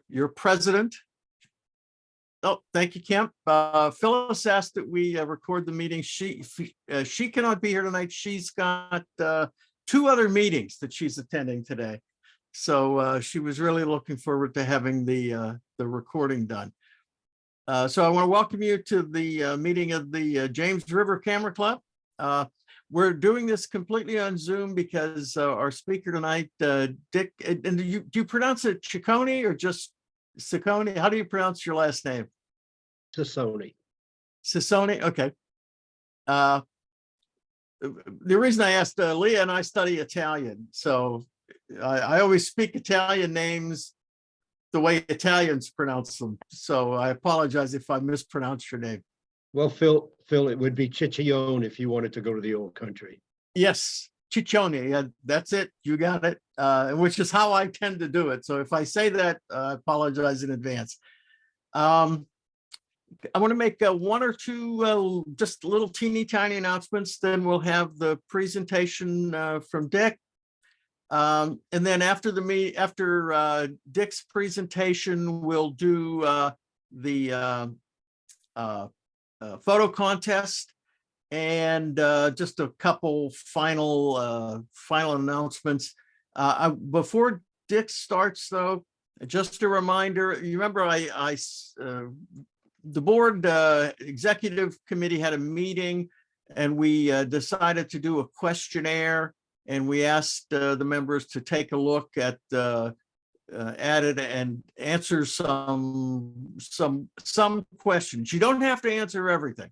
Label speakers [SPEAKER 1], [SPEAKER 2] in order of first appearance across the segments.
[SPEAKER 1] your president. Oh, thank you, Kemp. Phyllis asked that we record the meeting. She cannot be here tonight. She's got 2 other meetings that she's attending today. So she was really looking forward to having the recording done. So I want to welcome you to the meeting of the James River Camera Club. We're doing this completely on Zoom because our speaker tonight, Dick, and do you pronounce it Cicone or just Cicone? How do you pronounce your last name?
[SPEAKER 2] Cicone.
[SPEAKER 1] Cicone, okay. The reason I asked, Leah and I study Italian, so I always speak Italian names the way Italians pronounce them. So I apologize if I mispronounced your name.
[SPEAKER 2] Well, Phil, it would be Ciccione if you wanted to go to the old country.
[SPEAKER 1] Yes, Ciccione, yeah, that's it. You got it, which is how I tend to do it. So if I say that, I apologize in advance. I want to make 1 or 2 just little teeny tiny announcements. Then we'll have the presentation from Dick. And then after Dick's presentation, we'll do the photo contest and just a couple final announcements. Before Dick starts, though, just a reminder. You remember, the board executive committee had a meeting, and we decided to do a questionnaire. And we asked the members to take a look at it and answer some questions. You don't have to answer everything.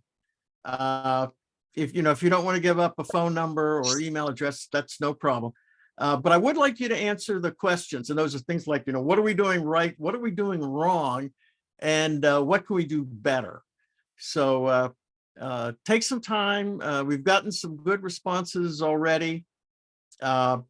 [SPEAKER 1] If you don't want to give up a phone number or email address, that's no problem. But I would like you to answer the questions, and those are things like, what are we doing right? What are we doing wrong? And what can we do better? So take some time. We've gotten some good responses already. But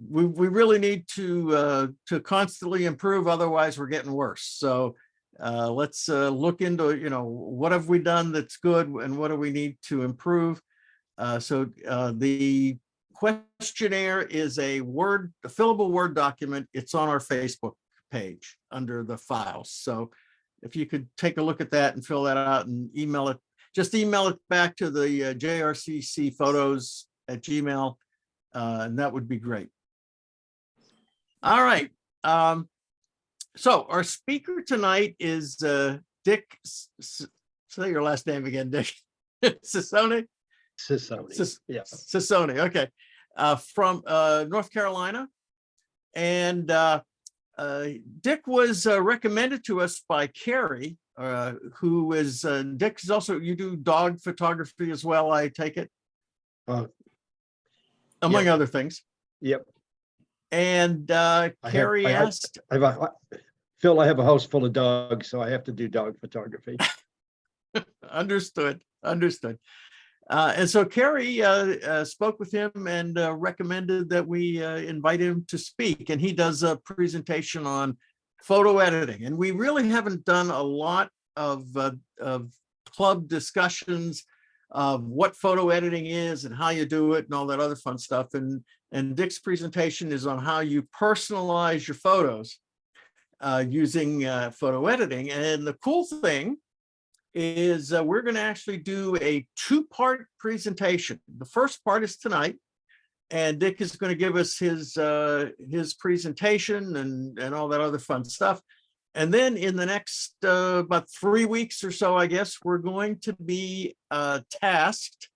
[SPEAKER 1] we really need to constantly improve. Otherwise, we're getting worse. So let's look into, what have we done that's good and what do we need to improve. So the questionnaire is a fillable Word document. It's on our Facebook page under the files. So if you could take a look at that and fill that out and email it. Just email it back to the JRCC photos@gmail, and that would be great. All right. So our speaker tonight is Dick. Say your last name again, Dick. Cicone?
[SPEAKER 2] Cicone. Yeah.
[SPEAKER 1] Cicone. Okay. From North Carolina. And Dick was recommended to us by Carrie. Who is Dick is also, you do dog photography as well, I take it, among other things.
[SPEAKER 2] Yep.
[SPEAKER 1] And Carrie asked,
[SPEAKER 2] Phil, I have a house full of dogs, so I have to do dog photography.
[SPEAKER 1] Understood. And so Carrie spoke with him and recommended that we invite him to speak, and he does a presentation on photo editing. And we really haven't done a lot of club discussions of what photo editing is and how you do it and all that other fun stuff. And Dick's presentation is on how you personalize your photos using photo editing. And the cool thing is we're going to actually do a 2-part presentation. The first part is tonight, and Dick is going to give us his presentation and all that other fun stuff. And then in the next about 3 weeks or so, I guess, we're going to be tasked,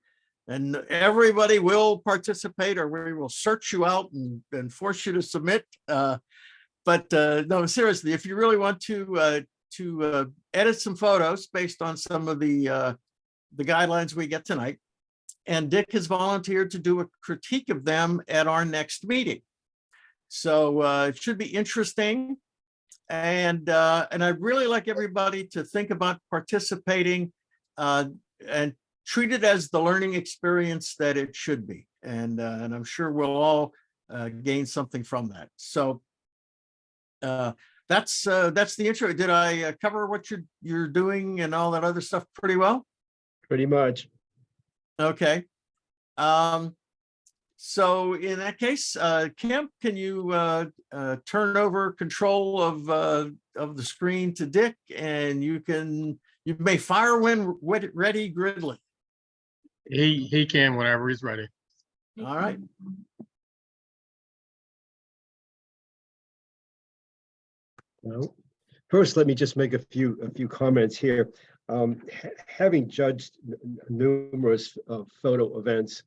[SPEAKER 1] and everybody will participate, or we will search you out and force you to submit. But no, seriously, if you really want to edit some photos based on some of the guidelines we get tonight, and Dick has volunteered to do a critique of them at our next meeting. So it should be interesting. And I'd really like everybody to think about participating and treat it as the learning experience that it should be. And I'm sure we'll all gain something from that. So that's the intro. Did I cover what you're doing and all that other stuff pretty well?
[SPEAKER 2] Pretty much.
[SPEAKER 1] Okay. So in that case, Kemp, can you turn over control of the screen to Dick, and you may fire when ready, Gridley.
[SPEAKER 3] He can whenever he's ready.
[SPEAKER 1] All right.
[SPEAKER 2] Well, first, let me just make a few comments here. Having judged numerous photo events,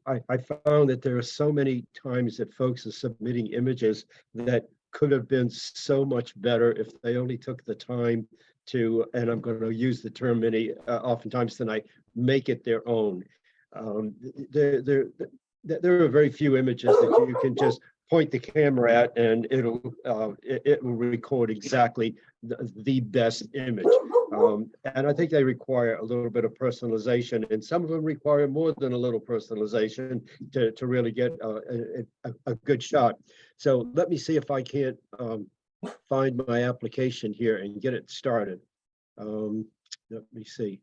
[SPEAKER 2] I found that there are so many times that folks are submitting images that could have been so much better if they only took the time to, and I'm going to use the term oftentimes tonight, make it their own. There are very few images that you can just point the camera at and it will record exactly the best image. And I think they require a little bit of personalization, and some of them require more than a little personalization to really get a good shot. So let me see if I can't find my application here and get it started. Let me see.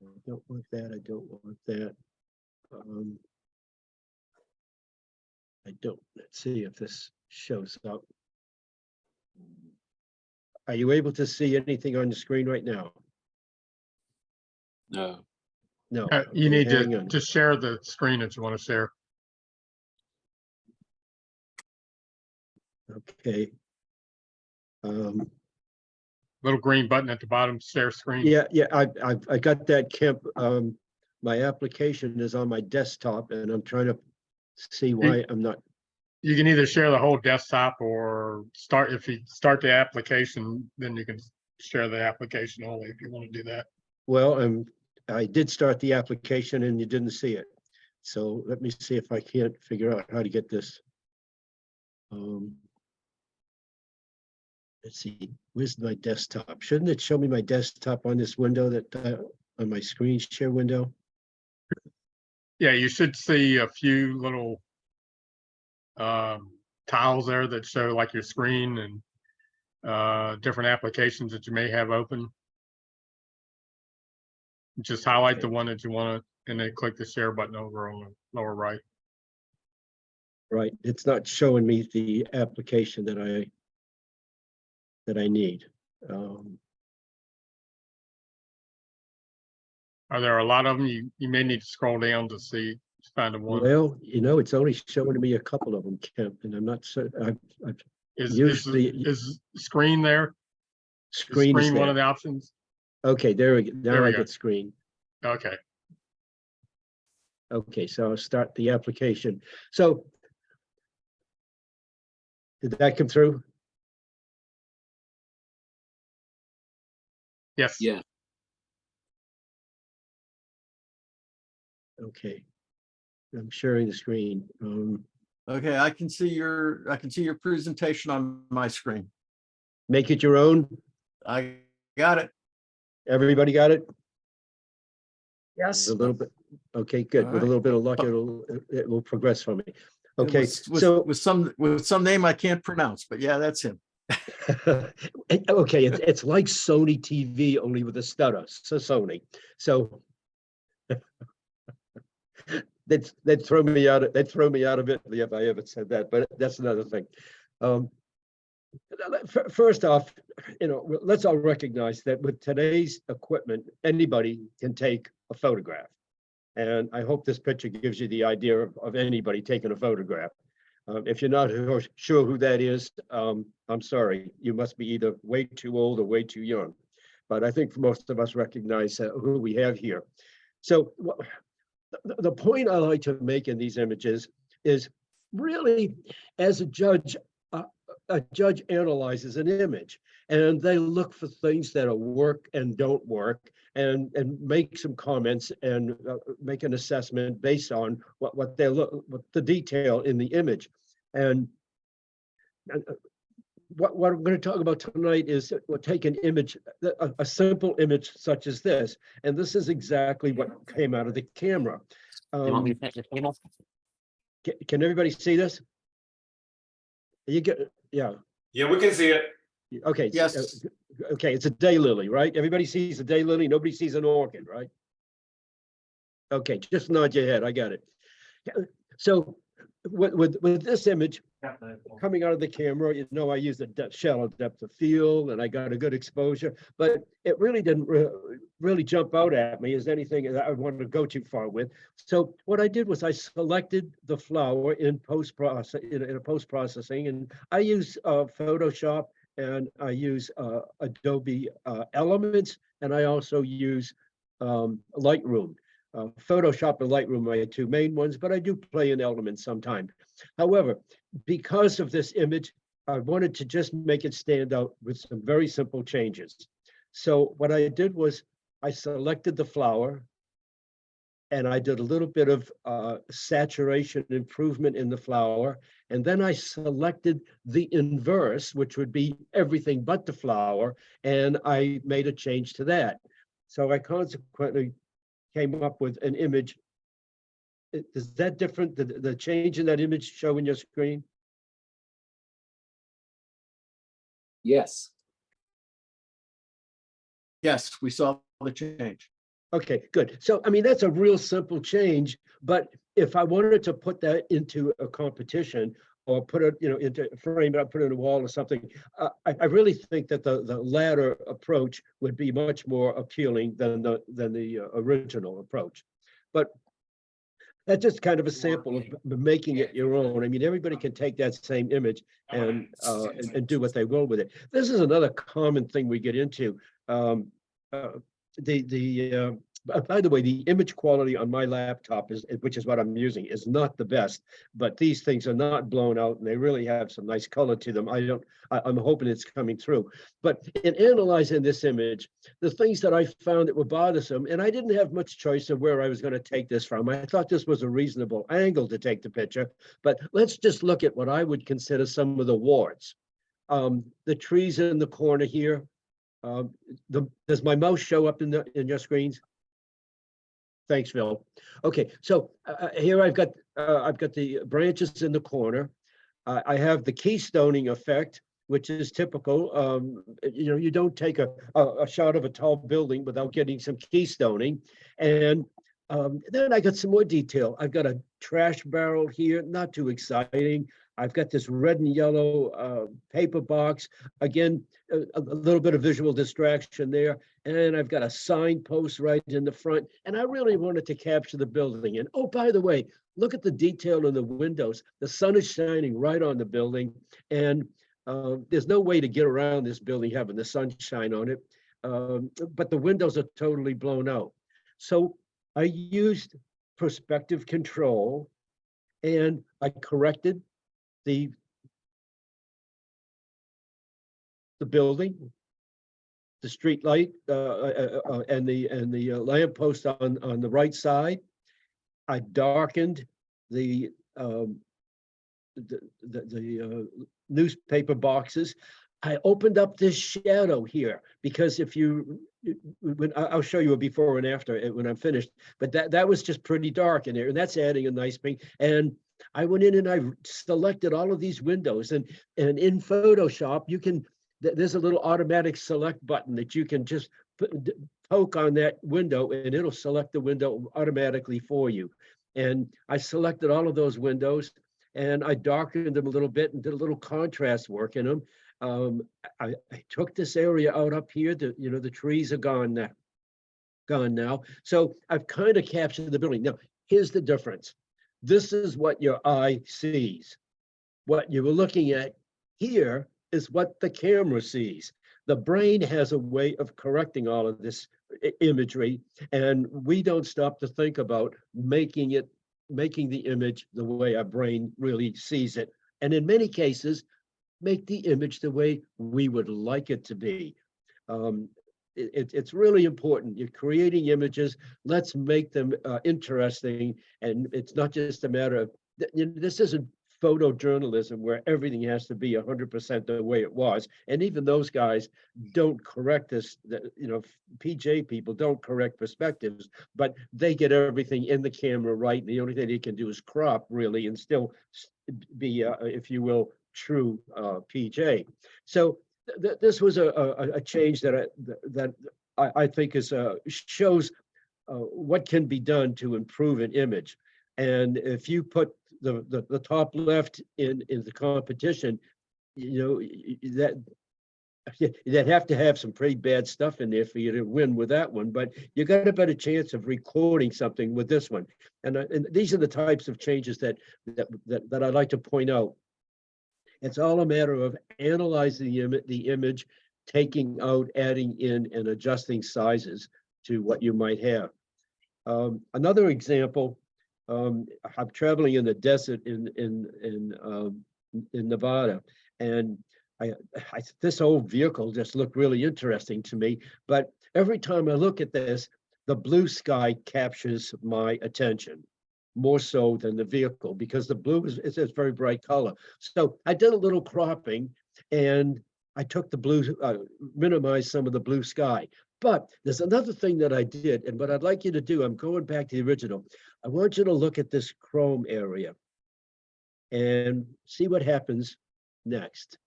[SPEAKER 2] I don't want that. I don't want that. I don't. Let's see if this shows up. Are you able to see anything on the screen right now?
[SPEAKER 4] No.
[SPEAKER 2] No.
[SPEAKER 3] You
[SPEAKER 2] Okay,
[SPEAKER 3] need
[SPEAKER 2] hang
[SPEAKER 3] to
[SPEAKER 2] on.
[SPEAKER 3] just share the screen that you want to share.
[SPEAKER 2] Okay.
[SPEAKER 3] Little green button at the bottom, share screen.
[SPEAKER 2] Yeah, I got that, Kemp. My application is on my desktop, and I'm trying to see why I'm not.
[SPEAKER 3] You can either share the whole desktop or start, if you start the application, then you can share the application only if you want to do that.
[SPEAKER 2] Well, I did start the application and you didn't see it. So let me see if I can't figure out how to get this. Let's see, where's my desktop? Shouldn't it show me my desktop on this window that on my screen share window?
[SPEAKER 3] Yeah, you should see a few little tiles there that show like your screen and different applications that you may have open. Just highlight the one that you want to, and then click the share button over on the lower right.
[SPEAKER 2] Right, it's not showing me the application that I need.
[SPEAKER 3] Are there a lot of them? You may need to scroll down to see, to find the one.
[SPEAKER 2] Well, it's only showing me a couple of them, Kemp, and I'm not certain.
[SPEAKER 3] Is
[SPEAKER 2] usually
[SPEAKER 3] screen there? Is
[SPEAKER 2] Screen is
[SPEAKER 3] screen one
[SPEAKER 2] there.
[SPEAKER 3] of the options?
[SPEAKER 2] Okay, there we go. Now
[SPEAKER 3] There we
[SPEAKER 2] I
[SPEAKER 3] go.
[SPEAKER 2] get screen.
[SPEAKER 3] Okay.
[SPEAKER 2] Okay, so I'll start the application. So did that come through?
[SPEAKER 3] Yes.
[SPEAKER 4] Yeah.
[SPEAKER 2] Okay. I'm sharing the screen.
[SPEAKER 1] Okay, I can see your presentation on my screen.
[SPEAKER 2] Make it your own.
[SPEAKER 1] I got it.
[SPEAKER 2] Everybody got it?
[SPEAKER 5] Yes.
[SPEAKER 2] A little bit. Okay, good.
[SPEAKER 1] All
[SPEAKER 2] With a
[SPEAKER 1] right.
[SPEAKER 2] little bit of luck, it will progress for me. Okay,
[SPEAKER 1] With
[SPEAKER 2] so
[SPEAKER 1] with some name I can't pronounce, but yeah, that's him.
[SPEAKER 2] okay, it's like Sony TV only with a stutter. So Sony. So they'd throw me out of it if I ever said that, but that's another thing. First off, let's all recognize that with today's equipment, anybody can take a photograph. And I hope this picture gives you the idea of anybody taking a photograph. If you're not sure who that is, I'm sorry, you must be either way too old or way too young. But I think most of us recognize who we have here. So the point I like to make in these images is really, as a judge analyzes an image and they look for things that work and don't work and make some comments and make an assessment based on what the detail in the image. And what I'm going to talk about tonight is we'll take an image, a simple image such as this, and this is exactly what came out of the camera.
[SPEAKER 4] You want me to fix the table?
[SPEAKER 2] Can everybody see this? You get, yeah.
[SPEAKER 6] Yeah, we can see it.
[SPEAKER 2] Okay.
[SPEAKER 1] Yes.
[SPEAKER 2] Okay, it's a daylily, right? Everybody sees a daylily. Nobody sees an orchid, right? Okay, just nod your head. I got it. So with this image coming out of the camera, you know, I used a shallow depth of field and I got a good exposure, but it really didn't really jump out at me as anything that I wanted to go too far with. So what I did was I selected the flower in in a post processing, and I use Photoshop, and I use Adobe Elements, and I also use Lightroom. Photoshop and Lightroom are my two main ones, but I do play in Elements sometimes. However, because of this image, I wanted to just make it stand out with some very simple changes. So what I did was I selected the flower, and I did a little bit of saturation improvement in the flower. And then I selected the inverse, which would be everything but the flower, and I made a change to that. So I consequently came up with an image. Is that different? The change in that image show in your screen?
[SPEAKER 5] Yes.
[SPEAKER 1] Yes, we saw the change.
[SPEAKER 2] Okay, good. So, I mean, that's a real simple change, but if I wanted to put that into a competition or put it, you know, into frame it up, put it on a wall or something, I really think that the latter approach would be much more appealing than the original approach. But that's just kind of a sample of making it your own. I mean, everybody can take that same image and do what they will with it. This is another common thing we get into. By the way, the image quality on my laptop which is what I'm using, is not the best, but these things are not blown out and they really have some nice color to them. I'm hoping it's coming through. But in analyzing this image, the things that I found that were bothersome, and I didn't have much choice of where I was going to take this from. I thought this was a reasonable angle to take the picture, but let's just look at what I would consider some of the warts. The trees in the corner here. Does my mouse show up in your screens? Thanks, Phil. Okay, so here I've got the branches in the corner. I have the keystoning effect, which is typical. You know, you don't take a shot of a tall building without getting some keystoning. And then I got some more detail. I've got a trash barrel here, not too exciting. I've got this red and yellow paper box. Again, a little bit of visual distraction there. And I've got a signpost right in the front. And I really wanted to capture the building. And oh, by the way, look at the detail in the windows. The sun is shining right on the building. And there's no way to get around this building having the sunshine on it. But the windows are totally blown out. So I used perspective control and I corrected the building, the street light, and the lamppost on the right side. I darkened the newspaper boxes. I opened up this shadow here because I'll show you a before and after when I'm finished, but that was just pretty dark in there, and that's adding a nice thing. And I went in and I selected all of these windows, and in Photoshop, there's a little automatic select button that you can just poke on that window and it'll select the window automatically for you. And I selected all of those windows and I darkened them a little bit and did a little contrast work in them. I took this area out up here, the trees are gone now. So I've kind of captured the building. Now, here's the difference. This is what your eye sees. What you were looking at here is what the camera sees. The brain has a way of correcting all of this imagery, and we don't stop to think about making the image the way our brain really sees it. And in many cases, make the image the way we would like it to be. It's really important. You're creating images. Let's make them interesting. And it's not just a matter of, this isn't photojournalism where everything has to be 100% the way it was. And even those guys don't correct this, PJ people don't correct perspectives, but they get everything in the camera right. And the only thing they can do is crop really and still be, if you will, true PJ. So this was a change that I think shows what can be done to improve an image. And if you put the top left in the competition, you know, that have to have some pretty bad stuff in there for you to win with that one, but you got a better chance of recording something with this one. And these are the types of changes that I like to point out. It's all a matter of analyzing the image, taking out, adding in, and adjusting sizes to what you might have. Another example, I'm traveling in the desert in Nevada, and this old vehicle just looked really interesting to me. But every time I look at this, the blue sky captures my attention more so than the vehicle, because the blue is a very bright color. So I did a little cropping, and I took the blue, minimized some of the blue sky. But there's another thing that I did, and what I'd like you to do, I'm going back to the original. I want you to look at this chrome area and see what happens next.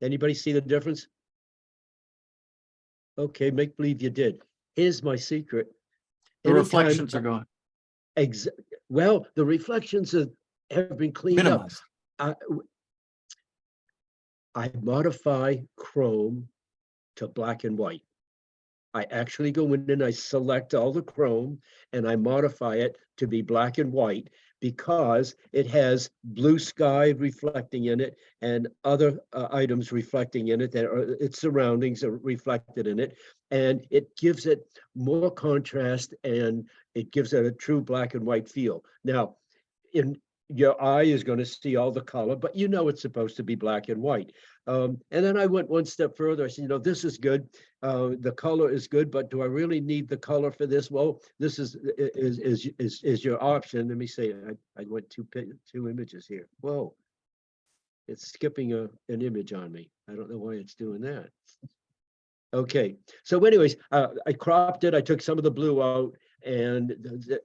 [SPEAKER 2] Anybody see the difference? Okay, make believe you did. Here's my secret.
[SPEAKER 1] The reflections are gone.
[SPEAKER 2] Well, the reflections have been cleaned
[SPEAKER 1] Minimized.
[SPEAKER 2] up. I modify chrome to black and white. I actually go in and I select all the chrome and I modify it to be black and white, because it has blue sky reflecting in it and other items reflecting in it, that are its surroundings are reflected in it, and it gives it more contrast and it gives it a true black and white feel. Now, your eye is going to see all the color, but you know it's supposed to be black and white. And then I went one step further. I said, you know, this is good. The color is good, but do I really need the color for this? Well, this is your option. Let me say, I went two images here. Whoa, it's skipping an image on me. I don't know why it's doing that. Okay, so anyways, I cropped it. I took some of the blue out, and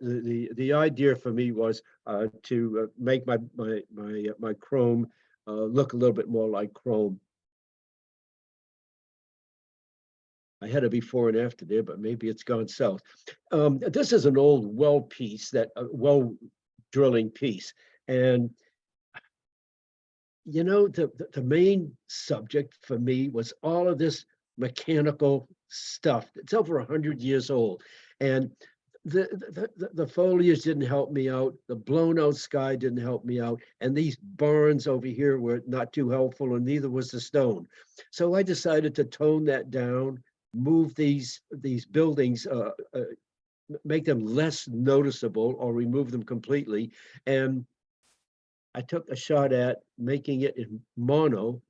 [SPEAKER 2] the idea for me was to make my chrome look a little bit more like chrome. I had a before and after there, but maybe it's gone south. This is an old well piece, well drilling piece, and you know, the main subject for me was all of this mechanical stuff. It's over 100 years old, and the foliage didn't help me out. The blown out sky didn't help me out, and these barns over here were not too helpful, and neither was the stone. So I decided to tone that down, move these buildings, make them less noticeable or remove them completely, and I took a shot at making it in mono.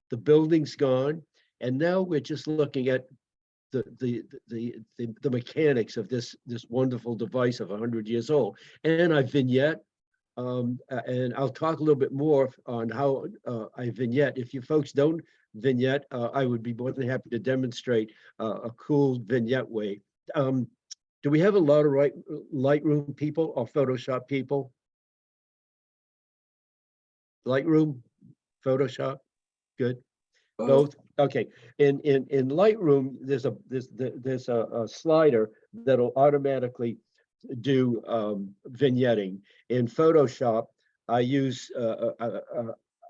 [SPEAKER 2] The building's gone, and now we're just looking at the mechanics of this wonderful device of 100 years old. And I vignette, and I'll talk a little bit more on how I vignette. If you folks don't vignette, I would be more than happy to demonstrate a cool vignette way. Do we have a lot of Lightroom people or Photoshop people? Lightroom, Photoshop, good. Both. Okay. In Lightroom, there's a slider that'll automatically do vignetting. In Photoshop, I use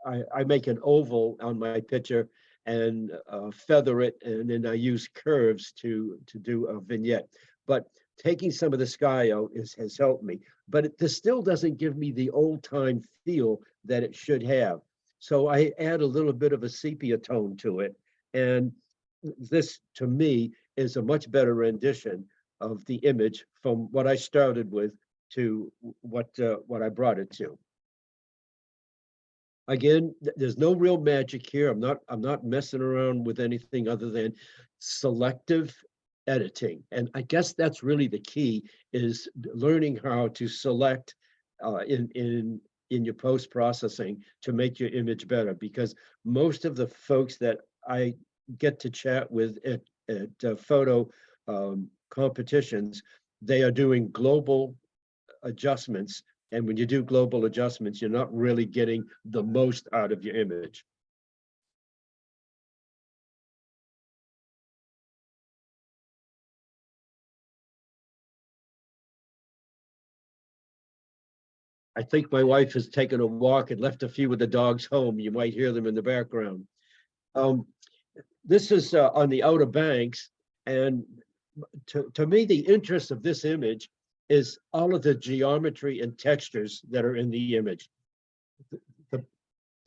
[SPEAKER 2] I make an oval on my picture and feather it, and then I use curves to do a vignette. But taking some of the sky out has helped me. But this still doesn't give me the old time feel that it should have. So I add a little bit of a sepia tone to it. And this, to me, is a much better rendition of the image from what I started with to what I brought it to. Again, there's no real magic here. I'm not messing around with anything other than selective editing. And I guess that's really the key, is learning how to select in your post-processing to make your image better, because most of the folks that I get to chat with at photo competitions, they are doing global adjustments. And when you do global adjustments, you're not really getting the most out of your image. I think my wife has taken a walk and left a few of the dogs home. You might hear them in the background. This is on the Outer Banks, and to me, the interest of this image is all of the geometry and textures that are in the image.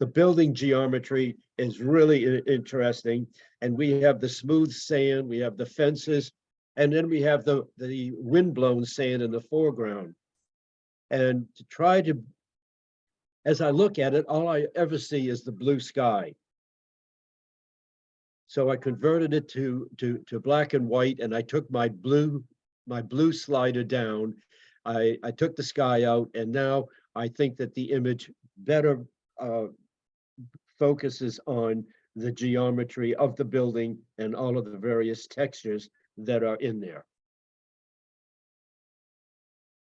[SPEAKER 2] The building geometry is really interesting, and we have the smooth sand, we have the fences, and then we have the windblown sand in the foreground. And to try to, as I look at it, all I ever see is the blue sky. So I converted it to black and white, and I took my blue slider down. I took the sky out, and now I think that the image better focuses on the geometry of the building and all of the various textures that are in there.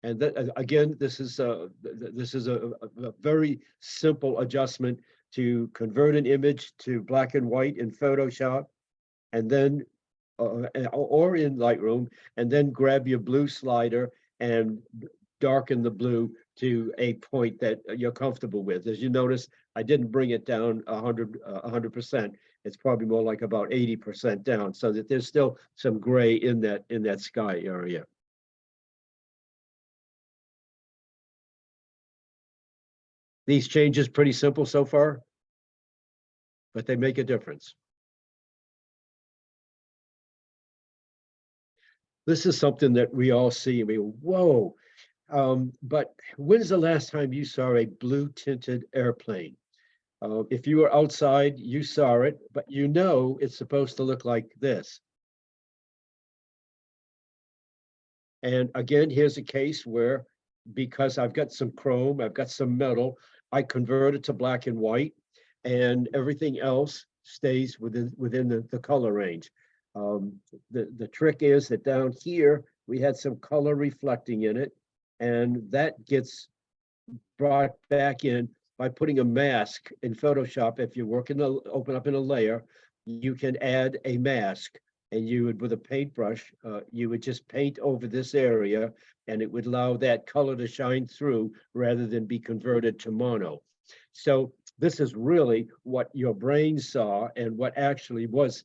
[SPEAKER 2] And that, again, this is a very simple adjustment to convert an image to black and white in Photoshop, and then or in Lightroom, and then grab your blue slider and darken the blue to a point that you're comfortable with. As you notice, I didn't bring it down 100%. It's probably more like about 80% down, so that there's still some gray in that sky area. These changes pretty simple so far, but they make a difference. This is something that we all see. We go, whoa. But when's the last time you saw a blue tinted airplane? If you were outside, you saw it, but you know it's supposed to look like this. And again, here's a case where, because I've got some chrome, I've got some metal, I convert it to black and white, and everything else stays within the color range. The trick is that down here, we had some color reflecting in it, and that gets brought back in by putting a mask in Photoshop. If you're working to open up in a layer, you can add a mask, and you would, with a paintbrush, you would just paint over this area, and it would allow that color to shine through rather than be converted to mono. So this is really what your brain saw and what actually was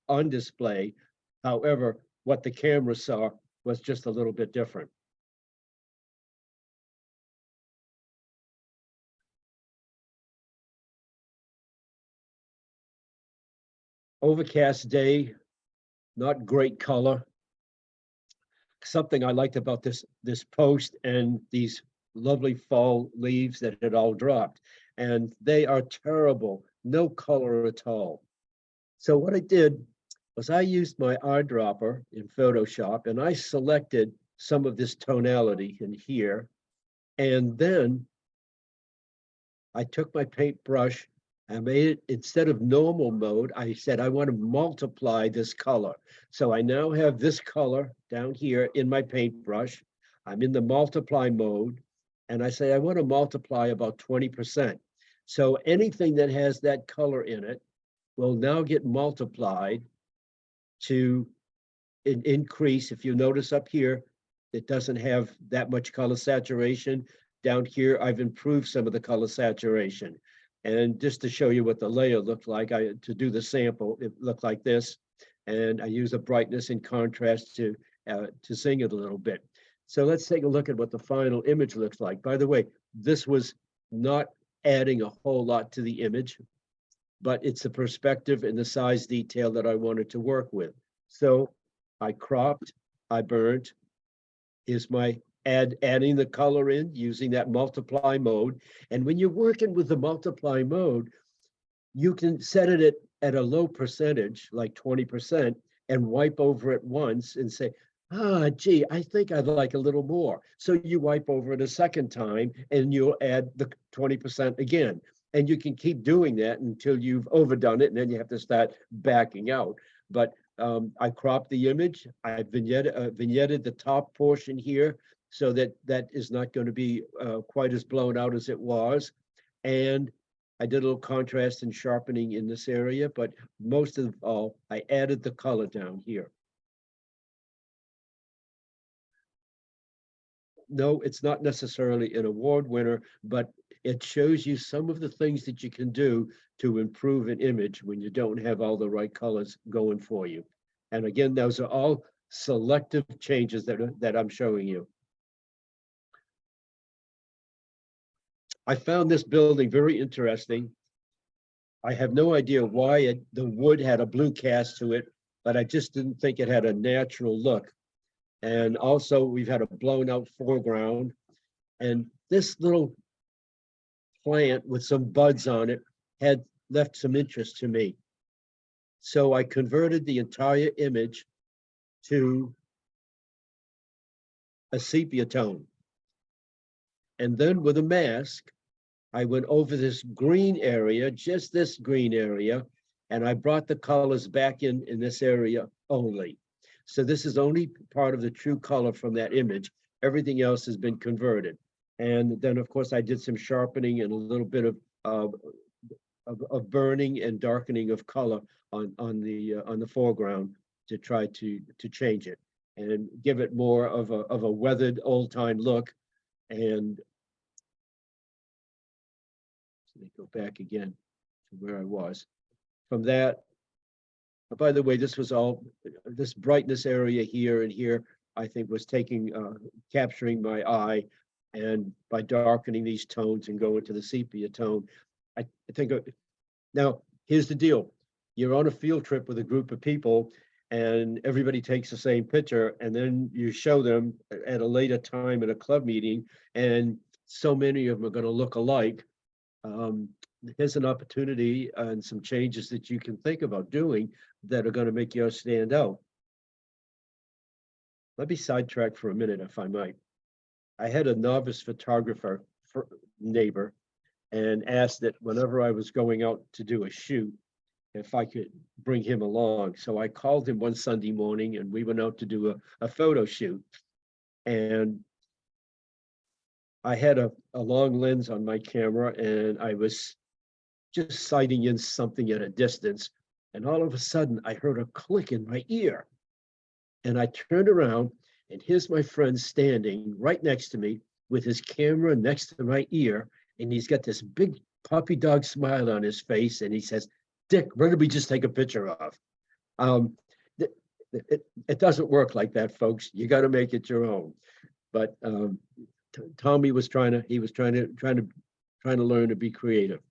[SPEAKER 2] on display. However, what the camera saw was just a little bit different. Overcast day, not great color. Something I liked about this post and these lovely fall leaves that had all dropped, and they are terrible, no color at all. So what I did was I used my eyedropper in Photoshop, and I selected some of this tonality in here, and then I took my paintbrush. I made it, instead of normal mode, I said, I want to multiply this color. So I now have this color down here in my paintbrush. I'm in the multiply mode, and I say, I want to multiply about 20%. So anything that has that color in it will now get multiplied to increase. If you notice up here, it doesn't have that much color saturation. Down here, I've improved some of the color saturation. And just to show you what the layer looked like, to do the sample, it looked like this. And I use a brightness and contrast to sing it a little bit. So let's take a look at what the final image looks like. By the way, this was not adding a whole lot to the image, but it's the perspective and the size detail that I wanted to work with. So I cropped, I burnt. Here's my adding the color in using that multiply mode. And when you're working with the multiply mode, you can set it at a low percentage, like 20%, and wipe over it once and say, gee, I think I'd like a little more. So you wipe over it a second time and you'll add the 20% again. And you can keep doing that until you've overdone it, and then you have to start backing out. But I cropped the image, I vignetted the top portion here, so that is not going to be quite as blown out as it was. And I did a little contrast and sharpening in this area, but most of all, I added the color down here. no, it's not necessarily an award winner, but it shows you some of the things that you can do to improve an image when you don't have all the right colors going for you. And again, those are all selective changes that I'm showing you. I found this building very interesting. I have no idea why the wood had a blue cast to it, but I just didn't think it had a natural look. And also we've had a blown out foreground, and this little plant with some buds on it had left some interest to me. So I converted the entire image to a sepia tone. And then with a mask, I went over this green area, just this green area, and I brought the colors back in this area only. So this is only part of the true color from that image. Everything else has been converted. And then, of course, I did some sharpening and a little bit of burning and darkening of color on the foreground to try to change it and give it more of a weathered old time look. And let me go back again to where I was. From that, by the way, this was all, this brightness area here and here, I think was capturing my eye. And by darkening these tones and going to the sepia tone, I think, now here's the deal. You're on a field trip with a group of people and everybody takes the same picture, and then you show them at a later time at a club meeting, and so many of them are going to look alike. Here's an opportunity and some changes that you can think about doing that are going to make yours stand out. Let me sidetrack for a minute, if I might. I had a novice photographer neighbor and asked that whenever I was going out to do a shoot, if I could bring him along. So I called him one Sunday morning and we went out to do a photo shoot. And I had a long lens on my camera and I was just sighting in something at a distance. And all of a sudden I heard a click in my ear. And I turned around and here's my friend standing right next to me with his camera next to my ear. And he's got this big puppy dog smile on his face. And he says, "Dick, where did we just take a picture of?" It doesn't work like that, folks. You got to make it your own. But Tommy was trying to learn to be creative.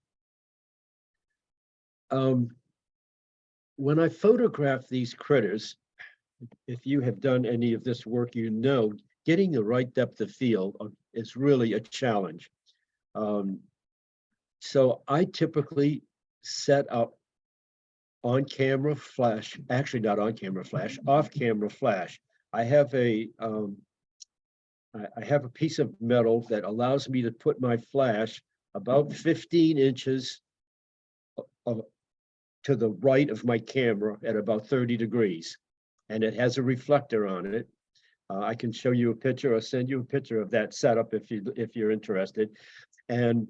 [SPEAKER 2] When I photograph these critters, if you have done any of this work, you know getting the right depth of field is really a challenge. So I typically set up on camera flash, actually not on camera flash, off camera flash. I have a piece of metal that allows me to put my flash about 15 inches to the right of my camera at about 30 degrees. And it has a reflector on it. I can show you a picture or send you a picture of that setup if you're interested. And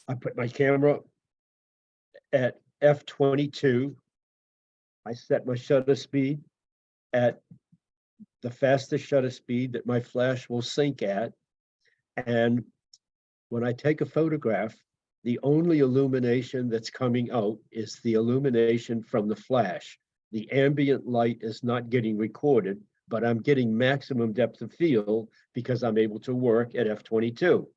[SPEAKER 2] I put my camera at f/22. I set my shutter speed at the fastest shutter speed that my flash will sync at. And when I take a photograph, the only illumination that's coming out is the illumination from the flash. The ambient light is not getting recorded, but I'm getting maximum depth of field because I'm able to work at f/22,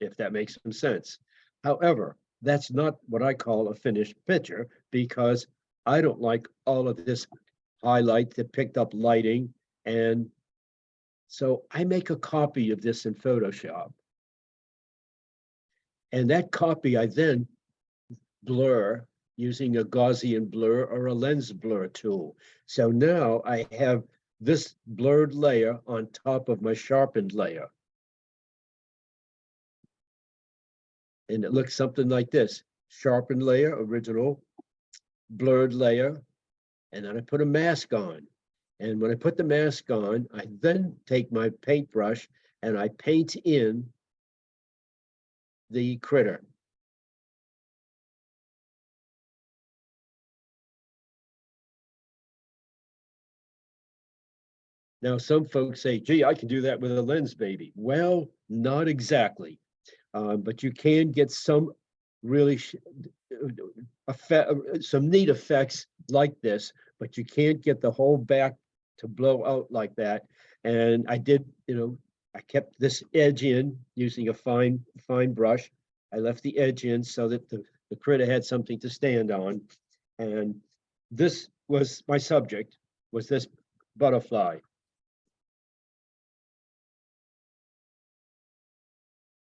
[SPEAKER 2] if that makes some sense. However, that's not what I call a finished picture because I don't like all of this highlight that picked up lighting. And so I make a copy of this in Photoshop. And that copy I then blur using a Gaussian blur or a lens blur tool. So now I have this blurred layer on top of my sharpened layer. And it looks something like this: sharpened layer, original, blurred layer, and then I put a mask on. And when I put the mask on, I then take my paintbrush and I paint in the critter. Now, some folks say, gee, I can do that with a lens, baby. Well, not exactly. But you can get some really some neat effects like this, but you can't get the whole back to blow out like that. And I did, I kept this edge in using a fine brush. I left the edge in so that the critter had something to stand on. And this was my subject, was this butterfly.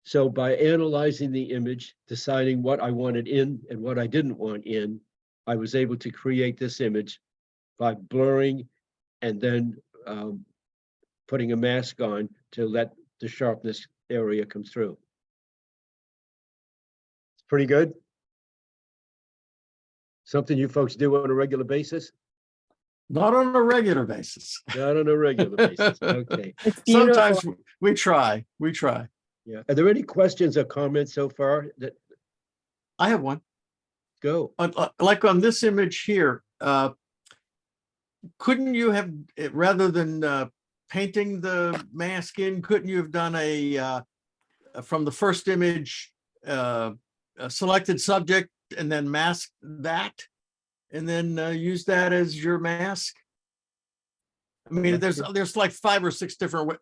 [SPEAKER 2] So by analyzing the image, deciding what I wanted in and what I didn't want in, I was able to create this image by blurring and then putting a mask on to let the sharpness area come through. It's pretty good. Something you folks do on a regular basis?
[SPEAKER 1] Not on a regular basis.
[SPEAKER 2] Not on a regular basis. Okay.
[SPEAKER 6] It's beautiful.
[SPEAKER 1] Sometimes we try.
[SPEAKER 2] Yeah. Are there any questions or comments so far? That
[SPEAKER 1] I have one.
[SPEAKER 2] go.
[SPEAKER 1] Like on this image here, couldn't you have, rather than painting the mask in, couldn't you have done from the first image, a selected subject and then mask that and then use that as your mask? I mean, there's like 5 or 6 different, what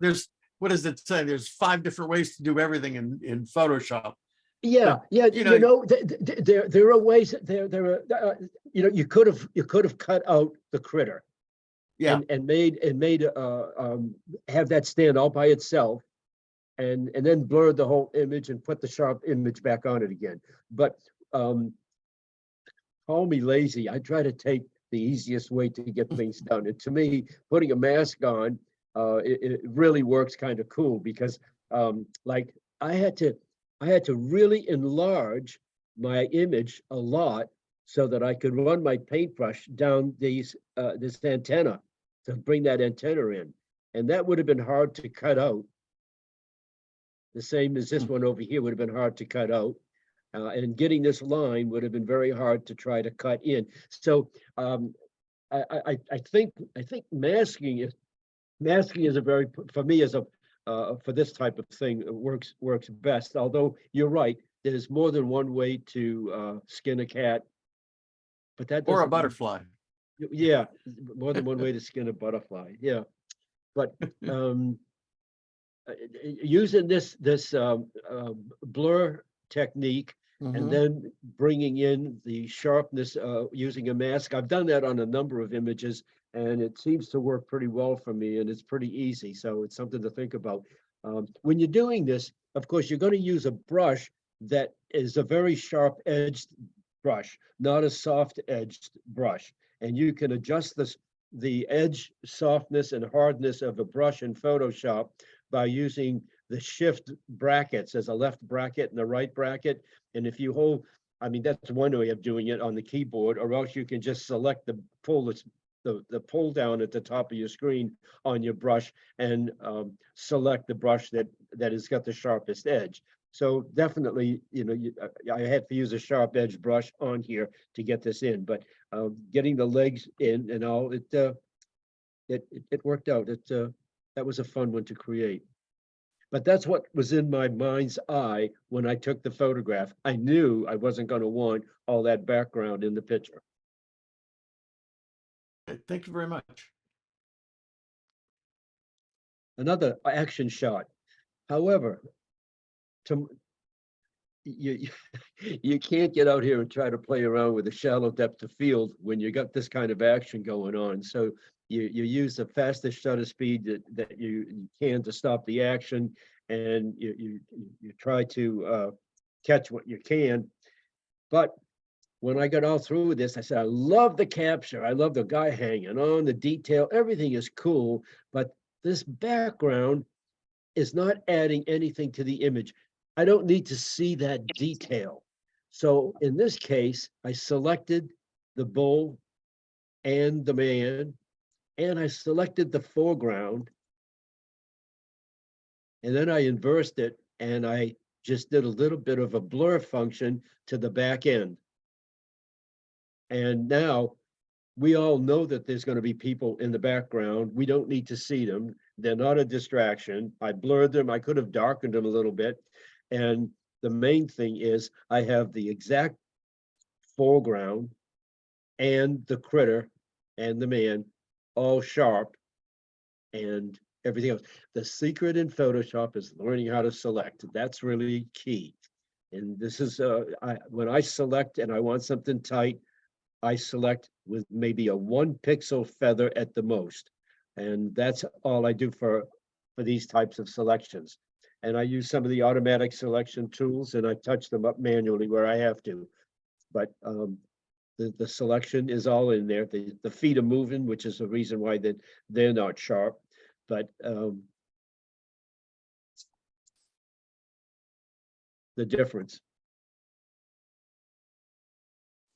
[SPEAKER 1] does it say? There's 5 different ways to do everything in Photoshop.
[SPEAKER 2] Yeah,
[SPEAKER 1] But,
[SPEAKER 2] yeah,
[SPEAKER 1] you know,
[SPEAKER 2] there are ways, there are, you could have cut out the critter.
[SPEAKER 1] Yeah.
[SPEAKER 2] And made have that stand all by itself and then blurred the whole image and put the sharp image back on it again. But call me lazy. I try to take the easiest way to get things done. And to me, putting a mask on, it really works kind of cool because like I had to really enlarge my image a lot so that I could run my paintbrush down this antenna to bring that antenna in. And that would have been hard to cut out. The same as this one over here would have been hard to cut out. And getting this line would have been very hard to try to cut in. So I think masking is a very, for me as a for this type of thing, it works best. Although you're right, there's more than one way to skin a cat. But that
[SPEAKER 1] Or a
[SPEAKER 2] doesn't-
[SPEAKER 1] butterfly.
[SPEAKER 2] Yeah, more than one way to skin a butterfly. Yeah, but using this blur technique and
[SPEAKER 1] Mhm.
[SPEAKER 2] then bringing in the sharpness using a mask. I've done that on a number of images and it seems to work pretty well for me and it's pretty easy. So it's something to think about. When you're doing this, of course, you're going to use a brush that is a very sharp edged brush, not a soft edged brush. And you can adjust the edge softness and hardness of a brush in Photoshop by using the shift brackets as a left bracket and a right bracket. And if you hold, I mean, that's one way of doing it on the keyboard, or else you can just select the pull down at the top of your screen on your brush and select the brush that has got the sharpest edge. So definitely, I had to use a sharp edge brush on here to get this in, but getting the legs in and all, it worked out. That was a fun one to create. But that's what was in my mind's eye when I took the photograph. I knew I wasn't going to want all that background in the picture.
[SPEAKER 1] Thank you very much.
[SPEAKER 2] Another action shot. However, you can't get out here and try to play around with a shallow depth of field when you got this kind of action going on. So you use the fastest shutter speed that you can to stop the action, and you try to catch what you can. But when I got all through with this, I said, I love the capture. I love the guy hanging on, the detail. Everything is cool, but this background is not adding anything to the image. I don't need to see that detail. So in this case, I selected the bull and the man, and I selected the foreground. And then I inversed it, and I just did a little bit of a blur function to the back end. And now we all know that there's going to be people in the background. We don't need to see them. They're not a distraction. I blurred them. I could have darkened them a little bit. And the main thing is I have the exact foreground and the critter and the man all sharp and everything else. The secret in Photoshop is learning how to select. That's really key. And this is, when I select and I want something tight, I select with maybe a 1 pixel feather at the most. And that's all I do for these types of selections. And I use some of the automatic selection tools and I touch them up manually where I have to. But the selection is all in there. The feet are moving, which is the reason why they're not sharp. But the difference.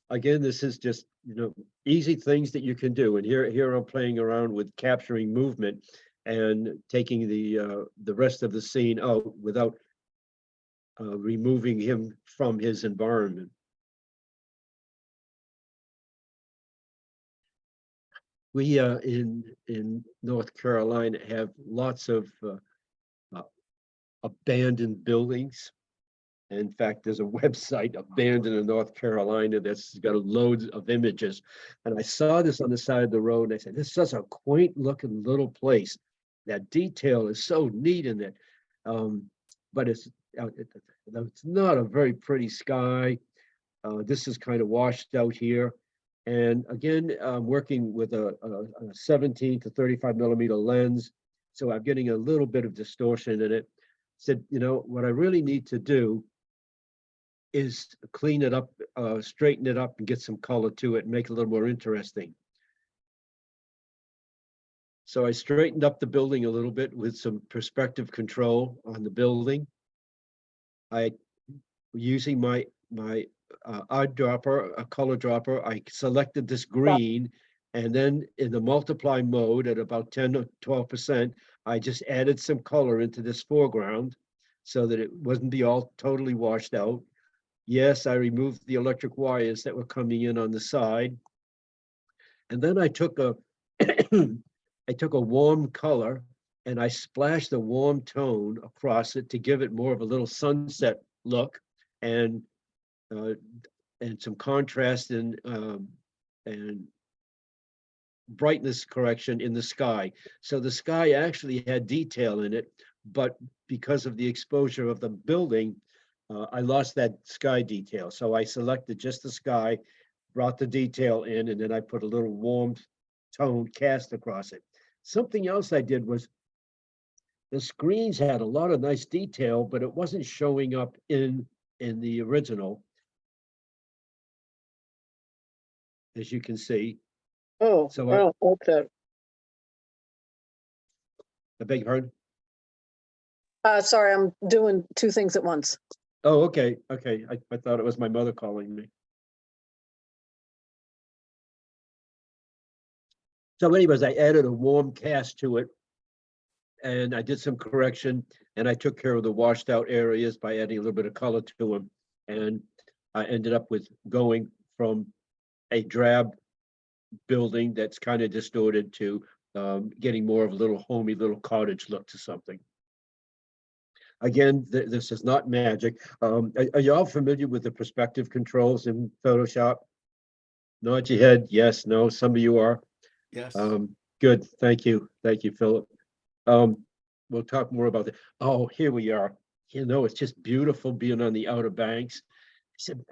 [SPEAKER 2] Again, this is just, easy things that you can do. And here I'm playing around with capturing movement and taking the rest of the scene out without removing him from his environment. We in North Carolina have lots of abandoned buildings. In fact, there's a website, Abandoned in North Carolina, that's got loads of images. And I saw this on the side of the road and I said, this is such a quaint looking little place. That detail is so neat in it. But it's not a very pretty sky. This is kind of washed out here. And again, I'm working with a 17 to 35 millimeter lens. So I'm getting a little bit of distortion in it. Said, what I really need to do is clean it up, straighten it up and get some color to it and make it a little more interesting. So I straightened up the building a little bit with some perspective control on the building. Using my eyedropper, a color dropper, I selected this green, and then in the multiply mode at about 10 or 12%, I just added some color into this foreground so that it wasn't be all totally washed out. Yes, I removed the electric wires that were coming in on the side. And then I took a warm color and I splashed a warm tone across it to give it more of a little sunset look and some contrast and brightness correction in the sky. So the sky actually had detail in it, but because of the exposure of the building, I lost that sky detail. So I selected just the sky, brought the detail in, and then I put a little warm tone cast across it. Something else I did was the screens had a lot of nice detail, but it wasn't showing up in the original, as you can see.
[SPEAKER 6] Oh,
[SPEAKER 2] So
[SPEAKER 6] wow, okay.
[SPEAKER 2] I beg your pardon?
[SPEAKER 6] Sorry, I'm doing two things at once.
[SPEAKER 2] Oh, okay. I thought it was my mother calling me. So anyways, I added a warm cast to it and I did some correction and I took care of the washed out areas by adding a little bit of color to them. And I ended up with going from a drab building that's kind of distorted to getting more of a little homey little cottage look to something. Again, this is not magic. Are you all familiar with the perspective controls in Photoshop? Nod your head, yes, no, some of you are.
[SPEAKER 1] Yes.
[SPEAKER 2] Good, thank you, Philip. We'll talk more about that. Oh, here we are. It's just beautiful being on the Outer Banks. I said,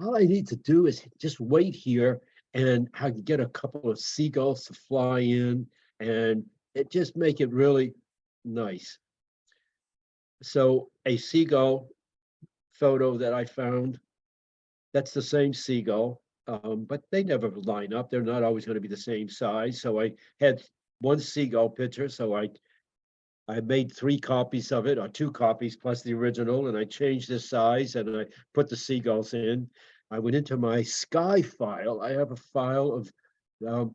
[SPEAKER 2] all I need to do is just wait here and I can get a couple of seagulls to fly in and it just make it really nice. So a seagull photo that I found, that's the same seagull, but they never line up. They're not always going to be the same size. So I had one seagull picture. So I made 3 copies of it, or 2 copies plus the original, and I changed the size and I put the seagulls in. I went into my sky file. I have a file of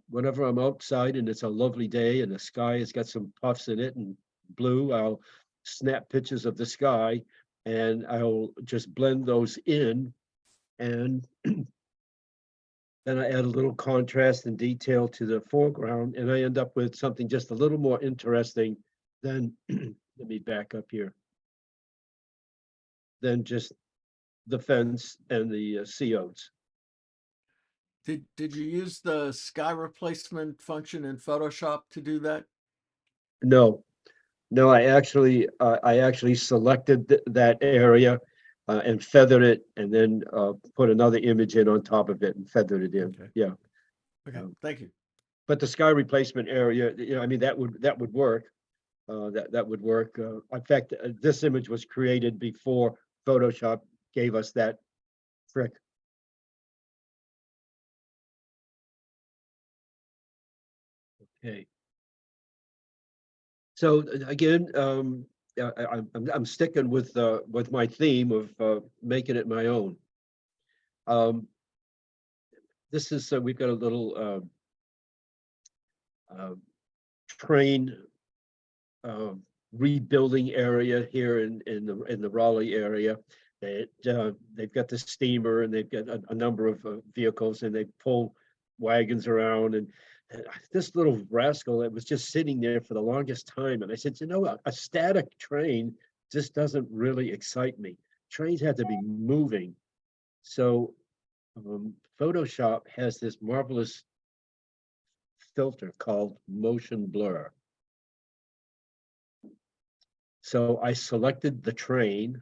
[SPEAKER 2] whenever I'm outside and it's a lovely day and the sky has got some puffs in it and blue, I'll snap pictures of the sky and I'll just blend those in. And then I add a little contrast and detail to the foreground, and I end up with something just a little more interesting than, let me back up here, than just the fence and the COs.
[SPEAKER 1] Did you use the sky replacement function in Photoshop to do that?
[SPEAKER 2] No, no, I actually selected that area and feathered it, and then put another image in on top of it and feathered it in.
[SPEAKER 1] Okay.
[SPEAKER 2] Yeah,
[SPEAKER 1] Okay, thank you.
[SPEAKER 2] but the sky replacement area, I mean, that would work. That would work. In fact, this image was created before Photoshop gave us that trick. Okay. So again, I'm sticking with my theme of making it my own. This is we've got a little train rebuilding area here in the Raleigh area. They've got the steamer and they've got a number of vehicles, and they pull wagons around, and this little rascal that was just sitting there for the longest time. And I said, you know, a static train just doesn't really excite me. Trains have to be moving. So Photoshop has this marvelous filter called motion blur. So I selected the train,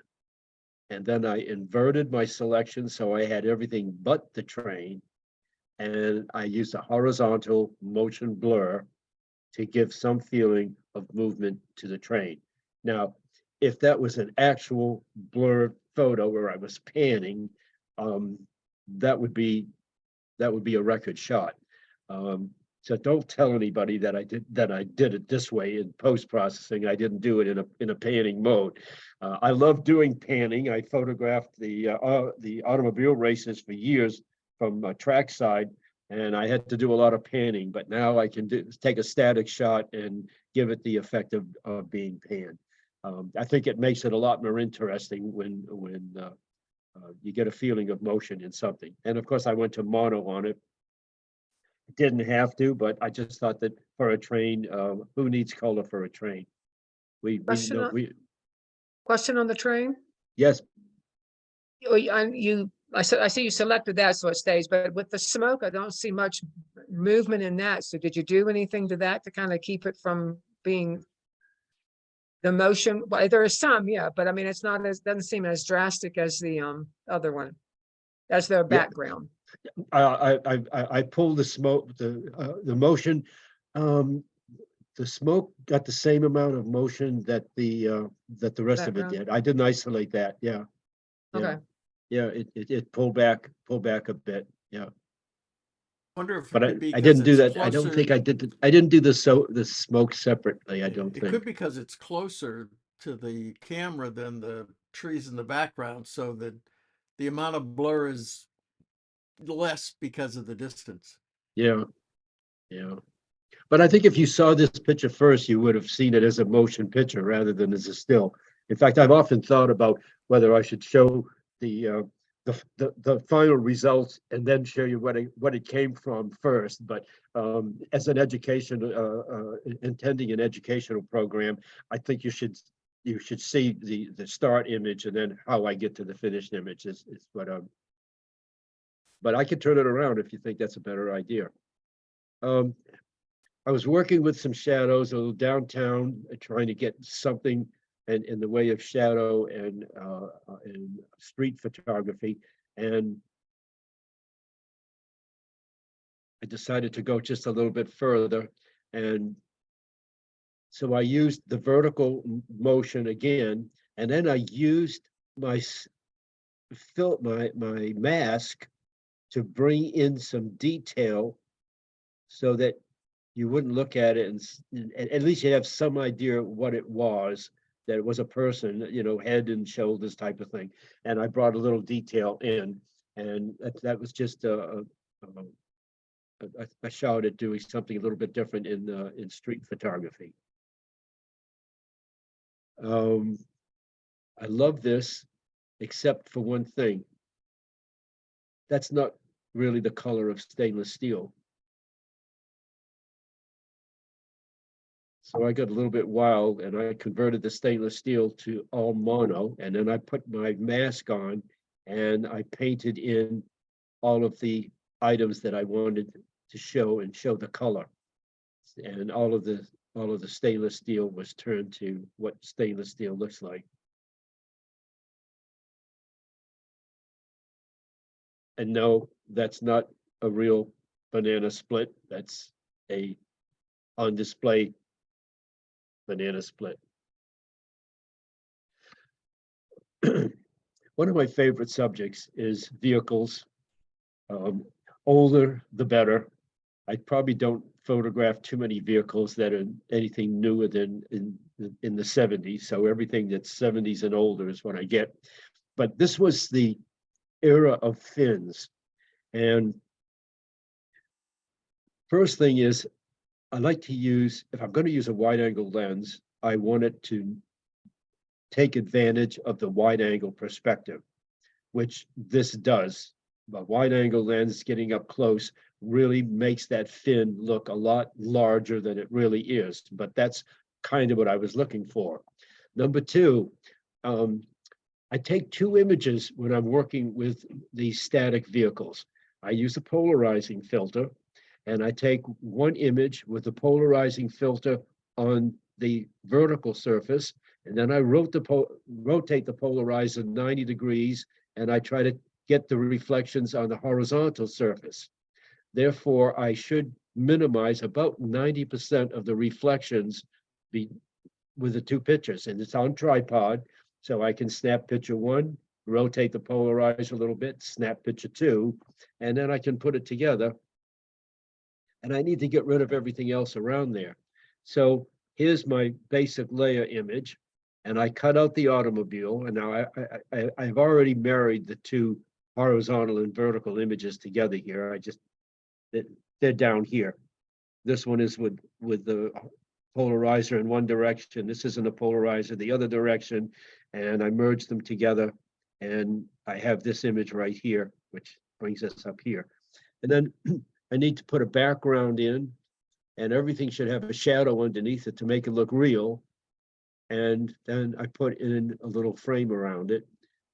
[SPEAKER 2] and then I inverted my selection so I had everything but the train. And I used a horizontal motion blur to give some feeling of movement to the train. Now, if that was an actual blurred photo where I was panning, that would be a record shot. So don't tell anybody that I did it this way in post-processing. I didn't do it in a panning mode. I love doing panning. I photographed the automobile races for years from trackside, and I had to do a lot of panning. But now I can take a static shot and give it the effect of being panned. I think it makes it a lot more interesting when you get a feeling of motion in something. And of course, I went to mono on it. Didn't have to, but I just thought that for a train, who needs color for a train?
[SPEAKER 7] Question on the train?
[SPEAKER 2] Yes,
[SPEAKER 7] I see you selected that so it stays, but with the smoke, I don't see much movement in that. So did you do anything to that to kind of keep it from being the motion? Well, there is some, yeah, but I mean, it's not as, doesn't seem as drastic as the other one, as their background.
[SPEAKER 2] I pulled the smoke, the motion. The smoke got the same amount of motion that the rest of it
[SPEAKER 7] Background.
[SPEAKER 2] did. I didn't isolate that. Yeah. Yeah.
[SPEAKER 7] Okay.
[SPEAKER 2] Yeah, it pulled back a bit. Yeah.
[SPEAKER 1] Wonder if it
[SPEAKER 2] But
[SPEAKER 1] could be
[SPEAKER 2] I
[SPEAKER 1] 'cause
[SPEAKER 2] didn't do
[SPEAKER 1] it's
[SPEAKER 2] that. I don't
[SPEAKER 1] closer-
[SPEAKER 2] think I did. I didn't do the smoke separately. I don't
[SPEAKER 1] It
[SPEAKER 2] think.
[SPEAKER 1] could be because it's closer to the camera than the trees in the background, so that the amount of blur is less because of the distance.
[SPEAKER 2] Yeah. Yeah. But I think if you saw this picture first, you would have seen it as a motion picture rather than as a still. In fact, I've often thought about whether I should show the final results and then show you what it came from first. But as an education, intending an educational program, I think you should see the start image and then how I get to the finished image is what but I could turn it around if you think that's a better idea. I was working with some shadows, a little downtown, trying to get something in the way of shadow and street photography. And I decided to go just a little bit further. And so I used the vertical motion again, and then I used my mask to bring in some detail so that you wouldn't look at it and at least you have some idea what it was, that it was a person, you know, head and shoulders type of thing. And I brought a little detail in, and that was just a shot at doing something a little bit different in street photography. I love this, except for one thing. That's not really the color of stainless steel. So I got a little bit wild and I converted the stainless steel to all mono, and then I put my mask on and I painted in all of the items that I wanted to show and show the color. And all of the stainless steel was turned to what stainless steel looks like. And no, that's not a real banana split. That's a on display banana split. One of my favorite subjects is vehicles. Older, the better. I probably don't photograph too many vehicles that are anything newer than in the 70s. So everything that's 70s and older is what I get. But this was the era of fins. And first thing is, I like to use, if I'm going to use a wide angle lens, I want it to take advantage of the wide angle perspective, which this does. A wide angle lens getting up close really makes that fin look a lot larger than it really is. But that's kind of what I was looking for. Number two, I take two images when I'm working with these static vehicles. I use a polarizing filter, and I take one image with the polarizing filter on the vertical surface, and then I rotate the polarizer 90 degrees, and I try to get the reflections on the horizontal surface. Therefore, I should minimize about 90% of the reflections with the two pictures, and it's on tripod, so I can snap picture one, rotate the polarizer a little bit, snap picture two, and then I can put it together. And I need to get rid of everything else around there. So here's my basic layer image, and I cut out the automobile, and now I've already married the two horizontal and vertical images together here. They're down here. This one is with the polarizer in one direction. This isn't a polarizer the other direction, and I merged them together, and I have this image right here, which brings us up here. And then I need to put a background in, and everything should have a shadow underneath it to make it look real. And then I put in a little frame around it,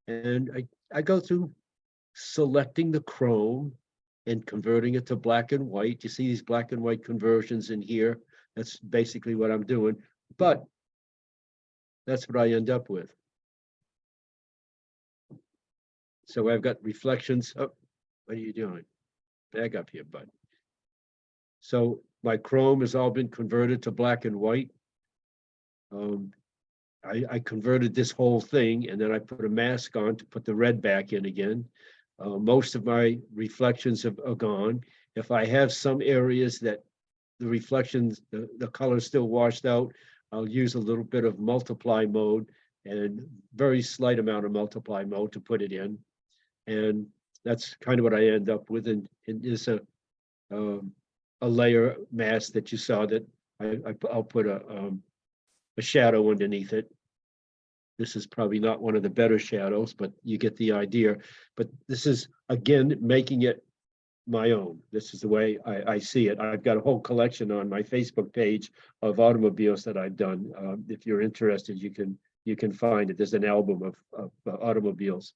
[SPEAKER 2] and I go through selecting the chrome and converting it to black and white. You see these black and white conversions in here. That's basically what I'm doing, but that's what I end up with. So I've got reflections. Oh, what are you doing? Back up here, bud. So my chrome has all been converted to black and white. I converted this whole thing, and then I put a mask on to put the red back in again. Most of my reflections are gone. If I have some areas that the reflections, the color is still washed out, I'll use a little bit of multiply mode and very slight amount of multiply mode to put it in. And that's kind of what I end up with. And it is a layer mask that you saw that I'll put a shadow underneath it. This is probably not one of the better shadows, but you get the idea. But this is, again, making it my own. This is the way I see it. I've got a whole collection on my Facebook page of automobiles that I've done. If you're interested, you can find it. There's an album of automobiles.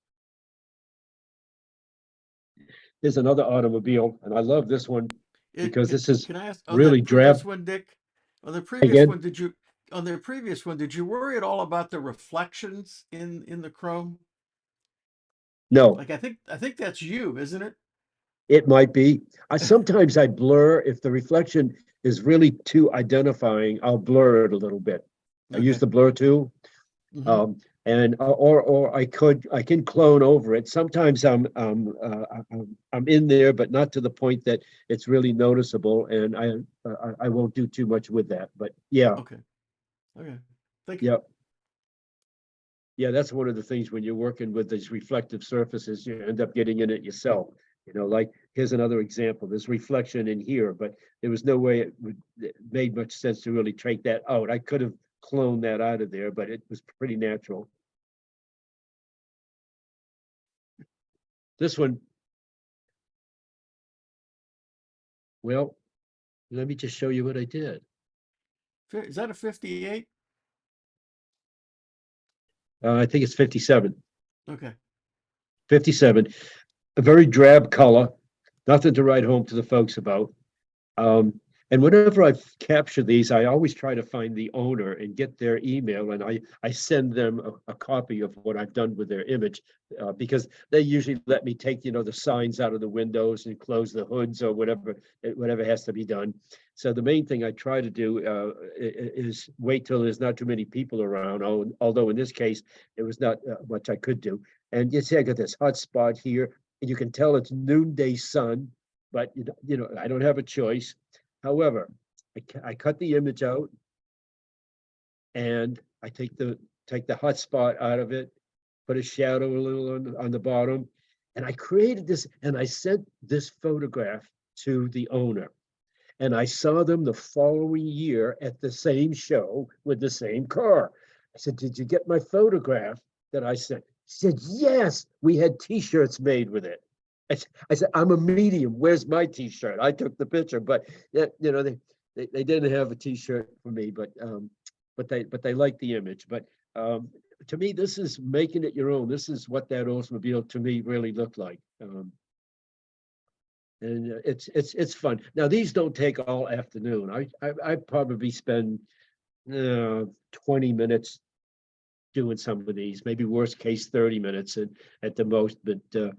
[SPEAKER 2] There's another automobile, and I love this one because this is
[SPEAKER 1] Can I ask,
[SPEAKER 2] really
[SPEAKER 1] on that previous
[SPEAKER 2] drab.
[SPEAKER 1] one, Dick? On the previous
[SPEAKER 2] Again?
[SPEAKER 1] one, did you worry at all about the reflections in the chrome?
[SPEAKER 2] No,
[SPEAKER 1] Like I think that's you, isn't it?
[SPEAKER 2] it might be. Sometimes I blur if the reflection is really too identifying. I'll blur it a little bit. I use
[SPEAKER 1] Okay.
[SPEAKER 2] the blur tool.
[SPEAKER 1] Mhm.
[SPEAKER 2] And or I can clone over it. Sometimes I'm in there, but not to the point that it's really noticeable, and I won't do too much with that. But yeah,
[SPEAKER 1] Okay. Okay. Thank you.
[SPEAKER 2] yeah, yeah. That's one of the things when you're working with these reflective surfaces, you end up getting in it yourself. You know, like here's another example. There's reflection in here, but there was no way it made much sense to really take that out. I could have cloned that out of there, but it was pretty natural. This one, Well, let me just show you what I did.
[SPEAKER 1] Is that a 58?
[SPEAKER 2] I think it's 57.
[SPEAKER 1] Okay.
[SPEAKER 2] 57, a very drab color, nothing to write home to the folks about. And whenever I capture these, I always try to find the owner and get their email, and I send them a copy of what I've done with their image, because they usually let me take, the signs out of the windows and close the hoods or whatever has to be done. So the main thing I try to do is wait till there's not too many people around, although in this case, it was not much I could do. And you see, I got this hot spot here, and you can tell it's noonday sun, but I don't have a choice. However, I cut the image out and I take the hot spot out of it, put a shadow a little on the bottom, and I created this, and I sent this photograph to the owner. And I saw them the following year at the same show with the same car. I said, "Did you get my photograph that I sent?" She said, "Yes, we had T-shirts made with it." I said, "I'm a medium. Where's my T-shirt?" I took the picture, but they didn't have a T-shirt for me, but they liked the image. But to me, this is making it your own. This is what that Oldsmobile to me really looked like. And it's fun. Now these don't take all afternoon. I probably spend 20 minutes doing some of these, maybe worst case 30 minutes at the most, but doing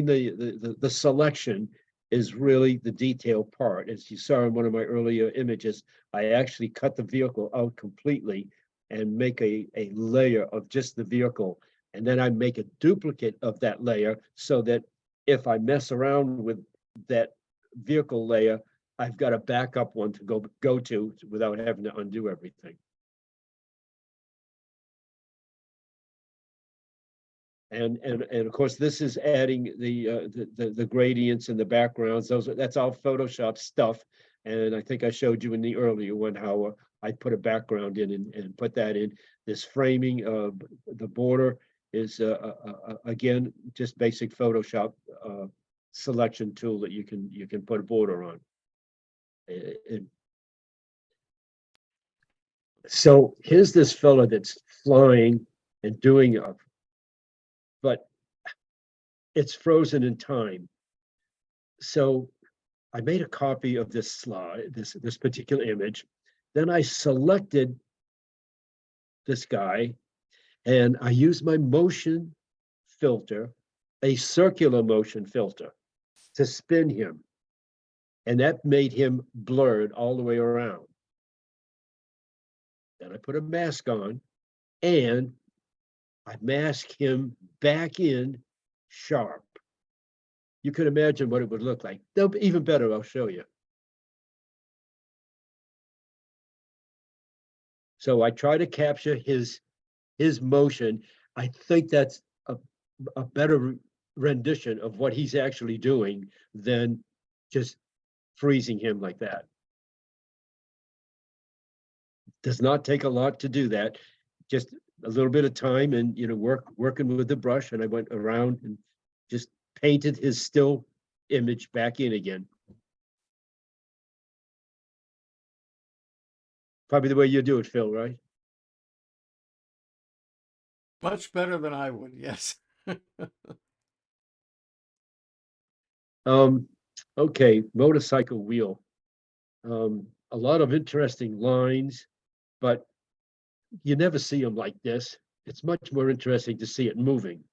[SPEAKER 2] the selection is really the detail part. As you saw in one of my earlier images, I actually cut the vehicle out completely and make a layer of just the vehicle, and then I make a duplicate of that layer so that if I mess around with that vehicle layer, I've got a backup one to go to without having to undo everything. And of course, this is adding the gradients and the backgrounds. That's all Photoshop stuff. And I think I showed you in the earlier one how I put a background in and put that in. This framing of the border is again just basic Photoshop selection tool that you can put a border on. So here's this fella that's flying and doing but it's frozen in time. So I made a copy of this slide, this particular image. Then I selected this guy and I used my motion filter, a circular motion filter, to spin him. And that made him blurred all the way around. Then I put a mask on and I mask him back in sharp. You could imagine what it would look like. No, even better, I'll show you. So I try to capture his motion. I think that's a better rendition of what he's actually doing than just freezing him like that. Does not take a lot to do that. Just a little bit of time and working with the brush, and I went around and just painted his still image back in again. Probably the way you do it, Phil, right?
[SPEAKER 1] Much better than I would, yes.
[SPEAKER 2] Okay, motorcycle wheel. A lot of interesting lines, but you never see them like this. It's much more interesting to see it moving.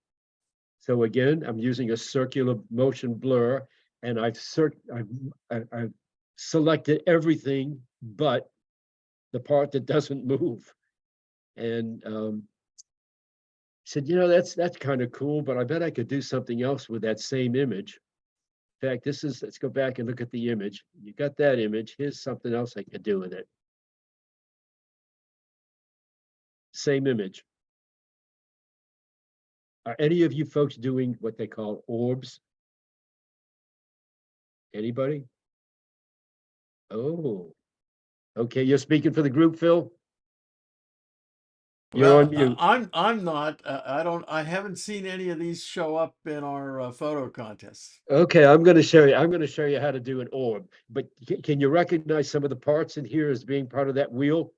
[SPEAKER 2] So again, I'm using a circular motion blur, and I've selected everything but the part that doesn't move. And said, that's kind of cool, but I bet I could do something else with that same image. In fact, let's go back and look at the image. You got that image. Here's something else I could do with it. Same image. Are any of you folks doing what they call orbs? Anybody? Oh, okay. You're speaking for the group, Phil? You're on
[SPEAKER 1] Well,
[SPEAKER 2] mute.
[SPEAKER 1] I'm not, I haven't seen any of these show up in our photo contests.
[SPEAKER 2] Okay, I'm gonna show you, I'm gonna show you how to do an orb, but can you recognize some of the parts in here as being part of that wheel?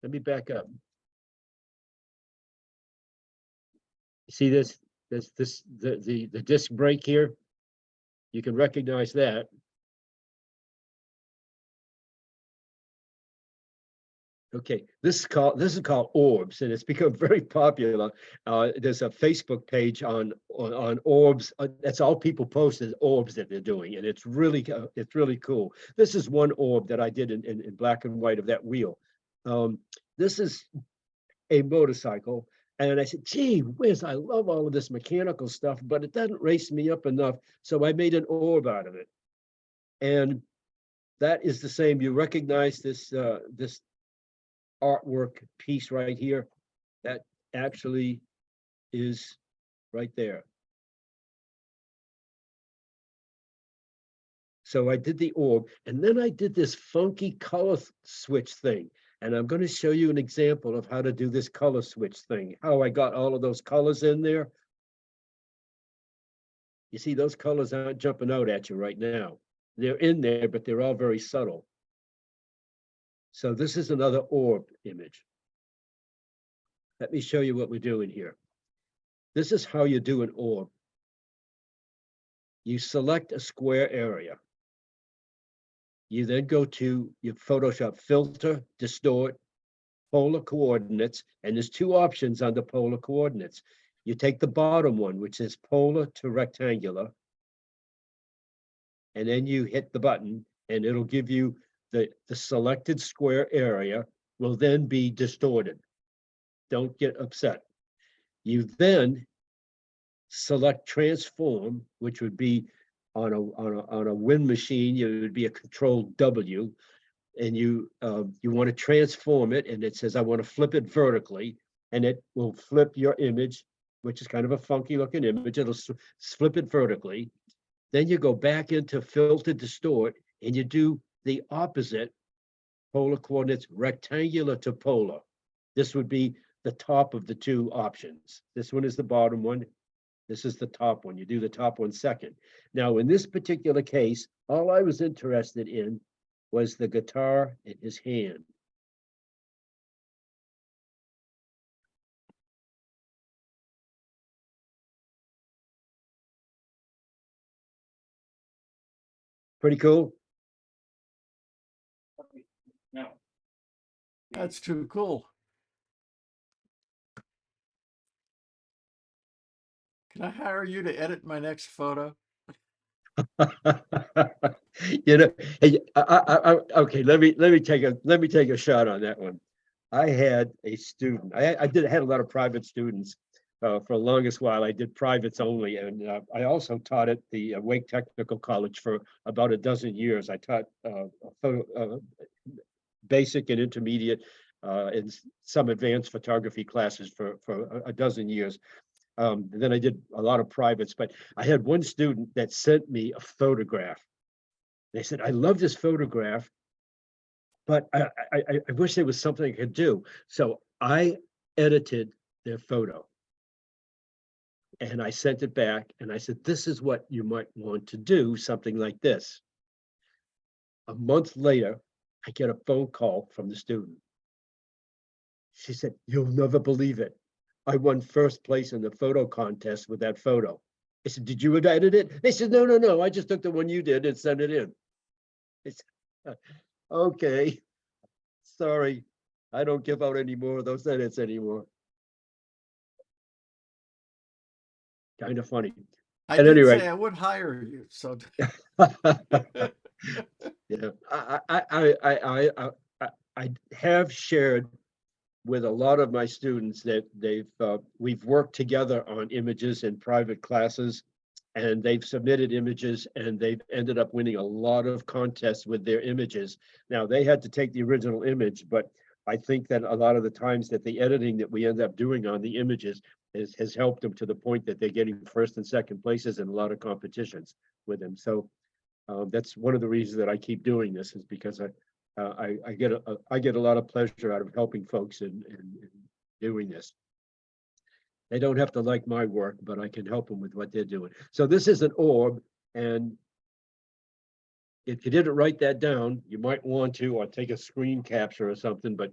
[SPEAKER 2] Let me back up. See this, the disc brake here? You can recognize that. Okay, this is called orbs, and it's become very popular. There's a Facebook page on orbs. That's all people post is orbs that they're doing, and it's really cool. This is one orb that I did in black and white of that wheel. This is a motorcycle, and I said, gee whiz, I love all of this mechanical stuff, but it doesn't race me up enough, so I made an orb out of it. And that is the same. You recognize this this artwork piece right here? That actually is right there. So I did the orb, and then I did this funky color switch thing. And I'm going to show you an example of how to do this color switch thing, how I got all of those colors in there. You see, those colors aren't jumping out at you right now. They're in there, but they're all very subtle. So this is another orb image. Let me show you what we're doing here. This is how you do an orb. You select a square area. You then go to your Photoshop filter, distort, polar coordinates, and there's two options under polar coordinates. You take the bottom one, which is polar to rectangular, and then you hit the button, and it'll give you the selected square area will then be distorted. Don't get upset. You then select transform, which would be on a wind machine, it would be a control W, and you want to transform it, and it says I want to flip it vertically, and it will flip your image, which is kind of a funky looking image. It'll flip it vertically. Then you go back into filter distort, and you do the opposite polar coordinates, rectangular to polar. This would be the top of the two options. This one is the bottom one. This is the top one. You do the top one second. Now, in this particular case, all I was interested in was the guitar in his hand. Pretty cool.
[SPEAKER 1] That's too cool. Can I hire you to edit my next photo?
[SPEAKER 2] You know, hey, okay, let me take a shot on that one. I had a student. I had a lot of private students. For the longest while, I did privates only, and I also taught at the Wake Technical College for about a dozen years. I taught basic and intermediate and some advanced photography classes for a dozen years. Then I did a lot of privates, but I had one student that sent me a photograph. They said, I love this photograph, but I wish there was something I could do. So I edited their photo. And I sent it back, and I said, this is what you might want to do, something like this. A month later, I get a phone call from the student. She said, you'll never believe it. I won first place in the photo contest with that photo. I said, did you edit it? They said, no. I just took the one you did and sent it in. I said, okay, sorry. I don't give out any more of those edits anymore. Kind of funny.
[SPEAKER 1] I
[SPEAKER 2] At
[SPEAKER 1] did
[SPEAKER 2] any rate.
[SPEAKER 1] say I would hire you, so.
[SPEAKER 2] Yeah, I have shared with a lot of my students that we've worked together on images in private classes, and they've submitted images, and they've ended up winning a lot of contests with their images. Now, they had to take the original image, but I think that a lot of the times that the editing that we end up doing on the images has helped them to the point that they're getting first and second places in a lot of competitions with them. So that's one of the reasons that I keep doing this, is because I get a lot of pleasure out of helping folks in doing this. They don't have to like my work, but I can help them with what they're doing. So this is an orb, and if you didn't write that down, you might want to, or take a screen capture or something, but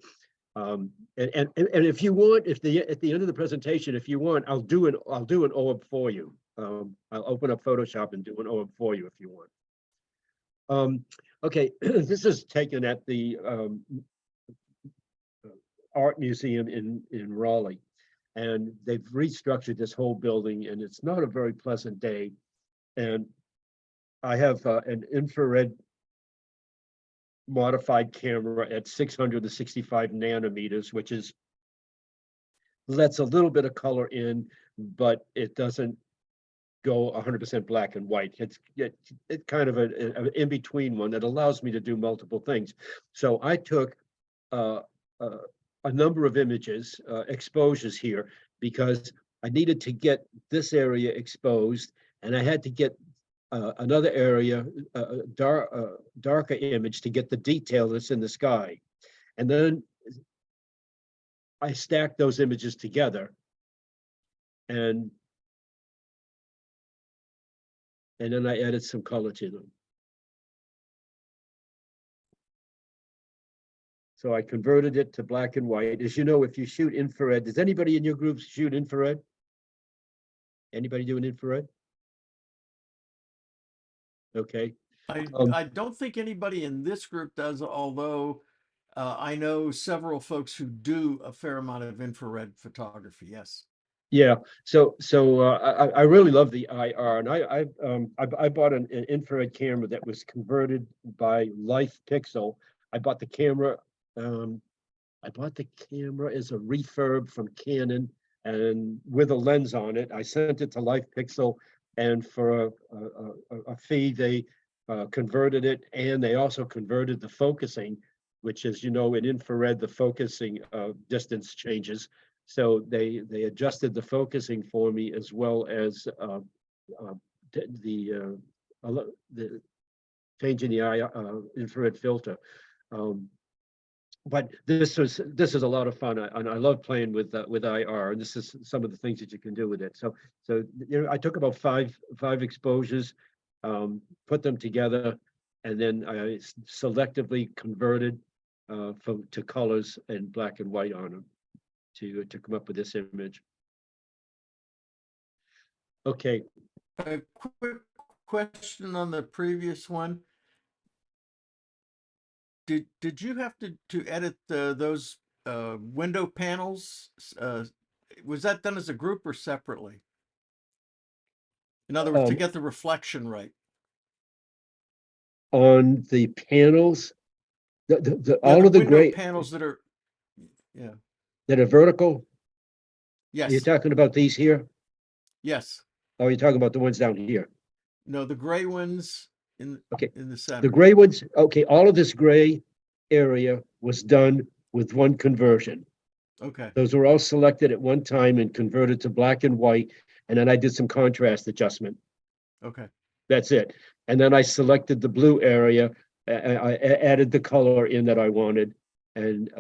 [SPEAKER 2] and if you want, at the end of the presentation, if you want, I'll do an orb for you. I'll open up Photoshop and do an orb for you if you want. Okay, this is taken at the Art Museum in Raleigh, and they've restructured this whole building, and it's not a very pleasant day. And I have an infrared modified camera at 665 nanometers, which lets a little bit of color in, but it doesn't go 100% black and white. It's kind of an in-between one that allows me to do multiple things. So I took a number of images, exposures here, because I needed to get this area exposed, and I had to get another area, darker image to get the detail that's in the sky. And then I stacked those images together, and then I added some color to them. So I converted it to black and white. As you know, if you shoot infrared, does anybody in your group shoot infrared? Anybody doing infrared? Okay.
[SPEAKER 1] I don't think anybody in this group does, although I know several folks who do a fair amount of infrared photography. Yes.
[SPEAKER 2] Yeah, so I really love the IR, and I bought an infrared camera that was converted by Life Pixel. I bought the camera as a refurb from Canon, and with a lens on it. I sent it to Life Pixel, and for a fee, they converted it, and they also converted the focusing, which is, you know, in infrared, the focusing distance changes. So they adjusted the focusing for me, as well as the changing the infrared filter. But this is a lot of fun, and I love playing with IR, and this is some of the things that you can do with it. So you know, I took about five exposures, put them together, and then I selectively converted to colors and black and white on them to come up with this image. Okay.
[SPEAKER 1] A quick question on the previous one. Did you have to edit those window panels? Was that done as a group or separately? In other words, to get the reflection right.
[SPEAKER 2] On the panels, all of the
[SPEAKER 1] window
[SPEAKER 2] gray
[SPEAKER 1] panels that are, yeah.
[SPEAKER 2] that are vertical.
[SPEAKER 1] Yes.
[SPEAKER 2] You're talking about these here?
[SPEAKER 1] Yes.
[SPEAKER 2] Or are you talking about the ones down here?
[SPEAKER 1] No, the gray ones in the center.
[SPEAKER 2] The gray ones, okay, all of this gray area was done with one conversion.
[SPEAKER 1] Okay.
[SPEAKER 2] Those were all selected at one time and converted to black and white, and then I did some contrast adjustment.
[SPEAKER 1] Okay.
[SPEAKER 2] That's it. And then I selected the blue area, I added the color in that I wanted, and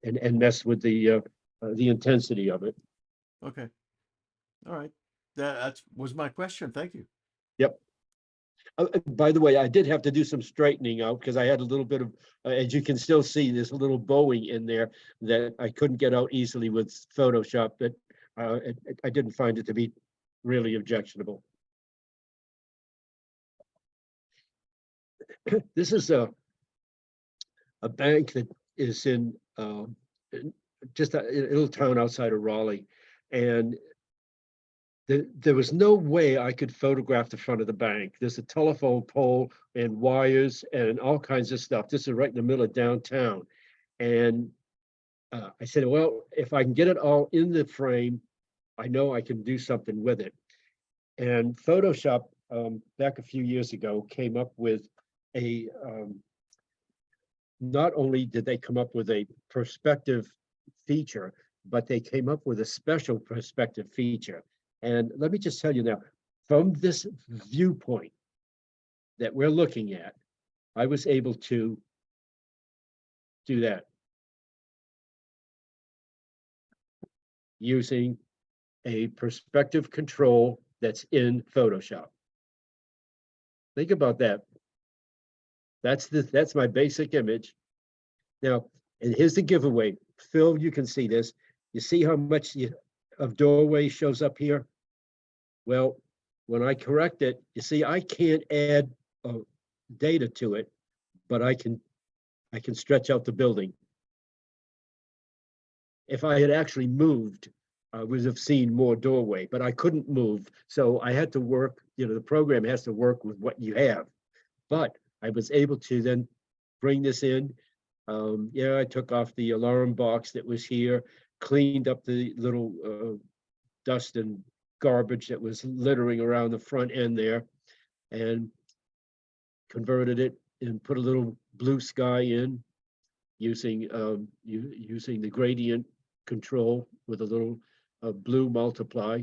[SPEAKER 2] messed with the intensity of it.
[SPEAKER 1] Okay. All right. That was my question. Thank you.
[SPEAKER 2] Yep. By the way, I did have to do some straightening out because I had a little bit of, as you can still see, there's a little bowing in there that I couldn't get out easily with Photoshop, but I didn't find it to be really objectionable. This is a bank that is in just a little town outside of Raleigh, and there was no way I could photograph the front of the bank. There's a telephone pole and wires and all kinds of stuff. This is right in the middle of downtown. And I said, well, if I can get it all in the frame, I know I can do something with it. And Photoshop, back a few years ago, came up with a, not only did they come up with a perspective feature, but they came up with a special perspective feature. And let me just tell you now, from this viewpoint that we're looking at, I was able to do that using a perspective control that's in Photoshop. Think about that. That's my basic image. Now, and here's the giveaway. Phil, you can see this. You see how much of doorway shows up here? Well, when I correct it, you see, I can't add data to it, but I can stretch out the building. If I had actually moved, I would have seen more doorway, but I couldn't move. So I had to work, the program has to work with what you have. But I was able to then bring this in. Yeah, I took off the alarm box that was here, cleaned up the little dust and garbage that was littering around the front end there, and converted it and put a little blue sky in using using the gradient control with a little blue multiply.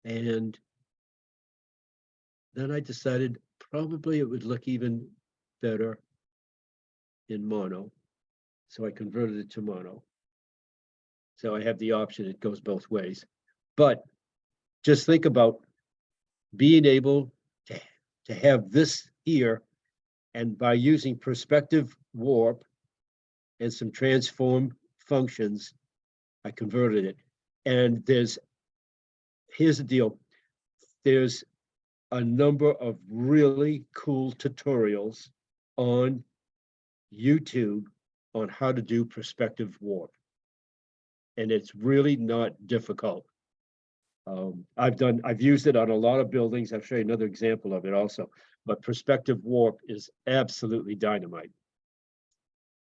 [SPEAKER 2] And then I decided probably it would look even better in mono. So I converted it to mono. So I have the option, it goes both ways. But just think about being able to have this here, and by using perspective warp and some transform functions, I converted it. And here's the deal. There's a number of really cool tutorials on YouTube on how to do perspective warp. And it's really not difficult. I've used it on a lot of buildings. I'll show you another example of it also, but perspective warp is absolutely dynamite.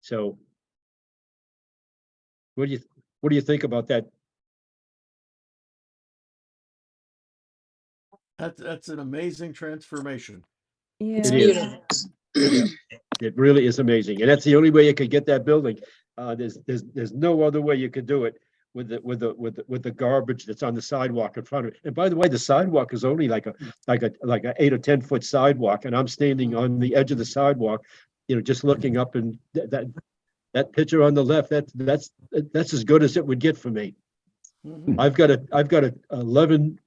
[SPEAKER 2] So what do you think about that?
[SPEAKER 1] That's an amazing transformation.
[SPEAKER 2] It
[SPEAKER 6] Yeah.
[SPEAKER 2] is. Yeah, it really is amazing, and that's the only way you could get that building. There's no other way you could do it with the garbage that's on the sidewalk in front of it. And by the way, the sidewalk is only like a 8 or 10 foot sidewalk, and I'm standing on the edge of the sidewalk, just looking up, and that picture on the left, that's as good as it would get for me.
[SPEAKER 1] Mhm.
[SPEAKER 2] I've got a 11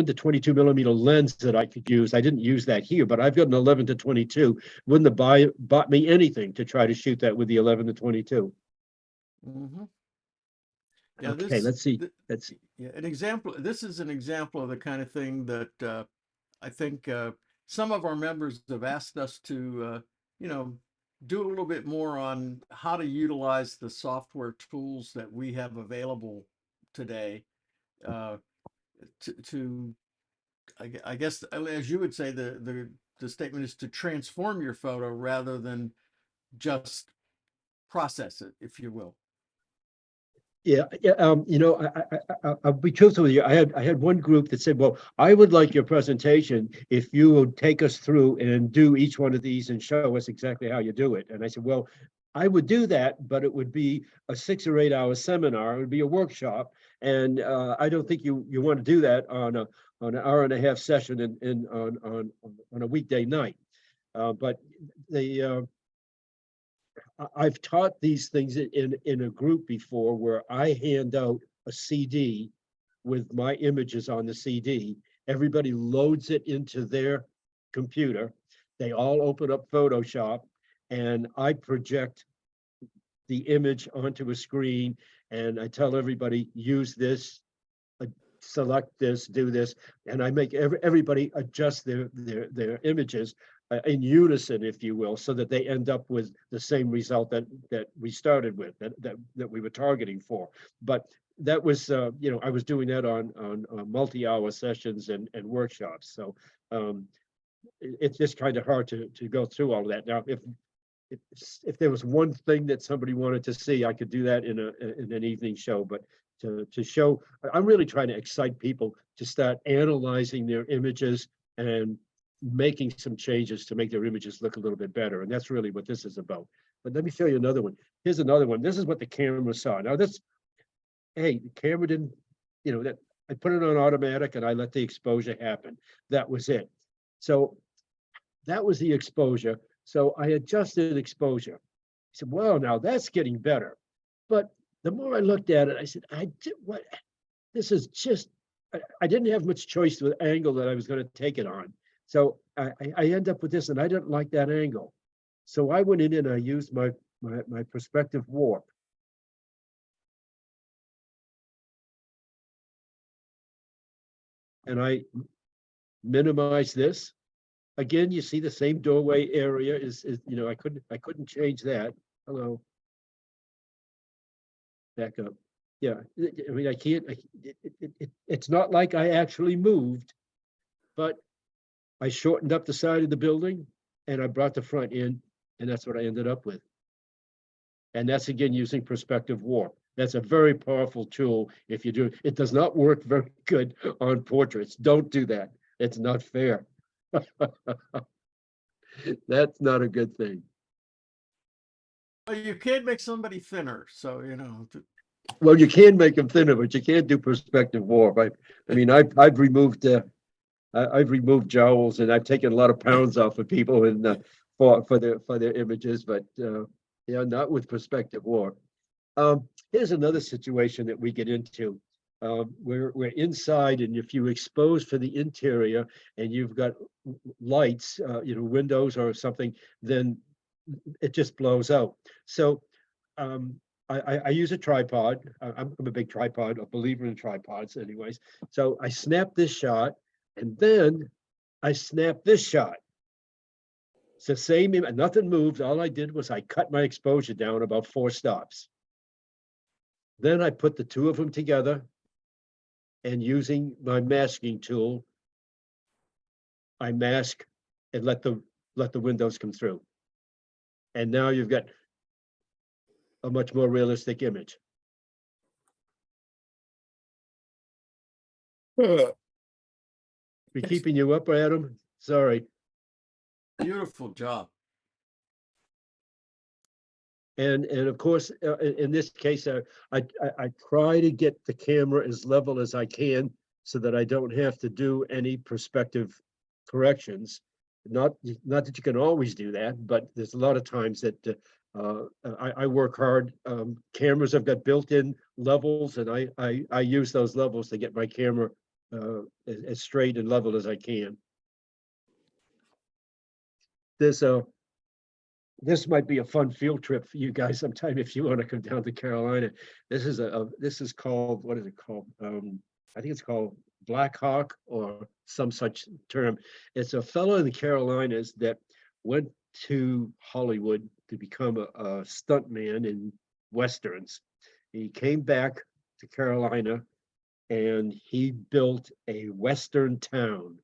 [SPEAKER 2] to 22 millimeter lens that I could use. I didn't use that here, but I've got an 11 to 22. Wouldn't have bought me anything to try to shoot that with the 11 to 22.
[SPEAKER 1] Mhm. Yeah,
[SPEAKER 2] Okay, let's see.
[SPEAKER 1] Yeah, this is an example of the kind of thing that I think some of our members have asked us to, do a little bit more on how to utilize the software tools that we have available today I guess, as you would say, the statement is to transform your photo rather than just process it, if you will.
[SPEAKER 2] Yeah, I'll be truthful with you. I had one group that said, well, I would like your presentation if you would take us through and do each one of these and show us exactly how you do it. And I said, well, I would do that, but it would be a 6 or 8 hour seminar. It would be a workshop. And I don't think you want to do that on an hour and a half session on a weekday night. But I've taught these things in a group before, where I hand out a CD with my images on the CD. Everybody loads it into their computer. They all open up Photoshop, and I project the image onto a screen, and I tell everybody, use this, select this, do this, and I make everybody adjust their images in unison, if you will, so that they end up with the same result that we started with, that we were targeting for. But that was, I was doing that on multi-hour sessions and workshops. So it's just kind of hard to go through all of that. Now, if there was one thing that somebody wanted to see, I could do that in an evening show. But to show, I'm really trying to excite people to start analyzing their images and making some changes to make their images look a little bit better. And that's really what this is about. But let me show you another one. Here's another one. This is what the camera saw. Now hey, the camera didn't, that I put it on automatic and I let the exposure happen. That was it. So that was the exposure. So I adjusted exposure. I said, well, now that's getting better. But the more I looked at it, I said, what? This is just, I didn't have much choice with angle that I was going to take it on. So I end up with this, and I didn't like that angle. So I went in and I used my perspective warp. And I minimize this. Again, you see the same doorway area is I couldn't change that. Hello. Back up. Yeah, I mean, I can't, it's not like I actually moved, but I shortened up the side of the building and I brought the front in, and that's what I ended up with. And that's again using perspective warp. That's a very powerful tool if you do. It does not work very good on portraits. Don't do that. It's not fair. That's not a good thing.
[SPEAKER 1] Well, you can't make somebody thinner, so
[SPEAKER 2] Well, you can make them thinner, but you can't do perspective warp. I mean, I've removed I've removed jowls, and I've taken a lot of pounds off of people and for their images, but yeah, not with perspective warp. Here's another situation that we get into. We're inside, and if you expose for the interior and you've got lights, windows or something, then it just blows out. So I use a tripod. I'm a big tripod, a believer in tripods anyways. So I snap this shot, and then I snap this shot. It's the same, nothing moved. All I did was I cut my exposure down about 4 stops. Then I put the two of them together, and using my masking tool, I mask and let the windows come through. And now you've got a much more realistic image. We keeping you up, Adam? Sorry.
[SPEAKER 1] beautiful job.
[SPEAKER 2] And of course, in this case, I try to get the camera as level as I can so that I don't have to do any perspective corrections. Not that you can always do that, but there's a lot of times that I work hard. Cameras have got built-in levels, and I use those levels to get my camera as straight and level as I can. This might be a fun field trip for you guys sometime if you want to come down to Carolina. This is called, what is it called? I think it's called Black Hawk or some such term. It's a fellow in the Carolinas that went to Hollywood to become a stuntman in Westerns. He came back to Carolina and he built a Western town.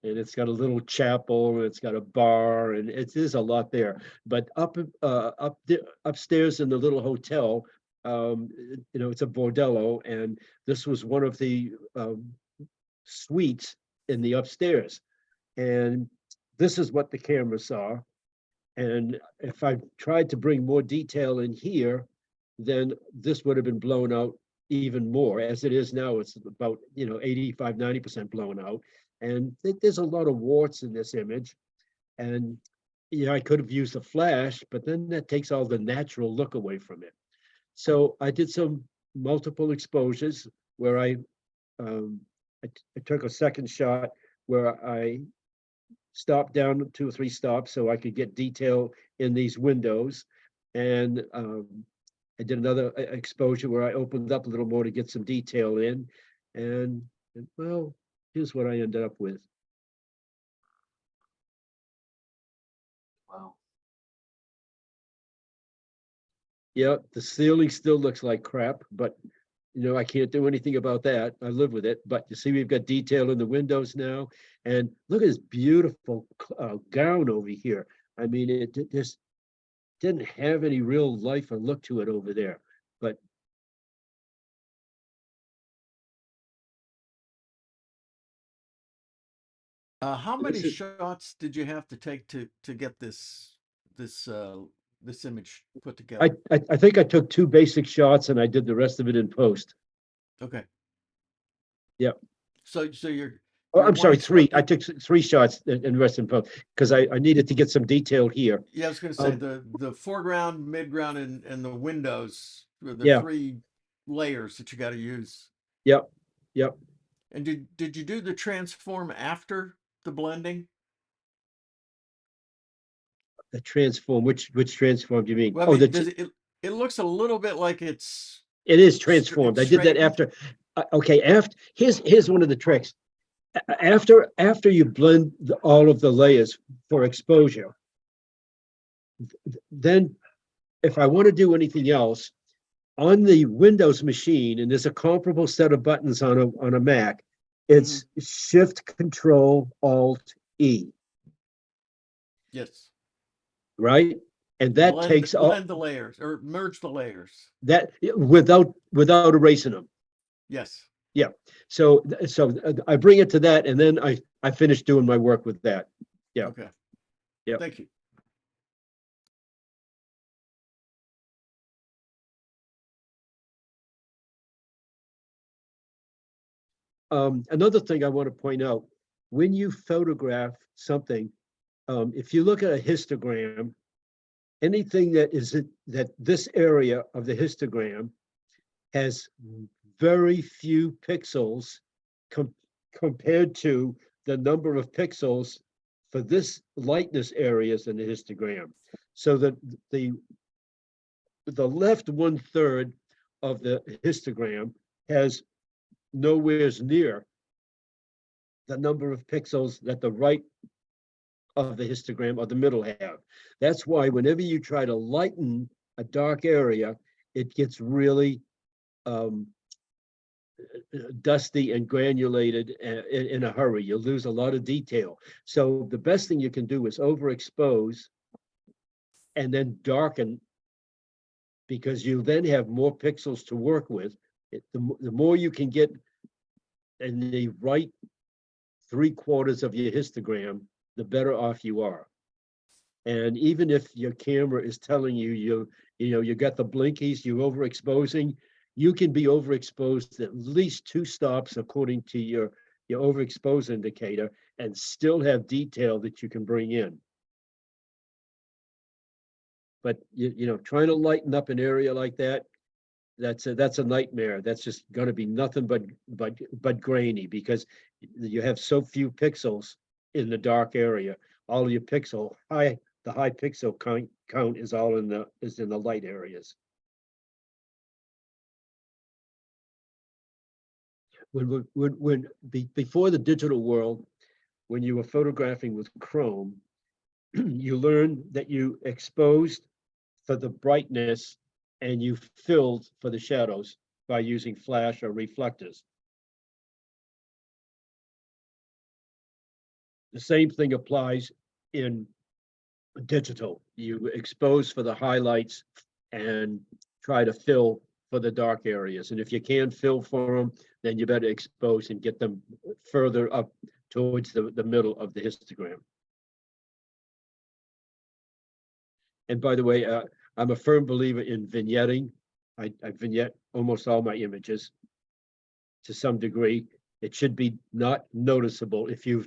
[SPEAKER 2] And it's got a little chapel, and it's got a bar, and there's a lot there. But upstairs in the little hotel, it's a bordello, and this was one of the suites in the upstairs. And this is what the camera saw. And if I tried to bring more detail in here, then this would have been blown out even more. As it is now, it's about 85, 90% blown out. And there's a lot of warts in this image. And I could have used a flash, but then that takes all the natural look away from it. So I did some multiple exposures where I took a second shot where I stopped down 2 or 3 stops so I could get detail in these windows. And I did another exposure where I opened up a little more to get some detail in. And well, here's what I ended up with.
[SPEAKER 5] Wow.
[SPEAKER 2] Yeah, the ceiling still looks like crap, but I can't do anything about that. I live with it. But you see, we've got detail in the windows now. And look at this beautiful gown over here. I mean, it just didn't have any real life or look to it over there. But
[SPEAKER 1] How many
[SPEAKER 2] This is-
[SPEAKER 1] shots did you have to take to get this image put together?
[SPEAKER 2] I think I took 2 basic shots and I did the rest of it in post.
[SPEAKER 1] Okay.
[SPEAKER 2] Yep.
[SPEAKER 1] So
[SPEAKER 2] Oh,
[SPEAKER 1] You're
[SPEAKER 2] I'm sorry,
[SPEAKER 1] wanting
[SPEAKER 2] three. I
[SPEAKER 1] something-
[SPEAKER 2] took three shots and rest in post because I needed to get some detail here.
[SPEAKER 1] Yeah, I was gonna say
[SPEAKER 2] Um,
[SPEAKER 1] the foreground, midground, and the windows were the
[SPEAKER 2] Yeah.
[SPEAKER 1] three layers that you gotta use.
[SPEAKER 2] Yep, yep.
[SPEAKER 1] And did you do the transform after the blending?
[SPEAKER 2] The transform, which transform do you mean?
[SPEAKER 1] Well, I
[SPEAKER 2] Oh,
[SPEAKER 1] mean, it looks a little bit like it's
[SPEAKER 2] it is transformed. I did that
[SPEAKER 1] straightened.
[SPEAKER 2] after. Okay, after here's one of the tricks. After you blend all of the layers for exposure, then if I want to do anything else on the Windows machine, and there's a comparable set of buttons on a Mac, it's Shift Control Alt E,
[SPEAKER 1] Yes.
[SPEAKER 2] right? And that takes all
[SPEAKER 1] Blend the layers or merge the layers.
[SPEAKER 2] that without erasing them.
[SPEAKER 1] Yes.
[SPEAKER 2] Yeah. So I bring it to that, and then I finish doing my work with that. Yeah.
[SPEAKER 1] Okay.
[SPEAKER 2] Yep.
[SPEAKER 1] Thank you.
[SPEAKER 2] Another thing I want to point out, when you photograph something, if you look at a histogram, anything that this area of the histogram has very few pixels compared to the number of pixels for this lightness areas in the histogram. So that the left 1/3 of the histogram has nowhere near the number of pixels that the right of the histogram or the middle have. That's why whenever you try to lighten a dark area, it gets really dusty and granulated in a hurry. You'll lose a lot of detail. So the best thing you can do is overexpose and then darken, because you then have more pixels to work with. The more you can get in the right 3/4 of your histogram, the better off you are. And even if your camera is telling you you got the blinkies, you're overexposing, you can be overexposed at least 2 stops according to your overexpose indicator and still have detail that you can bring in. But trying to lighten up an area like that, that's a nightmare. That's just going to be nothing but grainy, because you have so few pixels in the dark area. All of your the high pixel count is all in the light areas. Before the digital world, when you were photographing with Chrome, you learned that you exposed for the brightness and you filled for the shadows by using flash or reflectors. The same thing applies in digital. You expose for the highlights and try to fill for the dark areas. And if you can fill for them, then you better expose and get them further up towards the middle of the histogram. And by the way, I'm a firm believer in vignetting. I vignette almost all my images to some degree. It should be not noticeable. If you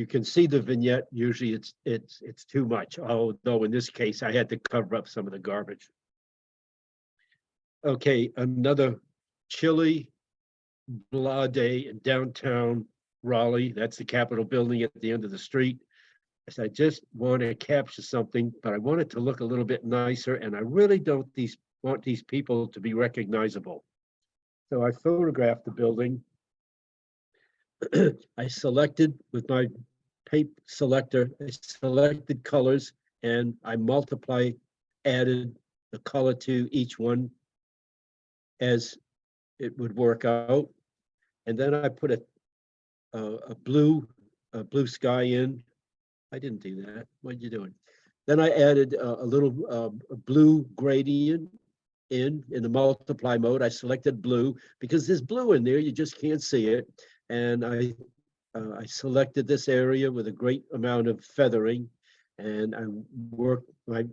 [SPEAKER 2] can see the vignette, usually it's too much. Although in this case, I had to cover up some of the garbage. Okay, another chilly, blah day in downtown Raleigh. That's the Capitol building at the end of the street. I just want to capture something, but I want it to look a little bit nicer, and I really don't want these people to be recognizable. So I photographed the building. I selected with my paint selector, I selected colors, and I added the color to each one as it would work out. And then I put a blue sky in. I didn't do that. What are you doing? Then I added a little blue gradient in the multiply mode. I selected blue because there's blue in there. You just can't see it. And I selected this area with a great amount of feathering, and I worked my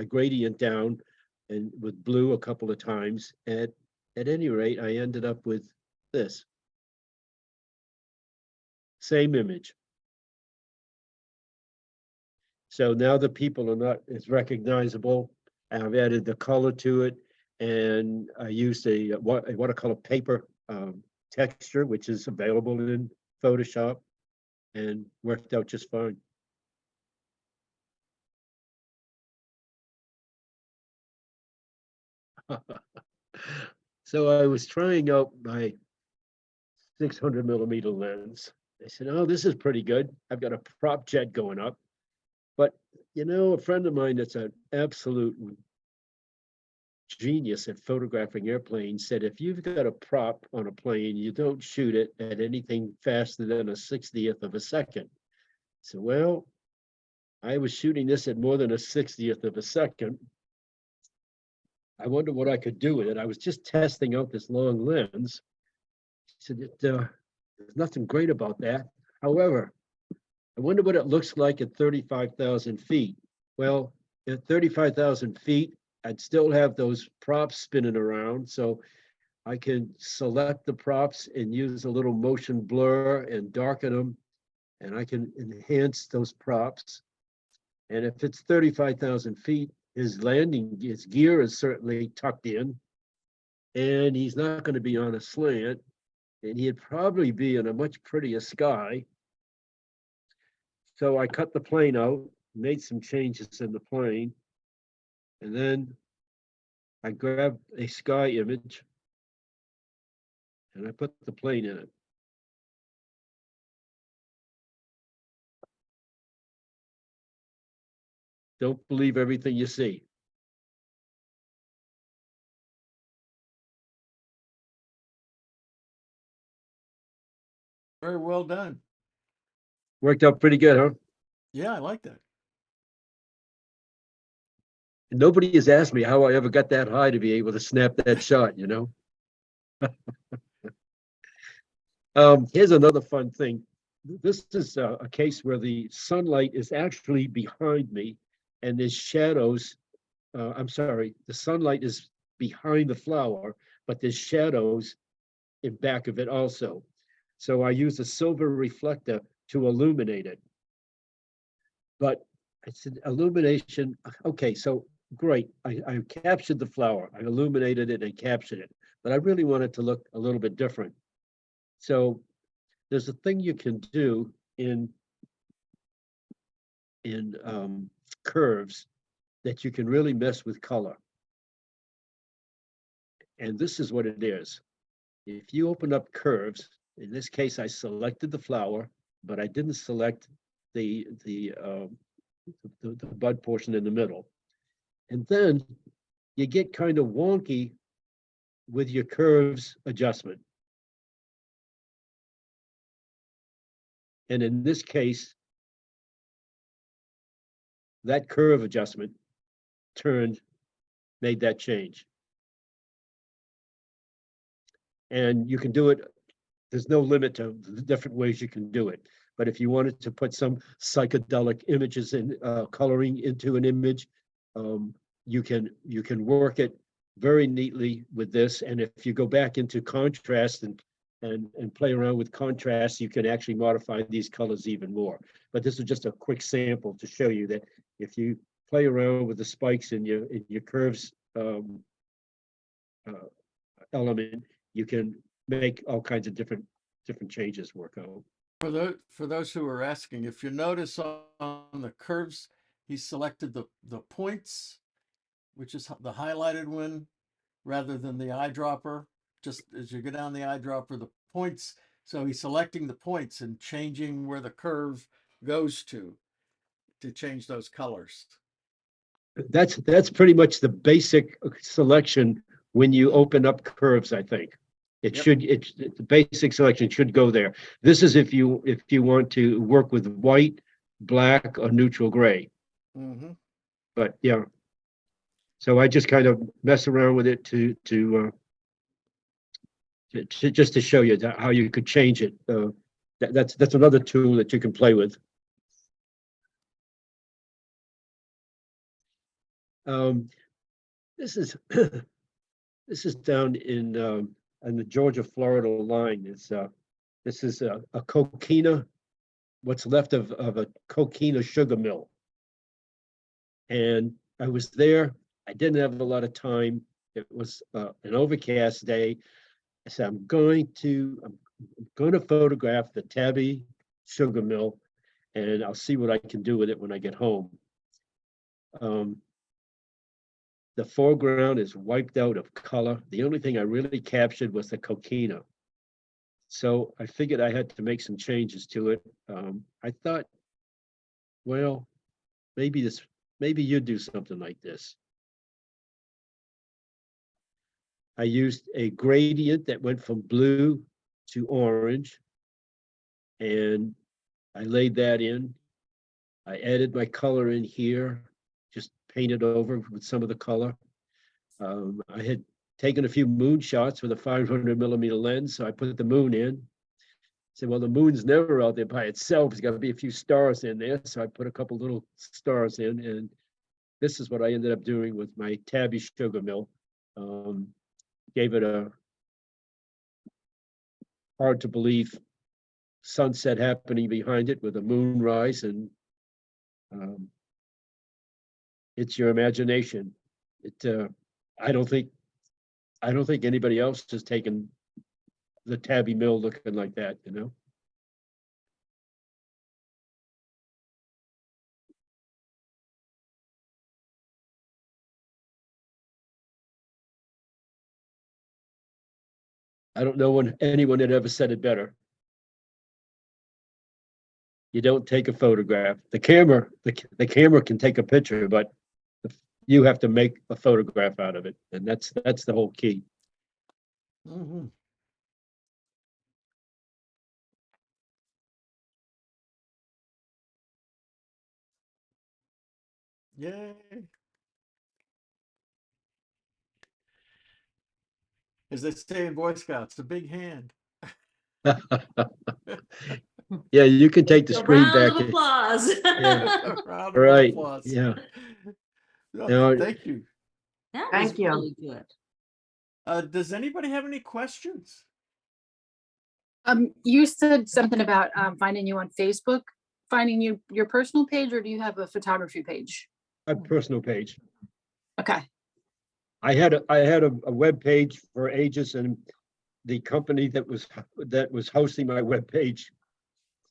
[SPEAKER 2] gradient down and with blue a couple of times. At any rate, I ended up with this. same image. So now the people are not as recognizable. I've added the color to it, and I used a watercolor paper texture, which is available in Photoshop, and worked out just fine. So I was trying out my 600 mm lens. I said, oh, this is pretty good. I've got a prop jet going up. But, you know, a friend of mine that's an absolute genius at photographing airplanes said, if you've got a prop on a plane, you don't shoot it at anything faster than a 60th of a second. So, well, I was shooting this at more than a 60th of a second. I wonder what I could do with it. I was just testing out this long lens. He said, there's nothing great about that. However, I wonder what it looks like at 35,000 feet. Well, at 35,000 feet, I'd still have those props spinning around. So I can select the props and use a little motion blur and darken them. And I can enhance those props. And if it's 35,000 feet, his gear is certainly tucked in. And he's not going to be on a slant. And he'd probably be in a much prettier sky. So I cut the plane out, made some changes in the plane, and then I grabbed a sky image and I put the plane in it. Don't believe everything you see.
[SPEAKER 1] Very well done.
[SPEAKER 2] Worked out pretty good, huh?
[SPEAKER 1] Yeah, I like that.
[SPEAKER 2] Nobody has asked me how I ever got that high to be able to snap that shot, you know? Here's another fun thing. This is a case where the sunlight is actually behind me and there's shadows. I'm sorry, the sunlight is behind the flower, but there's shadows in back of it also. So I use a silver reflector to illuminate it. But I said illumination, okay, so great. I captured the flower, I illuminated it and captured it, but I really want it to look a little bit different. So there's a thing you can do in curves that you can really mess with color. And this is what it is. If you open up curves, in this case, I selected the flower, but I didn't select the bud portion in the middle. And then you get kind of wonky with your curves adjustment. And in this case, that curve adjustment made that change. And you can do it, there's no limit to the different ways you can do it. But if you wanted to put some psychedelic images in coloring into an image, you can work it very neatly with this. And if you go back into contrast and play around with contrast, you can actually modify these colors even more. But this is just a quick sample to show you that if you play around with the spikes in your curves element, you can make all kinds of different changes work out.
[SPEAKER 1] For those who are asking, if you notice on the curves, he selected the points, which is the highlighted one, rather than the eyedropper. Just as you go down the eyedropper, the points. So he's selecting the points and changing where the curve goes to change those colors.
[SPEAKER 2] That's pretty much the basic selection when you open up curves, I think. It
[SPEAKER 1] Yep.
[SPEAKER 2] should, the basic selection should go there. This is if you want to work with white, black, or neutral gray.
[SPEAKER 1] Mm-hmm.
[SPEAKER 2] But yeah. So I just kind of mess around with it to just to show you how you could change it. That's another tool that you can play with. This is this is down in the Georgia-Florida line. It's This is a coquina, what's left of a coquina sugar mill. And I was there. I didn't have a lot of time. It was an overcast day. I said, I'm going to photograph the Tabby sugar mill, and I'll see what I can do with it when I get home. The foreground is wiped out of color. The only thing I really captured was the coquina. So I figured I had to make some changes to it. I thought, well, maybe you'd do something like this. I used a gradient that went from blue to orange, and I laid that in. I added my color in here, just painted over with some of the color. I had taken a few moon shots with a 500mm lens, so I put the moon in. I said, well, the moon's never out there by itself. There's got to be a few stars in there. So I put a couple little stars in, and this is what I ended up doing with my Tabby sugar mill. Gave it a hard to believe sunset happening behind it with a moonrise, and it's your imagination. I don't think anybody else has taken the Tabby mill looking like that, you know? I don't know when anyone had ever said it better. You don't take a photograph. The camera can take a picture, but you have to make a photograph out of it, and that's the whole key.
[SPEAKER 1] Mhm. Yay. As they say in Boy Scouts, a big hand.
[SPEAKER 2] Yeah, you can take the
[SPEAKER 8] A
[SPEAKER 2] screen
[SPEAKER 8] round
[SPEAKER 2] back.
[SPEAKER 8] of applause.
[SPEAKER 2] Yeah.
[SPEAKER 1] A round of
[SPEAKER 2] Right,
[SPEAKER 1] applause.
[SPEAKER 2] yeah.
[SPEAKER 1] Oh,
[SPEAKER 2] Now-
[SPEAKER 1] thank you.
[SPEAKER 8] That was
[SPEAKER 9] Thank you.
[SPEAKER 8] really good.
[SPEAKER 1] Does anybody have any questions?
[SPEAKER 9] You said something about finding you on Facebook, finding your personal page, or do you have a photography page?
[SPEAKER 2] A personal page.
[SPEAKER 9] Okay.
[SPEAKER 2] I had a web page for ages, and the company that was hosting my web page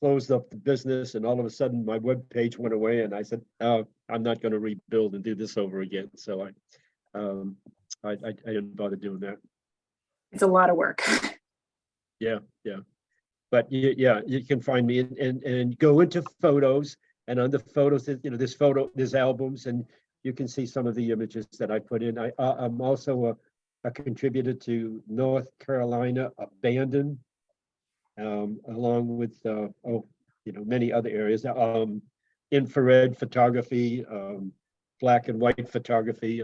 [SPEAKER 2] closed up the business, and all of a sudden my web page went away, and I said, oh, I'm not going to rebuild and do this over again. So I didn't bother doing that.
[SPEAKER 9] It's a lot of work.
[SPEAKER 2] Yeah. But yeah, you can find me and go into photos, and under photos, there's albums, and you can see some of the images that I put in. I'm also a contributor to North Carolina Abandoned, along with many other areas. Infrared photography, black and white photography.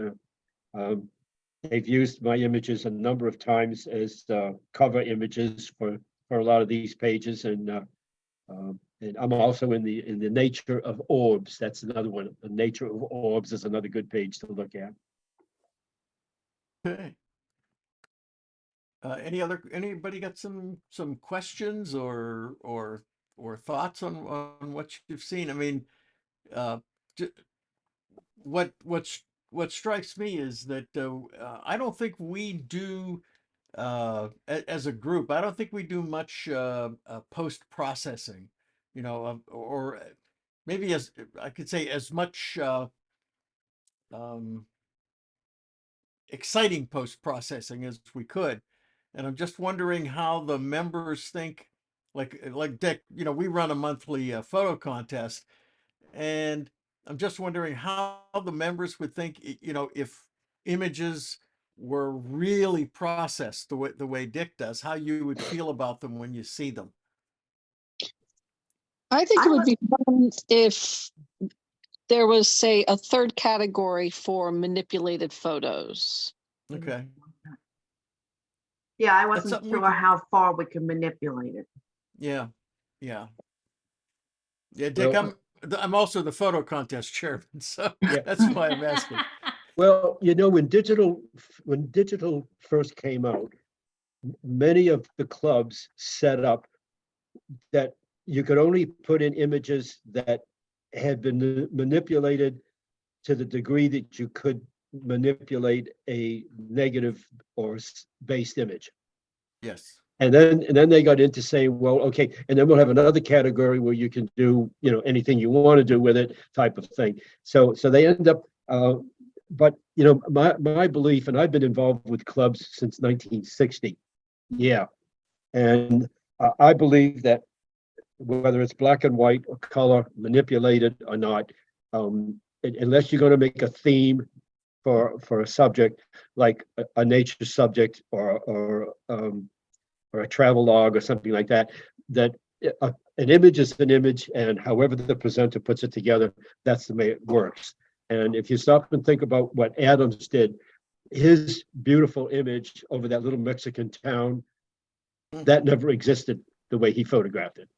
[SPEAKER 2] They've used my images a number of times as cover images for a lot of these pages, and I'm also in the nature of orbs. That's another one. The nature of orbs is another good page to look at.
[SPEAKER 1] Okay. Anybody got some questions or thoughts on what you've seen? I mean, what strikes me is that I don't think we do as a group. I don't think we do much post processing, or maybe as I could say as much exciting post processing as we could. And I'm just wondering how the members think, like Dick, we run a monthly photo contest, and I'm just wondering how the members would think, if images were really processed the way Dick does, how you would feel about them when you see them.
[SPEAKER 6] I think it would be fun if there was, say, a third category for manipulated photos.
[SPEAKER 1] Okay.
[SPEAKER 9] Yeah, I
[SPEAKER 1] That's
[SPEAKER 9] wasn't
[SPEAKER 1] something we
[SPEAKER 9] sure
[SPEAKER 1] can-
[SPEAKER 9] how far we can manipulate it.
[SPEAKER 1] Yeah. Dick,
[SPEAKER 2] Well,
[SPEAKER 1] I'm also the photo contest chairman, so
[SPEAKER 2] Yeah.
[SPEAKER 1] that's why I'm asking.
[SPEAKER 2] Well, when digital first came out, many of the clubs set up that you could only put in images that had been manipulated to the degree that you could manipulate a negative or based image.
[SPEAKER 1] Yes.
[SPEAKER 2] And then they got into saying, well, okay, and then we'll have another category where you can do, anything you want to do with it, type of thing. So they end up, but my belief, and I've been involved with clubs since 1960. Yeah, and I believe that whether it's black and white or color, manipulated or not, unless you're going to make a theme for a subject like a nature subject or a travel log or something like that, that an image is an image, and however the presenter puts it together, that's the way it works. And if you stop and think about what Adams did, his beautiful image over that little Mexican town, that never existed the way he photographed it.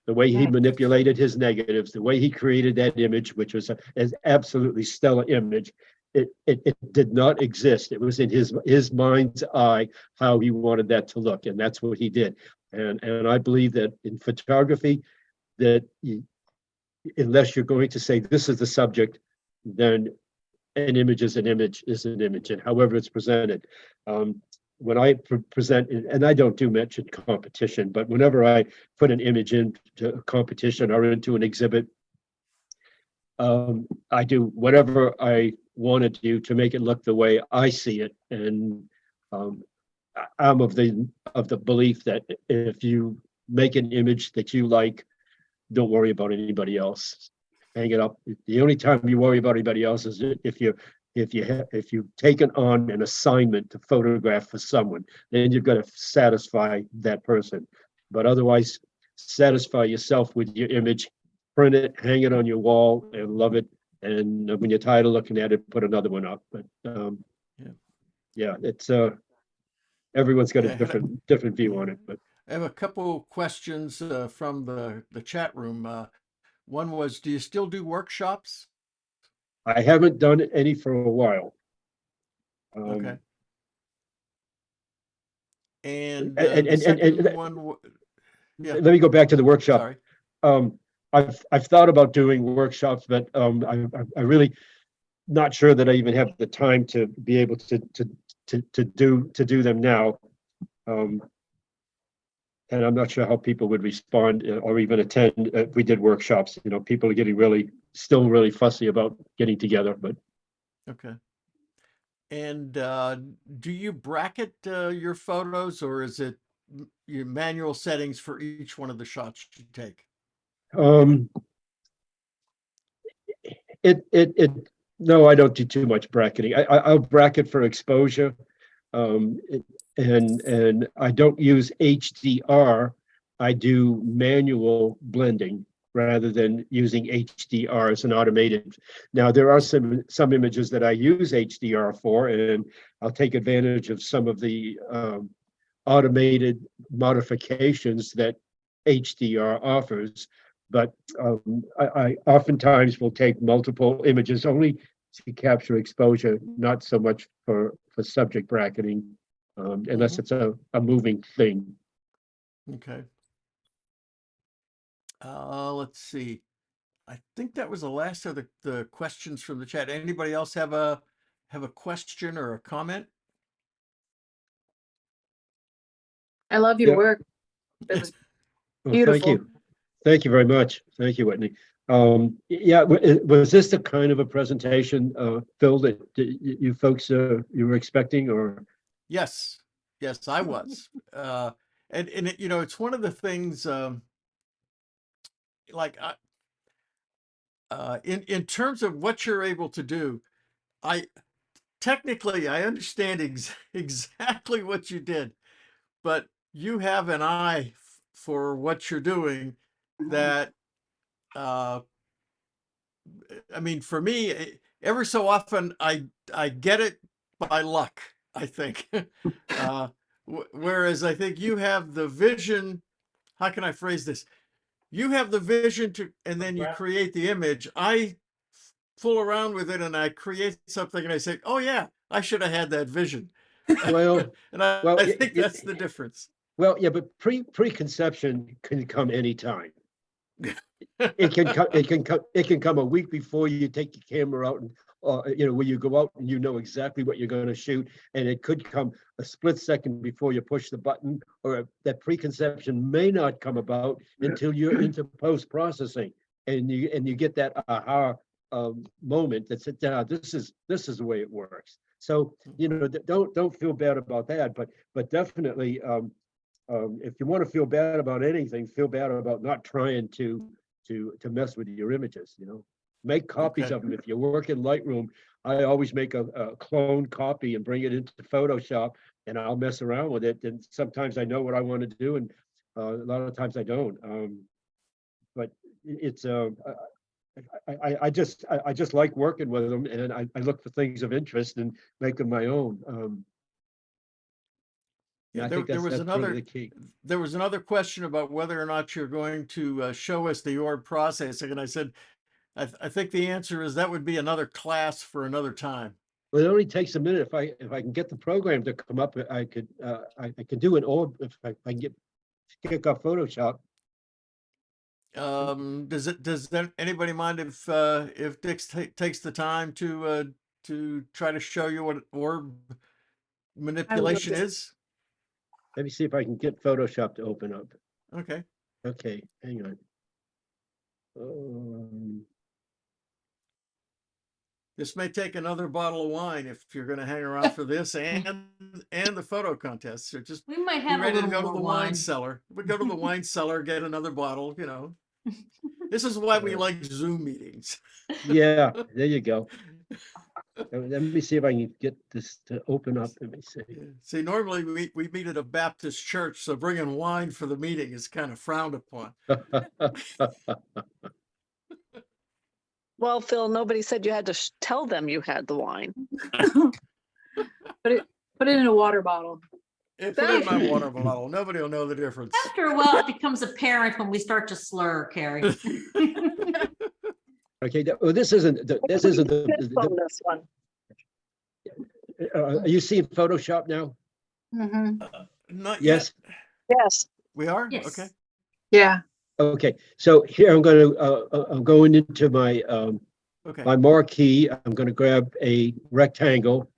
[SPEAKER 2] The way he manipulated his negatives, the way he created that image, which was an absolutely stellar image, it did not exist. It was in his mind's eye how he wanted that to look, and that's what he did. And I believe that in photography, that unless you're going to say this is the subject, then an image is an image is an image, and however it's presented. When I present, and I don't do much in competition, but whenever I put an image into a competition or into an exhibit, I do whatever I want to do to make it look the way I see it. And I'm of the belief that if you make an image that you like, don't worry about anybody else. Hang it up. The only time you worry about anybody else is if you've taken on an assignment to photograph for someone, then you've got to satisfy that person. But otherwise, satisfy yourself with your image, print it, hang it on your wall, and love it. And when you're tired of looking at it, put another one up. But yeah, it's everyone's got a different view on it. But
[SPEAKER 1] I have a couple questions from the chat room. One was, do you still do workshops?
[SPEAKER 2] I haven't done any for a while.
[SPEAKER 1] Okay. And
[SPEAKER 2] and-
[SPEAKER 1] the
[SPEAKER 2] and-
[SPEAKER 1] second
[SPEAKER 2] and-
[SPEAKER 1] one, yeah,
[SPEAKER 2] Let me go back to the workshop.
[SPEAKER 1] sorry.
[SPEAKER 2] I've thought about doing workshops, but I really not sure that I even have the time to be able to do them now. And I'm not sure how people would respond or even attend if we did workshops. People are getting still really fussy about getting together, but
[SPEAKER 1] Okay. And do you bracket your photos, or is it your manual settings for each one of the shots you take?
[SPEAKER 2] No, I don't do too much bracketing. I'll bracket for exposure. And I don't use HDR. I do manual blending rather than using HDR as an automated. Now, there are some images that I use HDR for, and I'll take advantage of some of the automated modifications that HDR offers. But I oftentimes will take multiple images only to capture exposure, not so much for subject bracketing, unless it's a moving thing.
[SPEAKER 1] Okay. Let's see. I think that was the last of the questions from the chat. Anybody else have a question or a comment?
[SPEAKER 9] I love your
[SPEAKER 2] Yeah.
[SPEAKER 9] work. It was
[SPEAKER 2] Well,
[SPEAKER 9] beautiful.
[SPEAKER 2] Thank you very much. Thank you, Whitney. Yeah, was this the kind of a presentation, Phil, that you folks you were expecting, or?
[SPEAKER 1] Yes, I was. And it, it's one of the things, like in terms of what you're able to do, technically I understand exactly what you did, but you have an eye for what you're doing that, I mean, for me, every so often I get it by luck, I think. Whereas I think you have the vision. How can I phrase this? You have the vision and then you create the image. I fool around with it and I create something and I say, oh yeah, I should have had that vision.
[SPEAKER 2] Well,
[SPEAKER 1] And I think that's the difference.
[SPEAKER 2] Well, yeah, but preconception can come anytime. It can come a week before you take your camera out and, when you go out and you know exactly what you're going to shoot. And it could come a split second before you push the button, or that preconception may not come about until you're into post-processing. And you get that aha moment that said, this is the way it works. So, don't feel bad about that, but definitely, if you want to feel bad about anything, feel bad about not trying to mess with your images. Make copies
[SPEAKER 1] Okay.
[SPEAKER 2] of them. If you work in Lightroom, I always make a clone copy and bring it into Photoshop, and I'll mess around with it. And sometimes I know what I want to do, and a lot of times I don't. But it's I just like working with them, and I look for things of interest and make them my own.
[SPEAKER 1] Yeah,
[SPEAKER 2] I
[SPEAKER 1] there
[SPEAKER 2] think that's
[SPEAKER 1] was
[SPEAKER 2] really
[SPEAKER 1] another
[SPEAKER 2] the key.
[SPEAKER 1] there was another question about whether or not you're going to show us the orb processing, and I said, I think the answer is that would be another class for another time.
[SPEAKER 2] Well, it only takes a minute. If I can get the program to come up, I could do an orb if I can kick off Photoshop.
[SPEAKER 1] Does anybody mind if Dick takes the time to try to show you what orb manipulation is?
[SPEAKER 2] Let me see if I can get Photoshop to open up.
[SPEAKER 1] Okay.
[SPEAKER 2] Okay, hang on.
[SPEAKER 1] This may take another bottle of wine if you're going to hang around for this and the photo contest. So just
[SPEAKER 8] We might
[SPEAKER 1] be
[SPEAKER 8] have a
[SPEAKER 1] ready to
[SPEAKER 8] little
[SPEAKER 1] go to
[SPEAKER 8] more
[SPEAKER 1] the wine
[SPEAKER 8] wine.
[SPEAKER 1] cellar. We go to the wine cellar, get another bottle. This is why we like Zoom meetings.
[SPEAKER 2] Yeah, there you go. Let me see if I can get this to open up. Let me see.
[SPEAKER 1] See, normally we meet at a Baptist church, so bringing wine for the meeting is kind of frowned upon.
[SPEAKER 6] Well, Phil, nobody said you had to tell them you had the wine.
[SPEAKER 9] Put it in a water bottle.
[SPEAKER 1] Put it in my water bottle. Nobody will know the difference.
[SPEAKER 8] After a while, it becomes apparent when we start to slur, Carrie.
[SPEAKER 2] Okay, this isn't the.
[SPEAKER 6] On this one.
[SPEAKER 2] Are you seeing Photoshop now?
[SPEAKER 9] Mhm.
[SPEAKER 1] Not
[SPEAKER 2] Yes.
[SPEAKER 1] yet.
[SPEAKER 6] Yes.
[SPEAKER 1] We are?
[SPEAKER 8] Yes.
[SPEAKER 1] Okay.
[SPEAKER 9] Yeah.
[SPEAKER 2] Okay, so here I'm going into my
[SPEAKER 1] Okay.
[SPEAKER 2] my marquee. I'm going to grab a rectangle.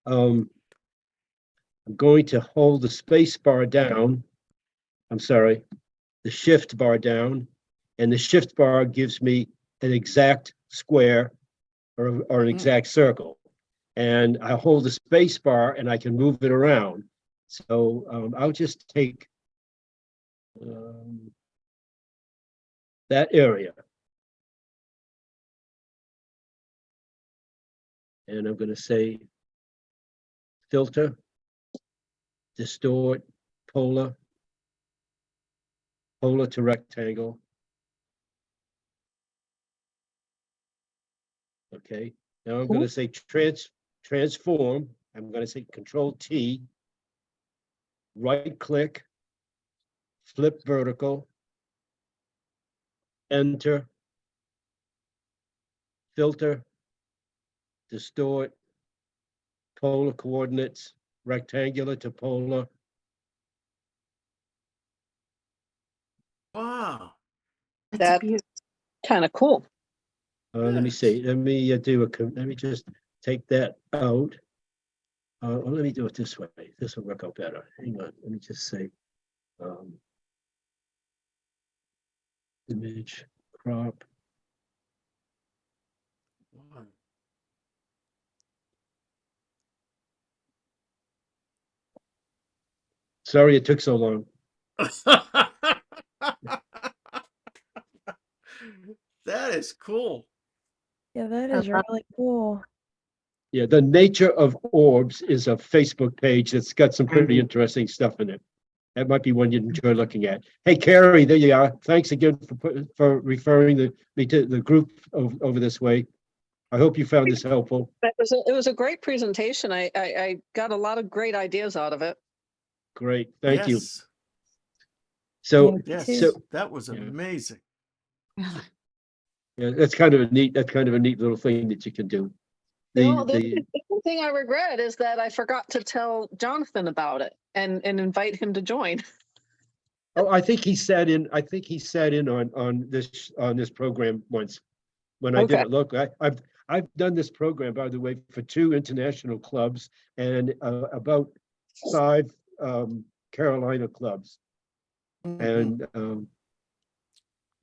[SPEAKER 2] I'm going to hold the space bar down. I'm sorry, the shift bar down, and the shift bar gives me an exact square or an exact circle. And I hold the space bar and I can move it around. So I'll just take that area. And I'm going to say filter, distort, polar to rectangle. Okay, now I'm going to say transform. I'm going to say Control T, right click, flip vertical, enter, filter, distort, polar coordinates, rectangular to polar.
[SPEAKER 1] Wow.
[SPEAKER 6] That's kind of cool.
[SPEAKER 2] Let me see. Let me let me just take that out. Let me do it this way. This will work out better. Hang on. Let me just say image crop. Sorry it took so long.
[SPEAKER 1] That is cool.
[SPEAKER 10] Yeah, that is really cool.
[SPEAKER 2] Yeah, the nature of orbs is a Facebook page that's got some pretty interesting stuff in it. That might be one you'd enjoy looking at. Hey, Carrie, there you are. Thanks again for referring me to the group over this way. I hope you found this helpful.
[SPEAKER 6] It was a great presentation. I got a lot of great ideas out of it.
[SPEAKER 2] Great, thank you.
[SPEAKER 1] Yes.
[SPEAKER 2] So,
[SPEAKER 1] Yes,
[SPEAKER 2] so
[SPEAKER 1] that was
[SPEAKER 2] yeah.
[SPEAKER 1] amazing.
[SPEAKER 2] yeah, that's kind of a neat little thing that you can do. the,
[SPEAKER 6] the one thing I regret is that I forgot to tell Jonathan about it and invite him to join.
[SPEAKER 2] oh, I think he sat in on this program once. When I
[SPEAKER 6] Okay.
[SPEAKER 2] didn't look, I've done this program, by the way, for 2 international clubs and about 5 Carolina clubs.
[SPEAKER 1] Mhm.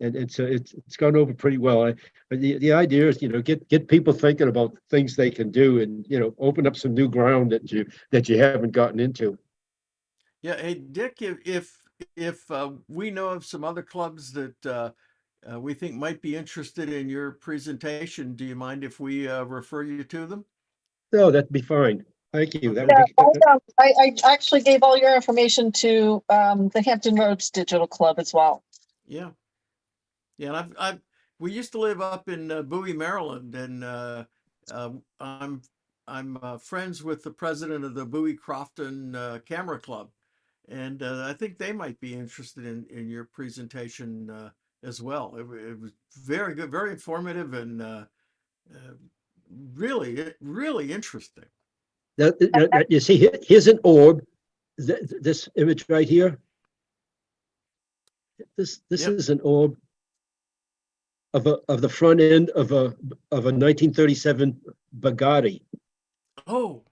[SPEAKER 2] And it's gone over pretty well. But the idea is, get people thinking about things they can do and, open up some new ground that you haven't gotten into.
[SPEAKER 1] Yeah, hey, Dick, if we know of some other clubs that we think might be interested in your presentation, do you mind if we refer you to them?
[SPEAKER 2] No, that'd be fine. Thank you. That
[SPEAKER 6] Yeah,
[SPEAKER 2] would be,
[SPEAKER 6] I actually gave all your information to the Hampton Roads Digital Club as well.
[SPEAKER 1] Yeah. Yeah, and we used to live up in Bowie, Maryland, and I'm friends with the president of the Bowie Crofton Camera Club, and I think they might be interested in your presentation as well. It was very good, very informative, and really interesting.
[SPEAKER 2] you see, here's an orb. This image right here. This
[SPEAKER 1] Yep.
[SPEAKER 2] is an orb of the front end of a 1937 Bugatti.
[SPEAKER 1] Oh,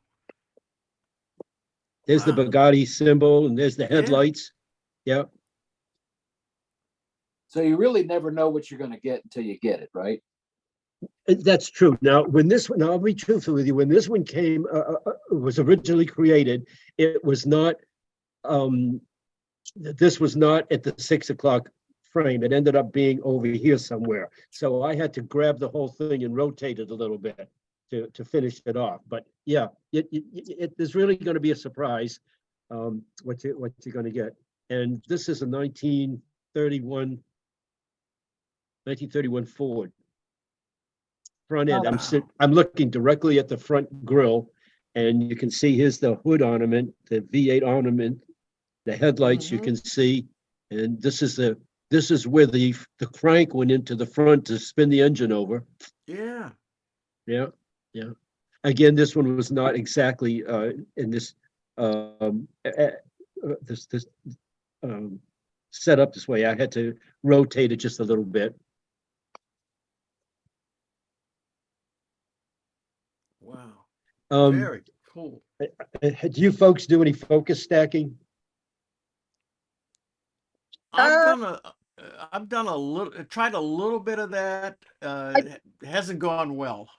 [SPEAKER 2] There's the
[SPEAKER 1] wow.
[SPEAKER 2] Bugatti symbol and there's the
[SPEAKER 1] Yeah.
[SPEAKER 2] headlights. Yeah.
[SPEAKER 5] So you really never know what you're gonna get until you get it, right?
[SPEAKER 2] That's true. Now, now I'll be truthful with you. When this one was originally created, it was not. This was not at the 6 o'clock frame. It ended up being over here somewhere. So I had to grab the whole thing and rotate it a little bit to finish it off. But yeah, it is really going to be a surprise what you're going to get. And this is a 1931 Ford. Front end.
[SPEAKER 1] Wow.
[SPEAKER 2] I'm looking directly at the front grille, and you can see here's the hood ornament, the V8 ornament, the headlights you
[SPEAKER 1] Mhm.
[SPEAKER 2] can see, and this is where the crank went into the front to spin the engine over.
[SPEAKER 1] Yeah.
[SPEAKER 2] Yeah. Again, this one was not exactly in this this set up this way. I had to rotate it just a little bit.
[SPEAKER 1] Wow.
[SPEAKER 2] Um,
[SPEAKER 1] Very cool.
[SPEAKER 2] do you folks do any focus stacking?
[SPEAKER 1] I've done a little, tried a little bit of that. It hasn't gone well.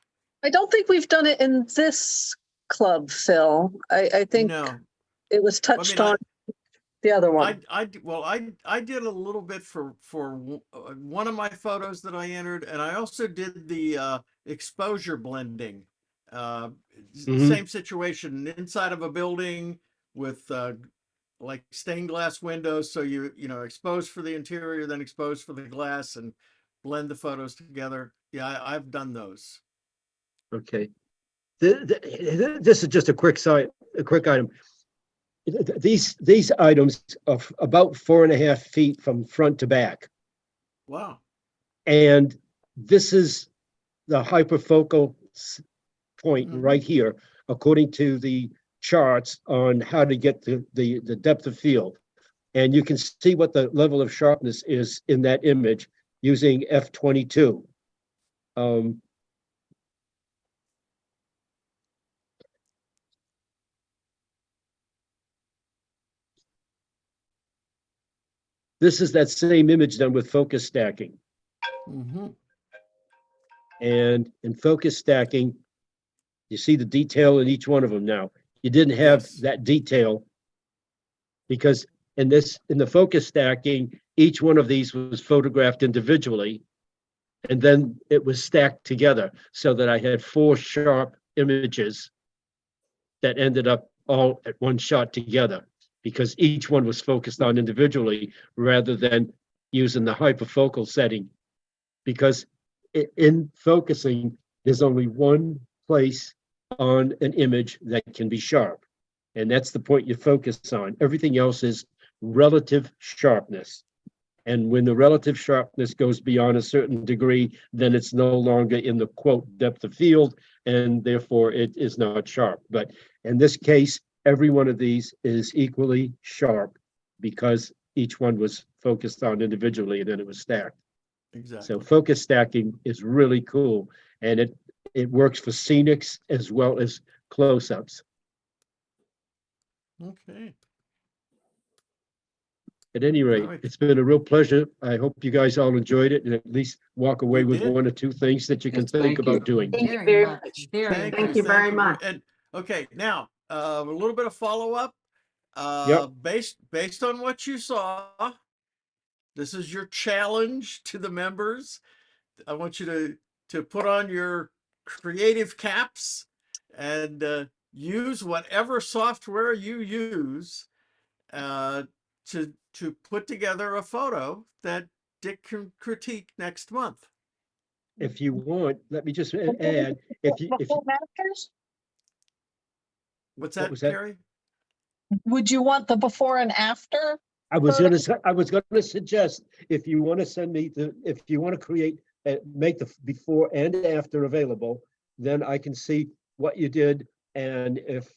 [SPEAKER 6] I don't think we've done it in this club, Phil. I think
[SPEAKER 1] No,
[SPEAKER 6] it was
[SPEAKER 1] I
[SPEAKER 6] touched
[SPEAKER 1] mean,
[SPEAKER 6] on the other one.
[SPEAKER 1] I did a little bit for one of my photos that I entered, and I also did the exposure blending. Uh,
[SPEAKER 2] Mhm.
[SPEAKER 1] Same situation inside of a building with like stained glass windows, so expose for the interior, then expose for the glass, and blend the photos together. Yeah, I've done those.
[SPEAKER 2] Okay. This is just a quick item. These items of about 4.5 feet from front to back.
[SPEAKER 1] Wow.
[SPEAKER 2] And this is the hyperfocal point
[SPEAKER 1] Mhm.
[SPEAKER 2] right here, according to the charts on how to get the depth of field. And you can see what the level of sharpness is in that image using F22. This is that same image done with focus stacking.
[SPEAKER 1] Mhm.
[SPEAKER 2] And in focus stacking, you see the detail in each one of them now. You didn't have
[SPEAKER 1] Yes.
[SPEAKER 2] that detail because in the focus stacking, each one of these was photographed individually, and then it was stacked together so that I had 4 sharp images that ended up all at one shot together because each one was focused on individually rather than using the hyperfocal setting. Because in focusing, there's only one place on an image that can be sharp, and that's the point you focus on. Everything else is relative sharpness. And when the relative sharpness goes beyond a certain degree, then it's no longer in the quote depth of field, and therefore it is not sharp. But in this case, every one of these is equally sharp because each one was focused on individually and then it was stacked. So
[SPEAKER 1] Exactly.
[SPEAKER 2] focus stacking is really cool, and it works for scenics as well as close-ups.
[SPEAKER 1] Okay.
[SPEAKER 2] At any rate,
[SPEAKER 1] right.
[SPEAKER 2] it's been a real pleasure. I hope you guys all enjoyed it and at least walk away
[SPEAKER 1] We
[SPEAKER 2] with
[SPEAKER 1] did.
[SPEAKER 2] one or two things that you can
[SPEAKER 5] Yes,
[SPEAKER 2] think
[SPEAKER 5] thank you.
[SPEAKER 2] about doing.
[SPEAKER 9] Thank you
[SPEAKER 8] Very
[SPEAKER 9] very
[SPEAKER 8] much.
[SPEAKER 9] much.
[SPEAKER 8] Very
[SPEAKER 1] Thank
[SPEAKER 8] much.
[SPEAKER 1] you very much. And okay, now a little bit of follow-up.
[SPEAKER 2] Yep.
[SPEAKER 1] Based on what you saw, this is your challenge to the members. I want you to put on your creative caps and use whatever software you use to put together a photo that Dick can critique next month.
[SPEAKER 2] If you want, let me just add, if you,
[SPEAKER 1] What's
[SPEAKER 2] What
[SPEAKER 1] that,
[SPEAKER 2] was that?
[SPEAKER 1] Carrie?
[SPEAKER 6] Would you want the before and after?
[SPEAKER 2] I was gonna suggest, if you want to send me if you want to create, make the before and after available, then I can see what you did. And if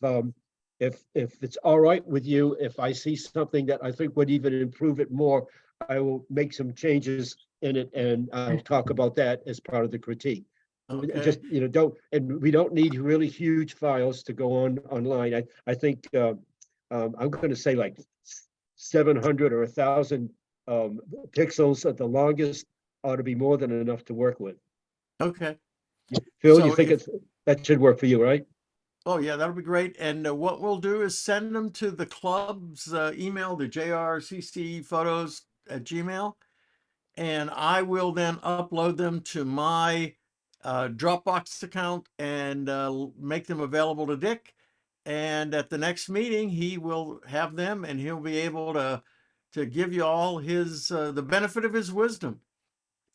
[SPEAKER 2] it's all right with you, if I see something that I think would even improve it more, I will make some changes in it and I'll talk about that as part of the critique.
[SPEAKER 1] Okay.
[SPEAKER 2] Just, we don't need really huge files to go online. I think, I'm going to say like 700 or 1,000 pixels at the longest ought to be more than enough to work with.
[SPEAKER 1] Okay.
[SPEAKER 2] Phil,
[SPEAKER 1] So
[SPEAKER 2] you think that should work for you, right?
[SPEAKER 1] Oh, yeah, that'll be great. And what we'll do is send them to the club's email, the JRCC photos at Gmail. And I will then upload them to my Dropbox account and make them available to Dick. And at the next meeting, he will have them and he'll be able to give you all his the benefit of his wisdom.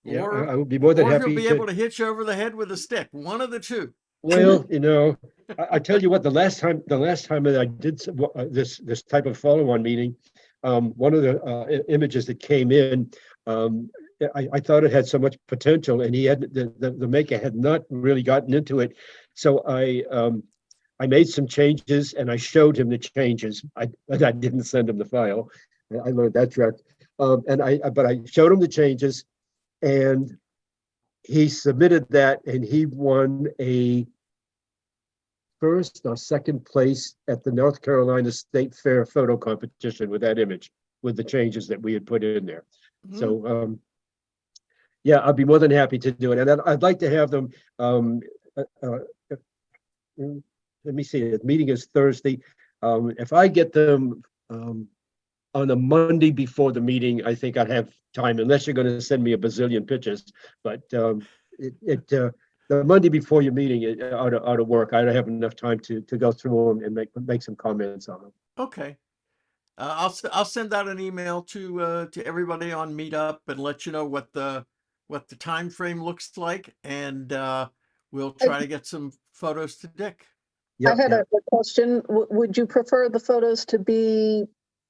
[SPEAKER 2] Yeah,
[SPEAKER 1] Or
[SPEAKER 2] I would be more than
[SPEAKER 1] or he'll
[SPEAKER 2] happy
[SPEAKER 1] be
[SPEAKER 2] to.
[SPEAKER 1] able to hit you over the head with a stick. One of the two.
[SPEAKER 2] Well, I tell you what, the last time that I did this type of follow-on meeting, one of the images that came in, I thought it had so much potential, and the maker had not really gotten into it. So I made some changes and I showed him the changes. I didn't send him the file. I learned that trick. But I showed him the changes, and he submitted that, and he won a first or second place at the North Carolina State Fair photo competition with that image, with the changes that we had put in there.
[SPEAKER 1] Mhm.
[SPEAKER 2] So, yeah, I'd be more than happy to do it. And I'd like to have them, let me see, the meeting is Thursday. If I get them on a Monday before the meeting, I think I'd have time, unless you're going to send me a bazillion pictures. But the Monday before your meeting, it ought to work. I don't have enough time to go through them and make some comments on them.
[SPEAKER 1] Okay. I'll send out an email to everybody on Meetup and let you know what the time frame looks like, and we'll try to get some photos to Dick.
[SPEAKER 2] Yeah,
[SPEAKER 6] I had a question. Would you prefer the photos to be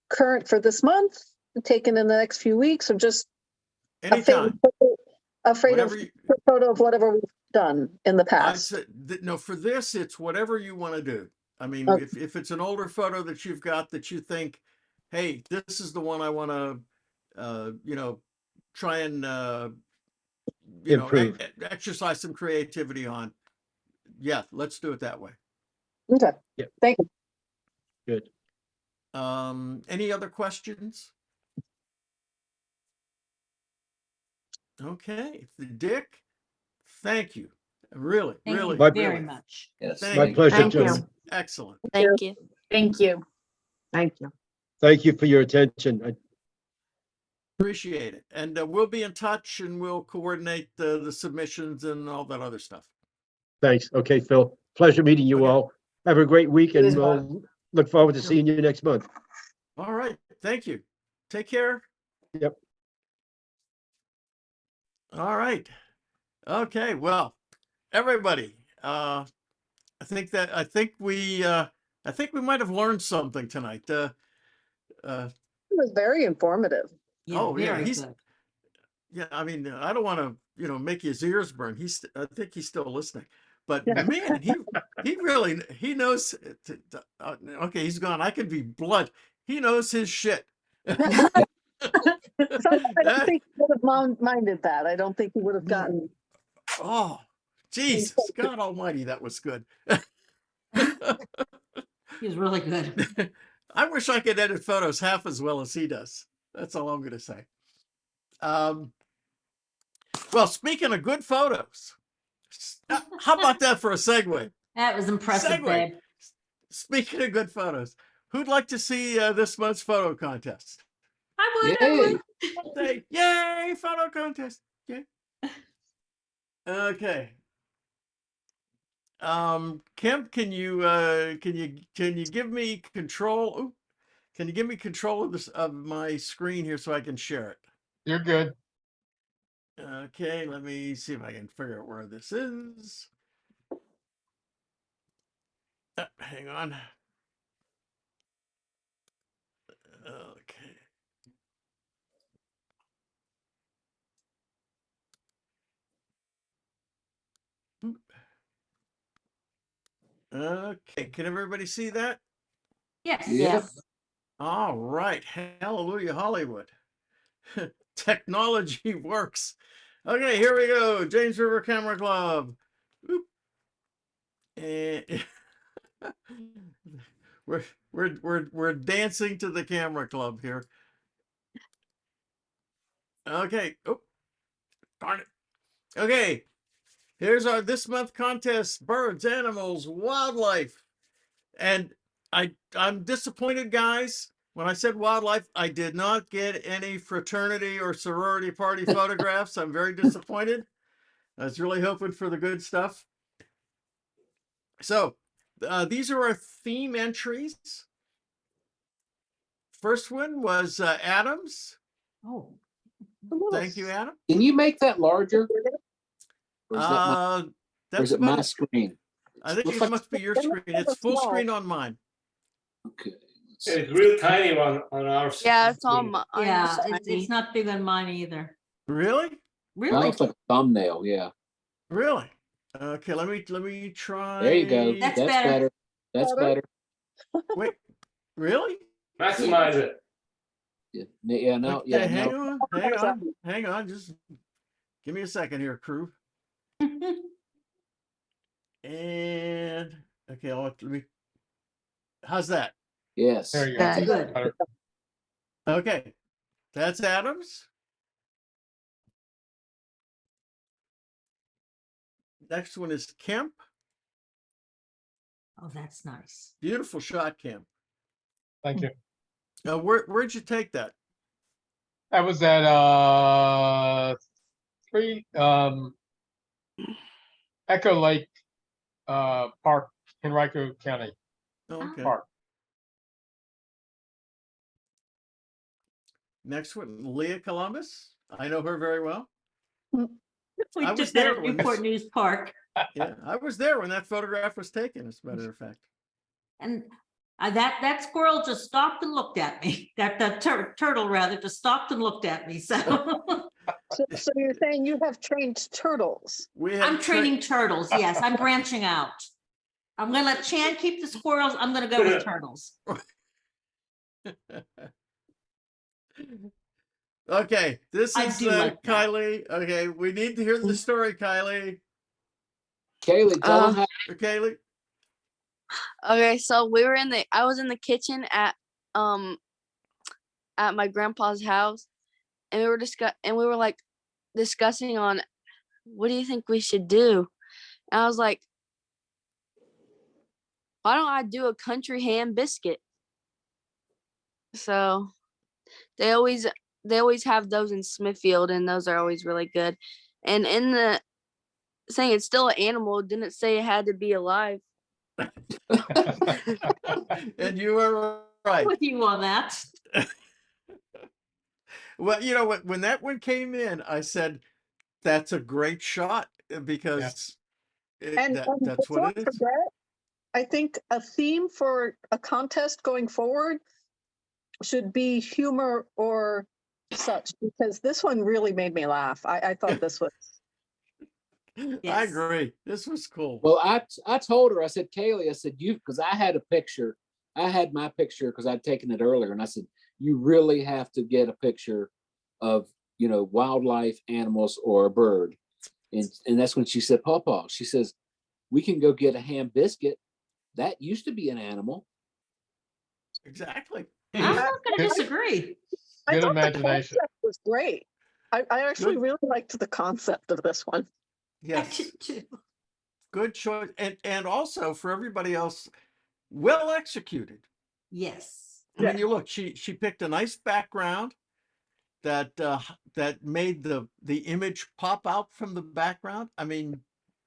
[SPEAKER 6] current for this month, taken in the next few weeks, or just a
[SPEAKER 1] Anytime.
[SPEAKER 6] favorite photo of whatever we've done in the
[SPEAKER 1] I'd
[SPEAKER 6] past?
[SPEAKER 1] say, no, for this, it's whatever you want to do. I mean,
[SPEAKER 6] Okay.
[SPEAKER 1] if it's an older photo that you've got that you think, hey, this is the one I want to, try and,
[SPEAKER 2] improve.
[SPEAKER 1] exercise some creativity on. Yeah, let's do it that way.
[SPEAKER 6] Okay.
[SPEAKER 2] Yeah.
[SPEAKER 6] Thank you.
[SPEAKER 2] Good.
[SPEAKER 1] Any other questions? Okay, Dick, thank you. Really,
[SPEAKER 8] Thank
[SPEAKER 1] really,
[SPEAKER 8] you very
[SPEAKER 1] really.
[SPEAKER 8] much.
[SPEAKER 5] Yes.
[SPEAKER 1] Thank
[SPEAKER 2] My
[SPEAKER 1] you.
[SPEAKER 2] pleasure,
[SPEAKER 1] That was
[SPEAKER 2] gentlemen.
[SPEAKER 1] excellent.
[SPEAKER 10] Thank you.
[SPEAKER 9] Thank you.
[SPEAKER 7] Thank you.
[SPEAKER 2] Thank you for your attention.
[SPEAKER 1] Appreciate it. And we'll be in touch and we'll coordinate the submissions and all that other stuff.
[SPEAKER 2] Thanks. Okay, Phil. Pleasure meeting you
[SPEAKER 1] Okay.
[SPEAKER 2] all. Have a great week,
[SPEAKER 9] You
[SPEAKER 2] and
[SPEAKER 9] as well.
[SPEAKER 2] we'll look forward to seeing you next month.
[SPEAKER 1] All right. Thank you. Take care.
[SPEAKER 2] Yep.
[SPEAKER 1] All right. Okay. Well, everybody, I think we might have learned something tonight.
[SPEAKER 6] It was very informative.
[SPEAKER 8] Yeah,
[SPEAKER 1] Oh, yeah,
[SPEAKER 8] very
[SPEAKER 1] he's-
[SPEAKER 8] good.
[SPEAKER 1] Yeah, I mean, I don't want to, make his ears burn. I think he's still listening. But
[SPEAKER 6] Yeah.
[SPEAKER 1] man, he really, he knows. Okay, he's gone. I could be blunt. He knows his shit.
[SPEAKER 6] So I don't
[SPEAKER 1] That-
[SPEAKER 6] think he would have minded that. I don't think he would have gotten.
[SPEAKER 1] Oh, Jesus, God Almighty, that was good.
[SPEAKER 8] He's really good.
[SPEAKER 1] I wish I could edit photos half as well as he does. That's all I'm going to say. Well, speaking of good photos, how about that for a segue?
[SPEAKER 8] That was impressive,
[SPEAKER 1] Segue.
[SPEAKER 8] babe.
[SPEAKER 1] Speaking of good photos, who'd like to see this month's photo contest?
[SPEAKER 8] I
[SPEAKER 5] Yay.
[SPEAKER 8] would.
[SPEAKER 1] Say, yay, photo contest. Yay. Okay. Kemp, can you give me control? Ooh, can you give me control of of my screen here so I can share it?
[SPEAKER 3] You're good.
[SPEAKER 1] Okay, let me see if I can figure out where this is. Hang on. Okay. Okay, can everybody see that?
[SPEAKER 8] Yes.
[SPEAKER 5] Yep.
[SPEAKER 1] All right. Hallelujah, Hollywood. Technology works. Okay, here we go. James River Camera Club. Oop. And we're dancing to the camera club here. Okay. Oh, darn it. Okay. Here's our this month contest: birds, animals, wildlife. And I'm disappointed, guys. When I said wildlife, I did not get any fraternity or sorority party photographs. I'm very disappointed. I was really hoping for the good stuff. So these are our theme entries. First one was Adams.
[SPEAKER 8] Oh,
[SPEAKER 1] Thank you, Adam.
[SPEAKER 5] Can you make that larger? Or is that my, or
[SPEAKER 1] That's
[SPEAKER 5] is it
[SPEAKER 1] about
[SPEAKER 5] my screen?
[SPEAKER 1] I think
[SPEAKER 5] Looks
[SPEAKER 1] it
[SPEAKER 5] like-
[SPEAKER 1] must be your screen. It's full screen on mine.
[SPEAKER 5] Okay. let's
[SPEAKER 11] It's
[SPEAKER 5] see.
[SPEAKER 11] real tiny on our.
[SPEAKER 10] Yeah, it's on
[SPEAKER 11] screen.
[SPEAKER 10] my.
[SPEAKER 8] yeah, it's not big on mine either.
[SPEAKER 1] Really?
[SPEAKER 5] That
[SPEAKER 8] Really?
[SPEAKER 5] looks like a thumbnail, yeah.
[SPEAKER 1] Really? Okay, let me try.
[SPEAKER 5] There you go.
[SPEAKER 8] That's
[SPEAKER 5] That's
[SPEAKER 8] better.
[SPEAKER 5] better. That's
[SPEAKER 6] Better?
[SPEAKER 5] better.
[SPEAKER 1] Wait, really?
[SPEAKER 11] Maximize it.
[SPEAKER 5] Yeah, no,
[SPEAKER 1] Okay,
[SPEAKER 5] yeah,
[SPEAKER 1] hang
[SPEAKER 5] no.
[SPEAKER 1] on, hang on. Just give me a second here, crew. And okay, let me. How's that?
[SPEAKER 5] Yes.
[SPEAKER 3] There you go.
[SPEAKER 10] That's
[SPEAKER 8] good.
[SPEAKER 3] Better.
[SPEAKER 1] Okay, that's Adams. Next one is Kemp.
[SPEAKER 8] Oh, that's nice.
[SPEAKER 1] Beautiful shot, Kemp.
[SPEAKER 3] Thank you.
[SPEAKER 1] Where'd you take that?
[SPEAKER 3] That was at Echo Lake Park, Henrico County
[SPEAKER 1] Okay.
[SPEAKER 3] Park.
[SPEAKER 1] Next one, Leah Columbus. I know her very well.
[SPEAKER 8] We
[SPEAKER 1] I
[SPEAKER 8] took
[SPEAKER 1] was
[SPEAKER 8] that
[SPEAKER 1] there
[SPEAKER 8] at
[SPEAKER 1] when
[SPEAKER 8] Newport
[SPEAKER 1] this-
[SPEAKER 8] News Park.
[SPEAKER 1] Yeah, I was there when that photograph was taken, as a matter of fact.
[SPEAKER 8] And that squirrel just stopped and looked at me. That turtle rather just stopped and looked at me. So
[SPEAKER 6] So you're saying you have trained turtles?
[SPEAKER 1] We have
[SPEAKER 8] I'm training turtles. Yes, I'm branching out. I'm gonna let Chan keep the squirrels. I'm gonna go with turtles.
[SPEAKER 1] Okay, this
[SPEAKER 8] I
[SPEAKER 1] is
[SPEAKER 8] do like that.
[SPEAKER 1] Kylie. Okay, we need to hear the story, Kylie.
[SPEAKER 5] Kaylee, tell them how.
[SPEAKER 1] Kylie.
[SPEAKER 10] Okay, so I was in the kitchen at my grandpa's house, and we were like discussing on what do you think we should do? And I was like, why don't I do a country ham biscuit? So they always have those in Smithfield, and those are always really good. And in the saying it's still an animal, it didn't say it had to be alive.
[SPEAKER 1] And you were right.
[SPEAKER 8] With you on that.
[SPEAKER 1] Well, you know what? When that one came in, I said, "That's a great shot," because that's
[SPEAKER 6] before
[SPEAKER 1] what
[SPEAKER 6] I
[SPEAKER 1] it is.
[SPEAKER 6] forget, I think a theme for a contest going forward should be humor or such, because this one really made me laugh. I thought this was,
[SPEAKER 1] I
[SPEAKER 8] Yes.
[SPEAKER 1] agree. This was cool.
[SPEAKER 5] Well, I told her, I said, Kaylee, I said, because I had a picture. I had my picture because I'd taken it earlier. And I said, you really have to get a picture of, wildlife, animals, or a bird. And that's when she said, Pawpaw, she says, we can go get a ham biscuit. That used to be an animal.
[SPEAKER 1] Exactly.
[SPEAKER 8] I'm not gonna disagree.
[SPEAKER 6] I
[SPEAKER 3] Good
[SPEAKER 6] thought the
[SPEAKER 3] imagination.
[SPEAKER 6] concept was great. I actually
[SPEAKER 1] Good.
[SPEAKER 6] really liked the concept of this one.
[SPEAKER 8] I
[SPEAKER 1] Yes.
[SPEAKER 8] did too.
[SPEAKER 1] Good choice. And also for everybody else, well executed.
[SPEAKER 8] Yes.
[SPEAKER 1] I mean, you look, she picked a nice background that that made the image pop out from the background. I mean,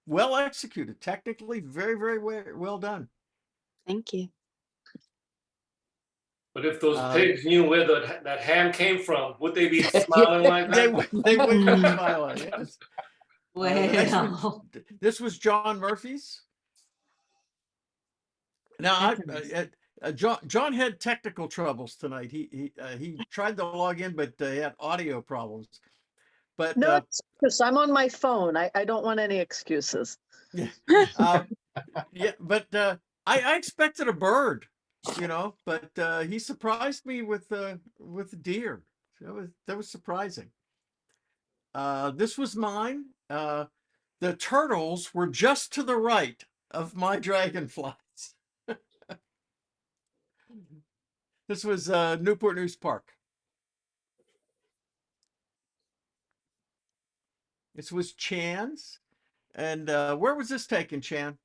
[SPEAKER 1] well executed, technically very, very well done.
[SPEAKER 10] Thank you.
[SPEAKER 11] But if those
[SPEAKER 1] Uh,
[SPEAKER 11] pigs knew where that ham came from, would they be smiling like
[SPEAKER 1] They
[SPEAKER 11] that?
[SPEAKER 1] they wouldn't be smiling. Yes. The next one,
[SPEAKER 8] Well,
[SPEAKER 1] this was John Murphy's. Now, John had technical troubles tonight. He tried to log in, but he had audio problems. But
[SPEAKER 6] No excuse. I'm on my phone. I don't want any excuses.
[SPEAKER 1] yeah, but I expected a bird, but he surprised me with deer. That was surprising. This was mine. The turtles were just to the right of my dragonflies. This was Newport News Park. This was Chan's. And where was this taken, Chan?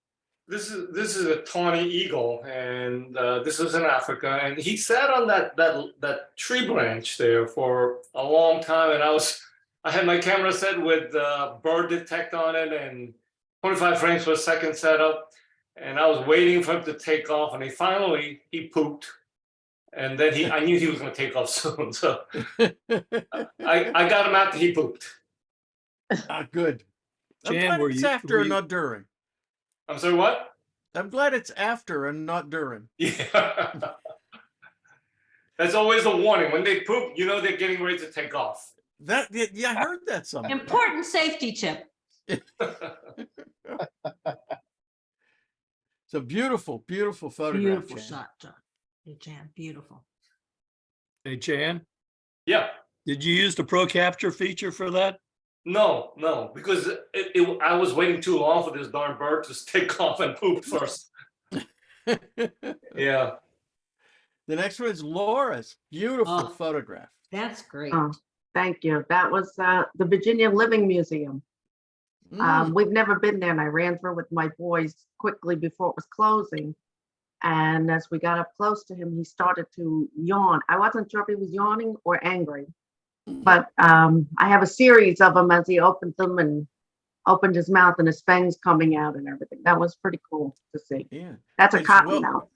[SPEAKER 11] This is a tawny eagle, and this was in Africa. And he sat on that tree branch there for a long time. And I had my camera set with bird detect on it and 25 frames per second setup. And I was waiting for him to take off, and he pooped. And then I knew he was going to take off soon. So I got him after he pooped.
[SPEAKER 1] Good. I'm
[SPEAKER 12] Jan,
[SPEAKER 1] glad
[SPEAKER 12] were
[SPEAKER 1] it's
[SPEAKER 12] you-
[SPEAKER 1] after
[SPEAKER 12] were
[SPEAKER 1] and
[SPEAKER 12] you-
[SPEAKER 1] not during.
[SPEAKER 11] I'm sorry, what?
[SPEAKER 1] I'm glad it's after and not during.
[SPEAKER 11] Yeah. That's always a warning. When they poop, they're getting ready to take off.
[SPEAKER 1] I heard that somewhere.
[SPEAKER 8] important safety tip.
[SPEAKER 1] It's a beautiful, beautiful photograph.
[SPEAKER 8] Beautiful
[SPEAKER 1] Jan.
[SPEAKER 8] shot, John. Hey, Jan, beautiful.
[SPEAKER 12] Hey, Chan,
[SPEAKER 11] Yeah.
[SPEAKER 12] did you use the Pro Capture feature for that?
[SPEAKER 11] No, because I was waiting too long for this darn bird to take off and poop first. Yeah.
[SPEAKER 1] The next one is Laura's beautiful
[SPEAKER 8] Oh.
[SPEAKER 1] photograph.
[SPEAKER 8] That's great.
[SPEAKER 13] Oh, thank you. That was the Virginia Living Museum.
[SPEAKER 1] Mm.
[SPEAKER 13] We've never been there, and I ran through with my boys quickly before it was closing. And as we got up close to him, he started to yawn. I wasn't sure if he was yawning or angry, but I have a series of them as he opened them and opened his mouth and his fangs coming out and everything. That was pretty cool to see.
[SPEAKER 1] Yeah.
[SPEAKER 13] That's a
[SPEAKER 1] It's
[SPEAKER 13] cotton mouth.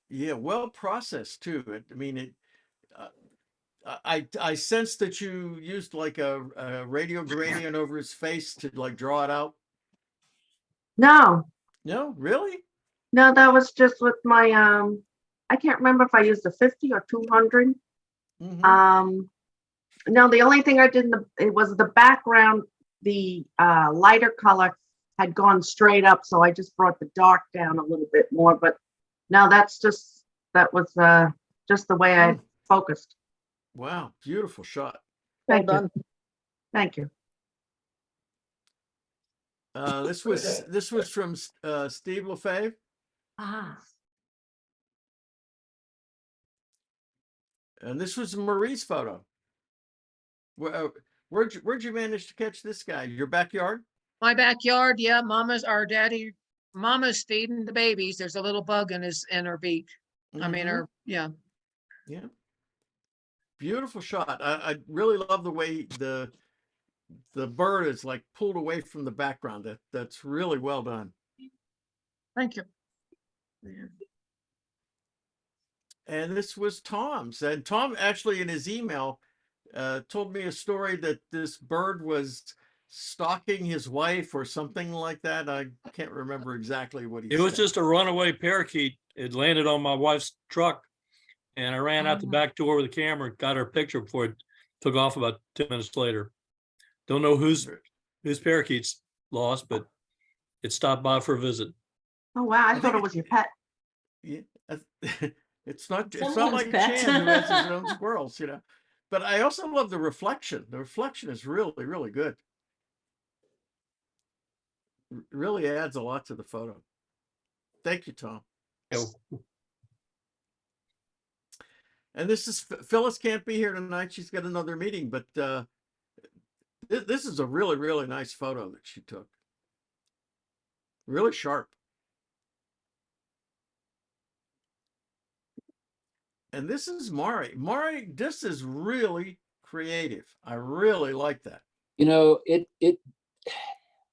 [SPEAKER 1] Yeah, well processed too. I mean, I sense that you used like a radio gradient over his face to like draw it out.
[SPEAKER 13] No,
[SPEAKER 1] No, really?
[SPEAKER 13] no, that was just with my, I can't remember if I used a 50 or 200.
[SPEAKER 1] Mhm.
[SPEAKER 13] No, the only thing I did, it was the background, the lighter color had gone straight up, so I just brought the dark down a little bit more, but no, that was just the way I focused.
[SPEAKER 1] Wow, beautiful shot.
[SPEAKER 6] Well
[SPEAKER 13] Thank you.
[SPEAKER 6] done.
[SPEAKER 13] Thank you.
[SPEAKER 1] This was from Steve Lefebvre.
[SPEAKER 8] Ah,
[SPEAKER 1] And this was Marie's photo. Where'd you manage to catch this guy? Your backyard?
[SPEAKER 7] My backyard, yeah, mama's feeding the babies. There's a little bug in her beak. I mean,
[SPEAKER 1] Mhm.
[SPEAKER 7] yeah.
[SPEAKER 1] Yeah. Beautiful shot. I really love the way the bird is like pulled away from the background. That's really well done.
[SPEAKER 7] Thank you.
[SPEAKER 1] And this was Tom's. And Tom actually in his email told me a story that this bird was stalking his wife or something like that. I can't remember exactly what he
[SPEAKER 12] It
[SPEAKER 1] said.
[SPEAKER 12] was just a runaway parakeet. It landed on my wife's truck, and I ran out the back door with the camera, got her picture before it took off about 10 minutes later. Don't know whose parakeet's lost, but it stopped by for a visit.
[SPEAKER 13] Oh, wow, I
[SPEAKER 1] think
[SPEAKER 13] thought it was your pet.
[SPEAKER 1] Yeah, it's not
[SPEAKER 8] Someone's
[SPEAKER 1] like
[SPEAKER 8] pet.
[SPEAKER 1] Chan who has his own squirrels, you know. But I also love the reflection. The reflection is really, really good. Really adds a lot to the photo. Thank you, Tom.
[SPEAKER 12] Yeah.
[SPEAKER 1] And this is Phyllis can't be here tonight. She's got another meeting, but this is a really, really nice photo that she took. Really sharp. And this is Mari. Mari, this is really creative. I really like that.
[SPEAKER 5] You know,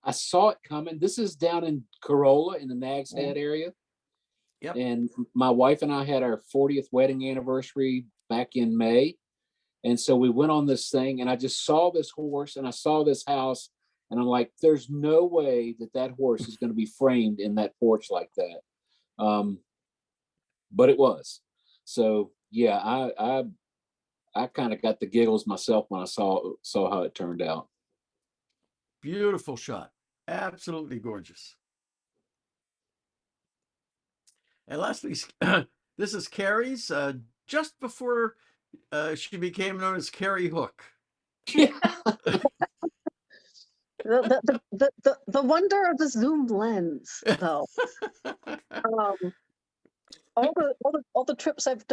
[SPEAKER 5] I saw it coming. This is down in Corolla in the Nags Head area.
[SPEAKER 1] Yep.
[SPEAKER 5] And my wife and I had our 40th wedding anniversary back in May. And so we went on this thing and I just saw this horse and I saw this house and I'm like, there's no way that that horse is going to be framed in that porch like that. But it was. So yeah, I kind of got the giggles myself when I saw how it turned out.
[SPEAKER 1] Beautiful shot. Absolutely gorgeous. And lastly, this is Carrie's just before she became known as Carrie Hook.
[SPEAKER 6] The wonder of the zoom lens, though. All the trips I've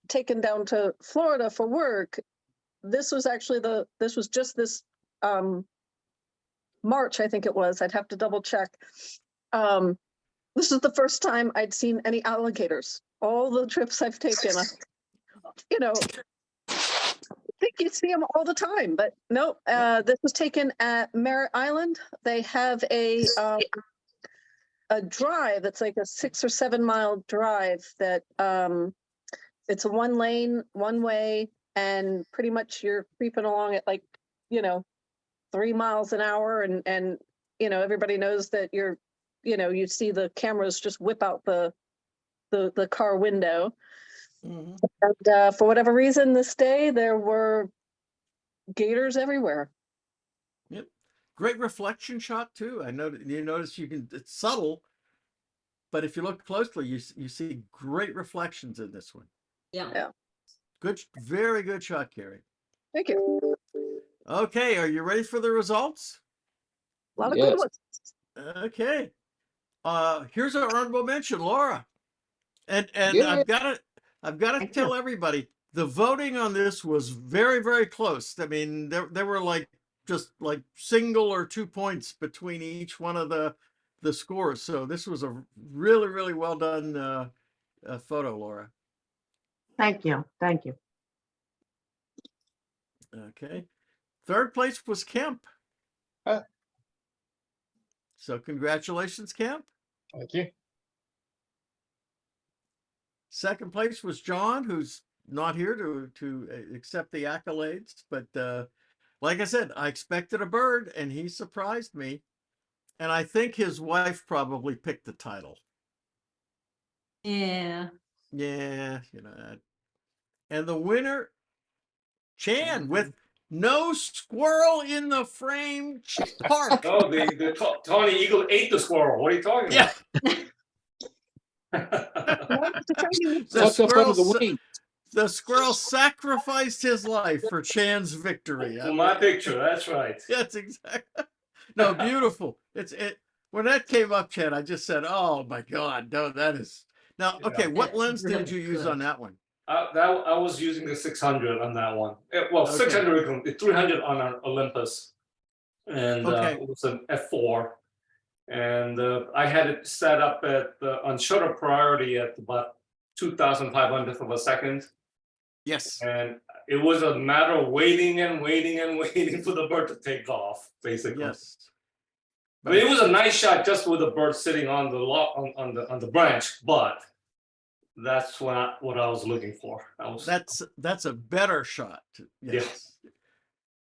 [SPEAKER 6] taken down to Florida for work, this was just this March, I think it was. I'd have to double check. This is the first time I'd seen any alligators. All the trips I've taken, I think you see them all the time, but no, this was taken at Merritt Island. They have a drive that's like a 6 or 7 mile drive that it's a 1 lane, 1 way, and pretty much you're creeping along at 3 miles an hour, and everybody knows that you see the cameras just whip out the car window.
[SPEAKER 1] Mhm.
[SPEAKER 6] And for whatever reason, this day there were gators everywhere.
[SPEAKER 1] Yep. Great reflection shot too. You notice it's subtle, but if you look closely, you see great reflections in this one.
[SPEAKER 8] Yeah.
[SPEAKER 1] Good, very good shot, Carrie.
[SPEAKER 6] Thank you.
[SPEAKER 1] Okay, are you ready for the results?
[SPEAKER 6] A lot of
[SPEAKER 5] Yes.
[SPEAKER 6] good ones.
[SPEAKER 1] Okay. Here's our honorable mention, Laura. And
[SPEAKER 5] Yeah.
[SPEAKER 1] I've got to
[SPEAKER 13] Thank
[SPEAKER 1] tell
[SPEAKER 13] you.
[SPEAKER 1] everybody, the voting on this was very, very close. I mean, there were just single or 2 points between each one of the scores. So this was a really, really well done photo, Laura.
[SPEAKER 13] Thank you. Thank you.
[SPEAKER 1] Okay. Third place was Kemp. So congratulations, Kemp.
[SPEAKER 3] Thank you.
[SPEAKER 1] Second place was John, who's not here to accept the accolades. But like I said, I expected a bird and he surprised me. And I think his wife probably picked the title.
[SPEAKER 8] Yeah.
[SPEAKER 1] Yeah, and the winner, Chan, with no squirrel in the frame park.
[SPEAKER 11] Oh, the tawny eagle ate the squirrel. What are you talking
[SPEAKER 1] Yeah.
[SPEAKER 11] about?
[SPEAKER 5] Tucked up under the wing.
[SPEAKER 1] The squirrel sacrificed his life for Chan's victory.
[SPEAKER 11] For my picture, that's right.
[SPEAKER 1] That's exactly. No, beautiful. When that came up, Chan, I just said, "Oh my God, no, that is." Now, okay, what
[SPEAKER 8] That's
[SPEAKER 1] lens did
[SPEAKER 8] really
[SPEAKER 1] you use
[SPEAKER 8] good.
[SPEAKER 1] on that one?
[SPEAKER 11] I was using the 600 on that one. Well,
[SPEAKER 1] Okay.
[SPEAKER 11] 600, 300 on an Olympus, and
[SPEAKER 1] Okay.
[SPEAKER 11] it was an f4, and I had it set up on shutter priority at about 2,500th of a second,
[SPEAKER 1] Yes.
[SPEAKER 11] and it was a matter of waiting and waiting and waiting for the bird to take off, basically.
[SPEAKER 1] Yes.
[SPEAKER 11] I mean, it was a nice shot just with the bird sitting on the on the branch, but that's what I was looking for.
[SPEAKER 1] That's a better shot. Yes.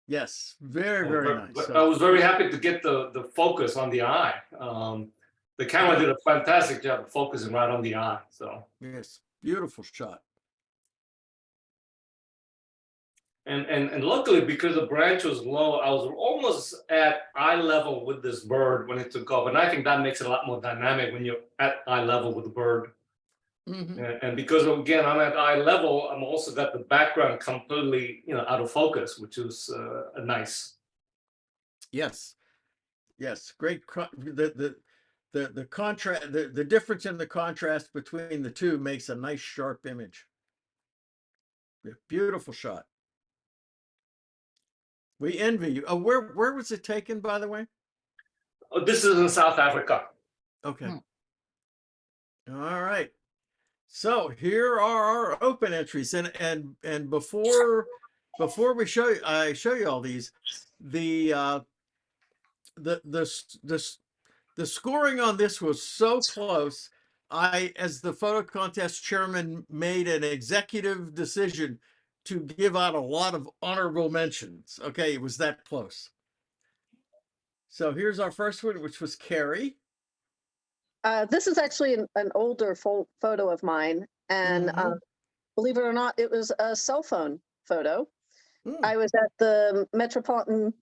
[SPEAKER 1] Yes. Very, very nice.
[SPEAKER 11] But
[SPEAKER 1] So-
[SPEAKER 11] I was very happy to get the focus on the eye. The camera did a fantastic job of focusing right on the eye. So
[SPEAKER 1] yes, beautiful shot.
[SPEAKER 11] And luckily, because the branch was low, I was almost at eye level with this bird when it took off. And I think that makes it a lot more dynamic when you're at eye level with the bird. And because again, I'm at eye level, I'm also got the background completely, out of focus, which is nice.
[SPEAKER 1] Yes. Yes, great. The contrast, the difference in the contrast between the two makes a nice sharp image. Beautiful shot. We envy you. Oh, where was it taken, by the way?
[SPEAKER 11] Oh, this is in South Africa.
[SPEAKER 1] Okay. All right. So here are our open entries, and before we I show you all these, the scoring on this was so close. I, as the photo contest chairman, made an executive decision to give out a lot of honorable mentions. Okay, it was that close. So here's our first one, which was Carrie.
[SPEAKER 6] This is actually an older photo of mine, and believe it or not, it was a cell phone photo. I was at the Metropolitan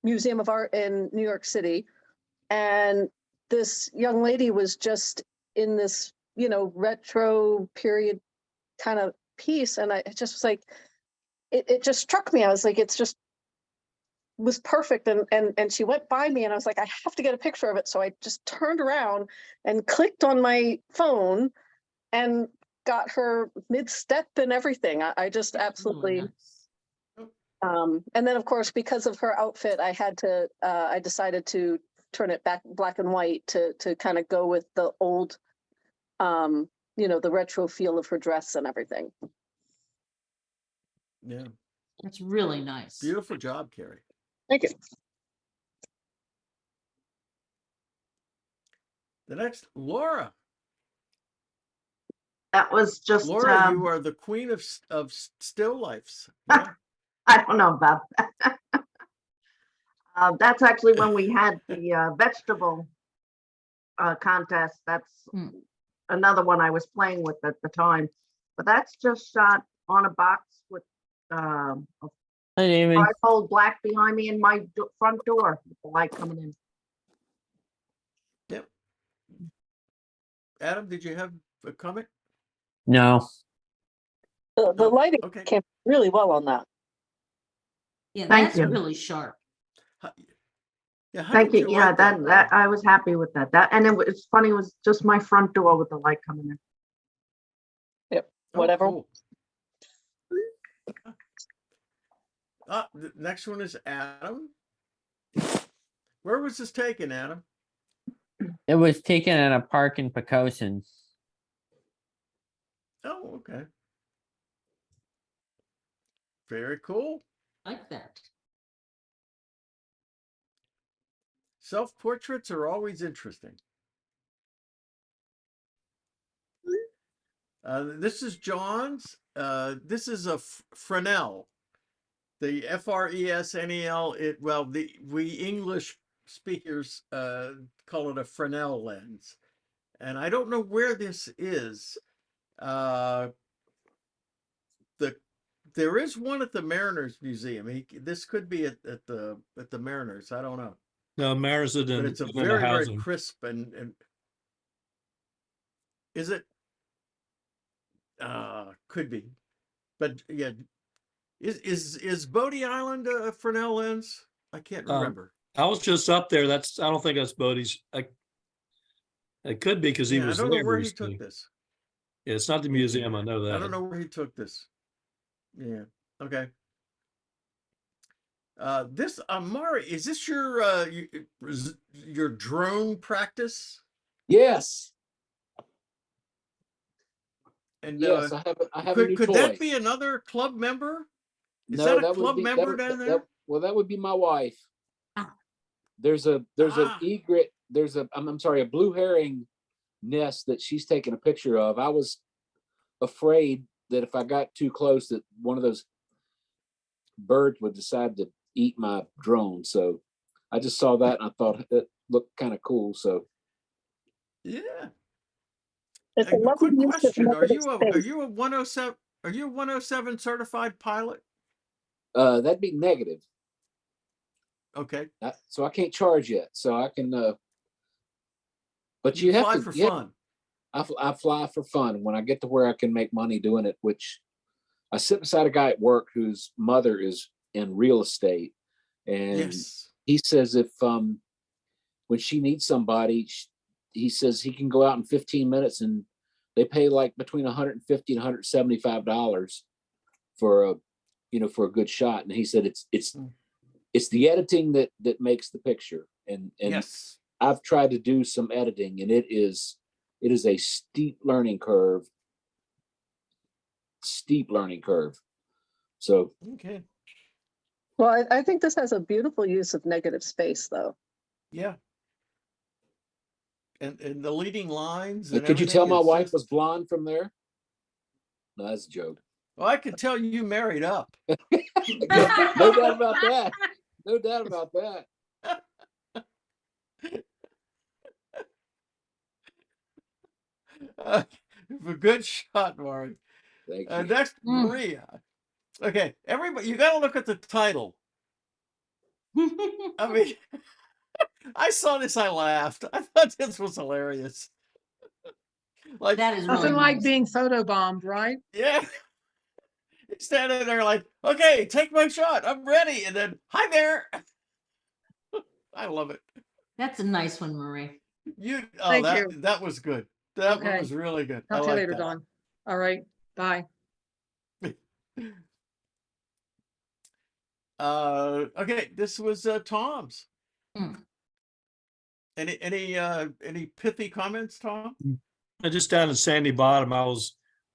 [SPEAKER 6] Museum of Art in New York City, and this young lady was just in this, retro period kind of piece, and I just was like, it just struck me. I was like, it's just was perfect, and she went by me, and I was like, I have to get a picture of it. So I just turned around and clicked on my phone and got her mid-step and everything. I just absolutely and then of course, because of her outfit, I had to I decided to turn it back black and white to kind of go with the old the retro feel of her dress and everything.
[SPEAKER 1] Yeah,
[SPEAKER 8] That's really nice.
[SPEAKER 1] beautiful job, Carrie.
[SPEAKER 6] Thank you.
[SPEAKER 1] The next, Laura.
[SPEAKER 13] That was just,
[SPEAKER 1] Laura, you are the queen of still lifes. Yeah.
[SPEAKER 13] I don't know about that. That's actually when we had the vegetable contest. That's another one I was playing with at the time. But that's just shot on a box with
[SPEAKER 4] Hi, David.
[SPEAKER 13] trifold black behind me in my front door with the light coming in.
[SPEAKER 1] Yep. Adam, did you have a comment?
[SPEAKER 4] No.
[SPEAKER 6] The
[SPEAKER 1] No.
[SPEAKER 6] lighting
[SPEAKER 1] Okay.
[SPEAKER 6] came really well on that.
[SPEAKER 8] Yeah,
[SPEAKER 13] Thank
[SPEAKER 8] that's
[SPEAKER 13] you.
[SPEAKER 8] really sharp.
[SPEAKER 1] Yeah, how
[SPEAKER 13] Thank
[SPEAKER 1] did
[SPEAKER 13] you. Yeah,
[SPEAKER 1] like
[SPEAKER 13] that I was happy with that. And it's funny, it was just my front door with the light coming in.
[SPEAKER 6] Yep.
[SPEAKER 1] Oh,
[SPEAKER 6] Whatever.
[SPEAKER 1] cool. The next one is Adam. Where was this taken, Adam?
[SPEAKER 4] It was taken at a park in Pocosin.
[SPEAKER 1] Oh, okay. Very cool.
[SPEAKER 8] Like that.
[SPEAKER 1] Self-portraits are always interesting. This is John's. This is a Fresnel. The Fresnel. We English speakers call it a Fresnel lens, and I don't know where this is. There is one at the Mariners Museum. This could be at the Mariners. I don't know.
[SPEAKER 12] No, Mariners
[SPEAKER 1] But
[SPEAKER 12] didn't.
[SPEAKER 1] it's a very crisp and is it? Could be, but yeah. Is Bodie Island a Fresnel lens? I can't remember.
[SPEAKER 12] I was just up there. I don't think that's Bodie's. It could be because he was
[SPEAKER 1] I don't know
[SPEAKER 12] there
[SPEAKER 1] where he
[SPEAKER 12] recently.
[SPEAKER 1] took this.
[SPEAKER 12] Yeah, it's not the museum. I know that.
[SPEAKER 1] I don't know where he took this. Yeah. Okay. This Amari, is this your drone practice?
[SPEAKER 5] Yes.
[SPEAKER 1] And
[SPEAKER 5] Yes, I have a new
[SPEAKER 1] could
[SPEAKER 5] toy.
[SPEAKER 1] that be another club member? Is
[SPEAKER 5] No,
[SPEAKER 1] that a club member down there?
[SPEAKER 5] Well, that would be my wife.
[SPEAKER 8] Ah.
[SPEAKER 5] There's an egret. I'm sorry, a blue herring nest that she's taken a picture of. I was afraid that if I got too close, that one of those birds would decide to eat my drone. So I just saw that and I thought it looked kind of cool. So
[SPEAKER 1] yeah.
[SPEAKER 6] It's a lovely
[SPEAKER 1] Quick
[SPEAKER 6] use of
[SPEAKER 1] question: Are
[SPEAKER 6] limited
[SPEAKER 1] you
[SPEAKER 6] space.
[SPEAKER 1] a 107? Are you a 107 certified pilot?
[SPEAKER 5] That'd be negative.
[SPEAKER 1] Okay.
[SPEAKER 5] So I can't charge yet. So I can, but you have
[SPEAKER 1] fly
[SPEAKER 5] to
[SPEAKER 1] for
[SPEAKER 5] get,
[SPEAKER 1] fun.
[SPEAKER 5] I fly for fun when I get to where I can make money doing it, which I sit beside a guy at work whose mother is in real estate. And
[SPEAKER 1] Yes.
[SPEAKER 5] he says if, when she needs somebody, he says he can go out in 15 minutes and they pay like between $150 and $175 for a, for a good shot. And he said it's the editing that makes the picture. And
[SPEAKER 1] Yes.
[SPEAKER 5] I've tried to do some editing, and it is a steep learning curve. So
[SPEAKER 1] Okay.
[SPEAKER 6] Well, I think this has a beautiful use of negative space, though.
[SPEAKER 1] Yeah. And the leading lines.
[SPEAKER 5] and
[SPEAKER 1] And
[SPEAKER 5] could you tell
[SPEAKER 1] everything,
[SPEAKER 5] my
[SPEAKER 1] it's
[SPEAKER 5] wife
[SPEAKER 1] just-
[SPEAKER 5] was blonde from there? No, that's a joke.
[SPEAKER 1] Well, I could tell you married up.
[SPEAKER 5] No doubt about that. No doubt about that.
[SPEAKER 1] A good shot, Maury.
[SPEAKER 5] Thank you.
[SPEAKER 1] Next, Maria. Okay, everybody, you got to look at the title. I mean, I saw this, I laughed. I thought this was hilarious. Like,
[SPEAKER 8] That is really
[SPEAKER 7] Nothing like
[SPEAKER 8] nice.
[SPEAKER 7] being photobombed, right?
[SPEAKER 1] yeah. He's standing there like, okay, take my shot. I'm ready. And then, hi there. I love it.
[SPEAKER 8] That's a nice one, Marie.
[SPEAKER 7] Thank you.
[SPEAKER 1] That was good. That one
[SPEAKER 7] Okay.
[SPEAKER 1] was really good. I
[SPEAKER 7] Talk to you
[SPEAKER 1] like
[SPEAKER 7] later,
[SPEAKER 1] that.
[SPEAKER 7] Dawn. All right, bye.
[SPEAKER 1] Okay, this was Tom's.
[SPEAKER 8] Hmm.
[SPEAKER 1] Any pithy comments, Tom?
[SPEAKER 12] I just down in Sandy Bottom,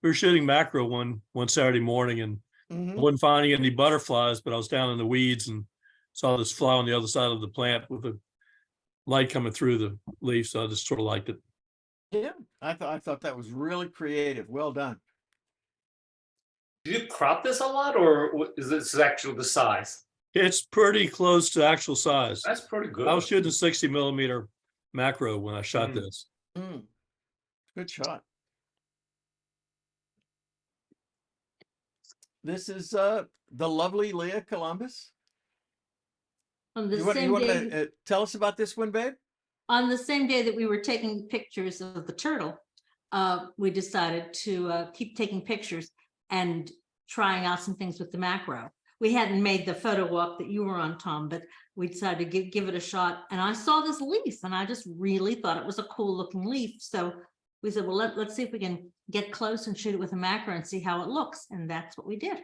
[SPEAKER 12] we were shooting macro one Saturday morning and I
[SPEAKER 1] Mhm.
[SPEAKER 12] wasn't finding any butterflies, but I was down in the weeds and saw this fly on the other side of the plant with a light coming through the leaf. So I just sort of liked it.
[SPEAKER 1] Yeah, I thought that was really creative. Well done.
[SPEAKER 11] Do you crop this a lot, or is this actually the size?
[SPEAKER 12] It's pretty close to actual size.
[SPEAKER 11] That's pretty good.
[SPEAKER 12] I was shooting 60 millimeter macro when I shot
[SPEAKER 11] Mm.
[SPEAKER 12] this.
[SPEAKER 1] Good shot. This is the lovely Leah Columbus.
[SPEAKER 8] On the
[SPEAKER 1] You want
[SPEAKER 8] same day,
[SPEAKER 1] to tell us about this one, babe?
[SPEAKER 8] on the same day that we were taking pictures of the turtle, we decided to keep taking pictures and trying out some things with the macro. We hadn't made the photo walk that you were on, Tom, but we decided to give it a shot. And I saw this leaf and I just really thought it was a cool looking leaf. So we said, well, let's see if we can get close and shoot it with a macro and see how it looks. And that's what we did.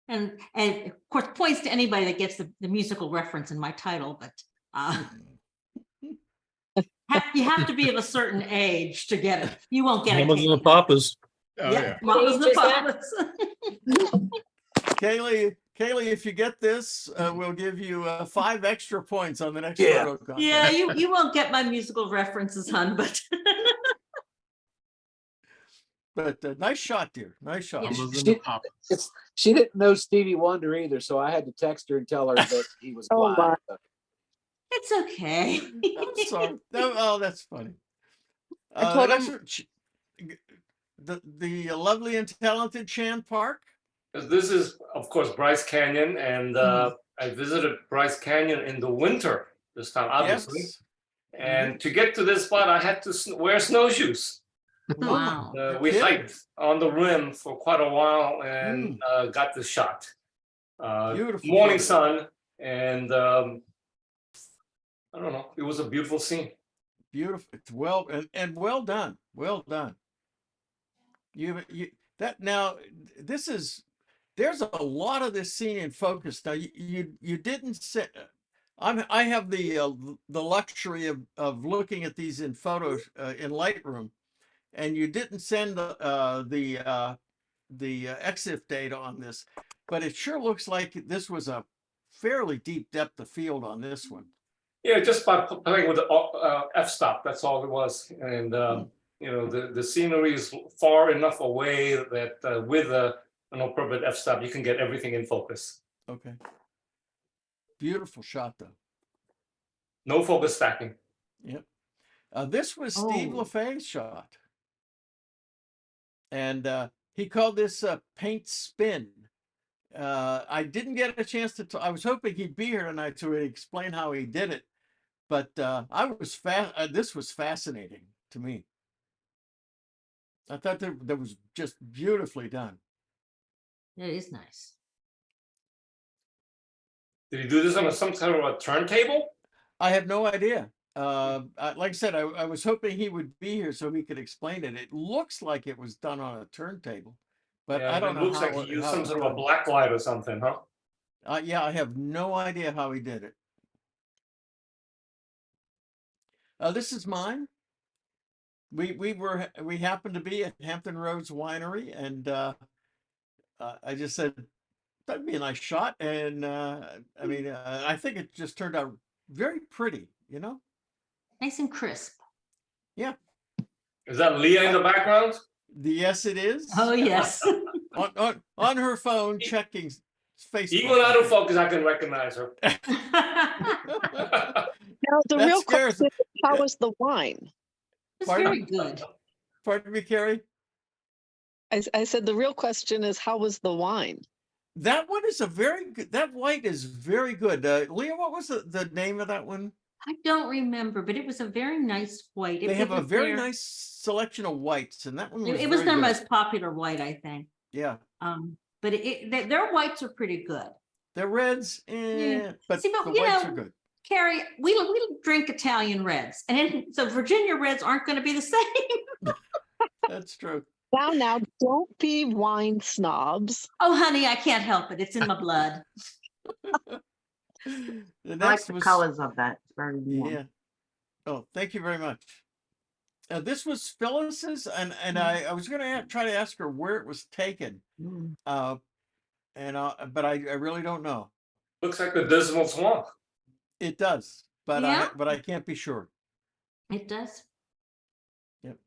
[SPEAKER 8] And of course, points to anybody that gets the musical reference in my title, but you have to be of a certain age to get it. You won't get it.
[SPEAKER 12] Mamas and the papas.
[SPEAKER 3] Oh,
[SPEAKER 8] Yeah, mamas and
[SPEAKER 7] Age is that?
[SPEAKER 8] papas.
[SPEAKER 1] Kaylee, if you get this, we'll give you 5 extra points on the next
[SPEAKER 11] Yeah.
[SPEAKER 1] photo contest.
[SPEAKER 8] Yeah, you won't get my musical references, hon, but
[SPEAKER 1] But nice shot, dear. Nice shot.
[SPEAKER 8] Yeah.
[SPEAKER 3] Mamas and the papas.
[SPEAKER 5] She didn't know Stevie Wonder either, so I had to text her and tell her that he was
[SPEAKER 6] Oh,
[SPEAKER 5] blind.
[SPEAKER 8] it's okay.
[SPEAKER 1] I'm sorry. Oh, that's funny.
[SPEAKER 10] I told
[SPEAKER 1] the next
[SPEAKER 10] him-
[SPEAKER 1] one, the lovely and talented Chan Park.
[SPEAKER 11] This is, of course, Bryce Canyon, and I visited Bryce Canyon in the winter this time, obviously.
[SPEAKER 1] Yes.
[SPEAKER 11] And to get to this spot, I had to wear snowshoes.
[SPEAKER 8] Wow.
[SPEAKER 11] We
[SPEAKER 1] kidding.
[SPEAKER 11] hiked on the rim for quite a while and got the shot.
[SPEAKER 1] Beautiful
[SPEAKER 11] Morning
[SPEAKER 1] photo.
[SPEAKER 11] sun, and I don't know, it was a beautiful scene.
[SPEAKER 1] Beautiful. It's well and well done. Well done. There's a lot of this scene in focus. Now you didn't say. I have the luxury of looking at these in photos in Lightroom, and you didn't send the EXIF data on this, but it sure looks like this was a fairly deep depth of field on this one.
[SPEAKER 11] Yeah, just by playing with the f-stop, that's all it was. And you know, the scenery is far enough away that with an appropriate f-stop, you can get everything in focus.
[SPEAKER 1] Okay. Beautiful shot though.
[SPEAKER 11] No focus stacking.
[SPEAKER 1] Yep. This was Steve
[SPEAKER 8] Oh.
[SPEAKER 1] LaFay's shot. And he called this paint spin. I didn't get a chance to, I was hoping he'd be here tonight to explain how he did it. But this was fascinating to me. I thought that was just beautifully done.
[SPEAKER 8] It is nice.
[SPEAKER 11] Did he do this on some sort of a turntable?
[SPEAKER 1] I have no idea. Like I said, I was hoping he would be here so he could explain it. It looks like it was done on a turntable, but
[SPEAKER 11] Yeah,
[SPEAKER 1] I don't
[SPEAKER 11] it
[SPEAKER 1] know
[SPEAKER 11] looks
[SPEAKER 1] how.
[SPEAKER 11] like he used
[SPEAKER 1] how
[SPEAKER 11] some
[SPEAKER 1] it's
[SPEAKER 11] sort of a
[SPEAKER 1] done.
[SPEAKER 11] black light or something, huh?
[SPEAKER 1] Yeah, I have no idea how he did it. This is mine. We happened to be at Hampton Roads Winery, and I just said that'd be a nice shot, and I mean, I think it just turned out very pretty, you know.
[SPEAKER 8] Nice and crisp.
[SPEAKER 1] Yeah.
[SPEAKER 11] Is that Leah in the background?
[SPEAKER 1] Yes, it is.
[SPEAKER 8] Oh, yes.
[SPEAKER 1] on her phone checking Facebook.
[SPEAKER 11] Even out of focus, I can recognize her.
[SPEAKER 6] Now, the
[SPEAKER 1] That
[SPEAKER 6] real
[SPEAKER 1] scares
[SPEAKER 6] question is, how was the wine?
[SPEAKER 8] It's
[SPEAKER 1] Pardon?
[SPEAKER 8] very good.
[SPEAKER 1] Pardon me, Carrie?
[SPEAKER 6] I said, the real question is, how was the wine?
[SPEAKER 1] That one is a very good, that white is very good. Leah, what was the name of that one?
[SPEAKER 8] I don't remember, but it was a very nice white.
[SPEAKER 1] They have a
[SPEAKER 8] was
[SPEAKER 1] very
[SPEAKER 8] their-
[SPEAKER 1] nice selection of whites, and that one was
[SPEAKER 8] It was
[SPEAKER 1] very
[SPEAKER 8] their
[SPEAKER 1] good.
[SPEAKER 8] most popular white, I think.
[SPEAKER 1] Yeah.
[SPEAKER 8] But their whites are pretty good.
[SPEAKER 1] The reds, but
[SPEAKER 8] See, but
[SPEAKER 1] the
[SPEAKER 8] you
[SPEAKER 1] whites
[SPEAKER 8] know,
[SPEAKER 1] are good.
[SPEAKER 8] Carrie, we drink Italian reds, so Virginia reds aren't going to be the same.
[SPEAKER 1] That's true.
[SPEAKER 6] Now, don't be wine snobs.
[SPEAKER 8] Oh, honey, I can't help it. It's in my blood.
[SPEAKER 1] The
[SPEAKER 13] I like
[SPEAKER 1] next
[SPEAKER 13] the
[SPEAKER 1] was,
[SPEAKER 13] colors of that. It's very warm.
[SPEAKER 1] yeah. Oh, thank you very much. This was Phyllis's, and I was going to try to ask her where it was taken,
[SPEAKER 13] Mm.
[SPEAKER 1] but I really don't know.
[SPEAKER 11] Looks like the Dismal Swamp.
[SPEAKER 1] It does, but
[SPEAKER 8] Yeah?
[SPEAKER 1] I can't be sure.
[SPEAKER 8] It does.
[SPEAKER 1] Yep.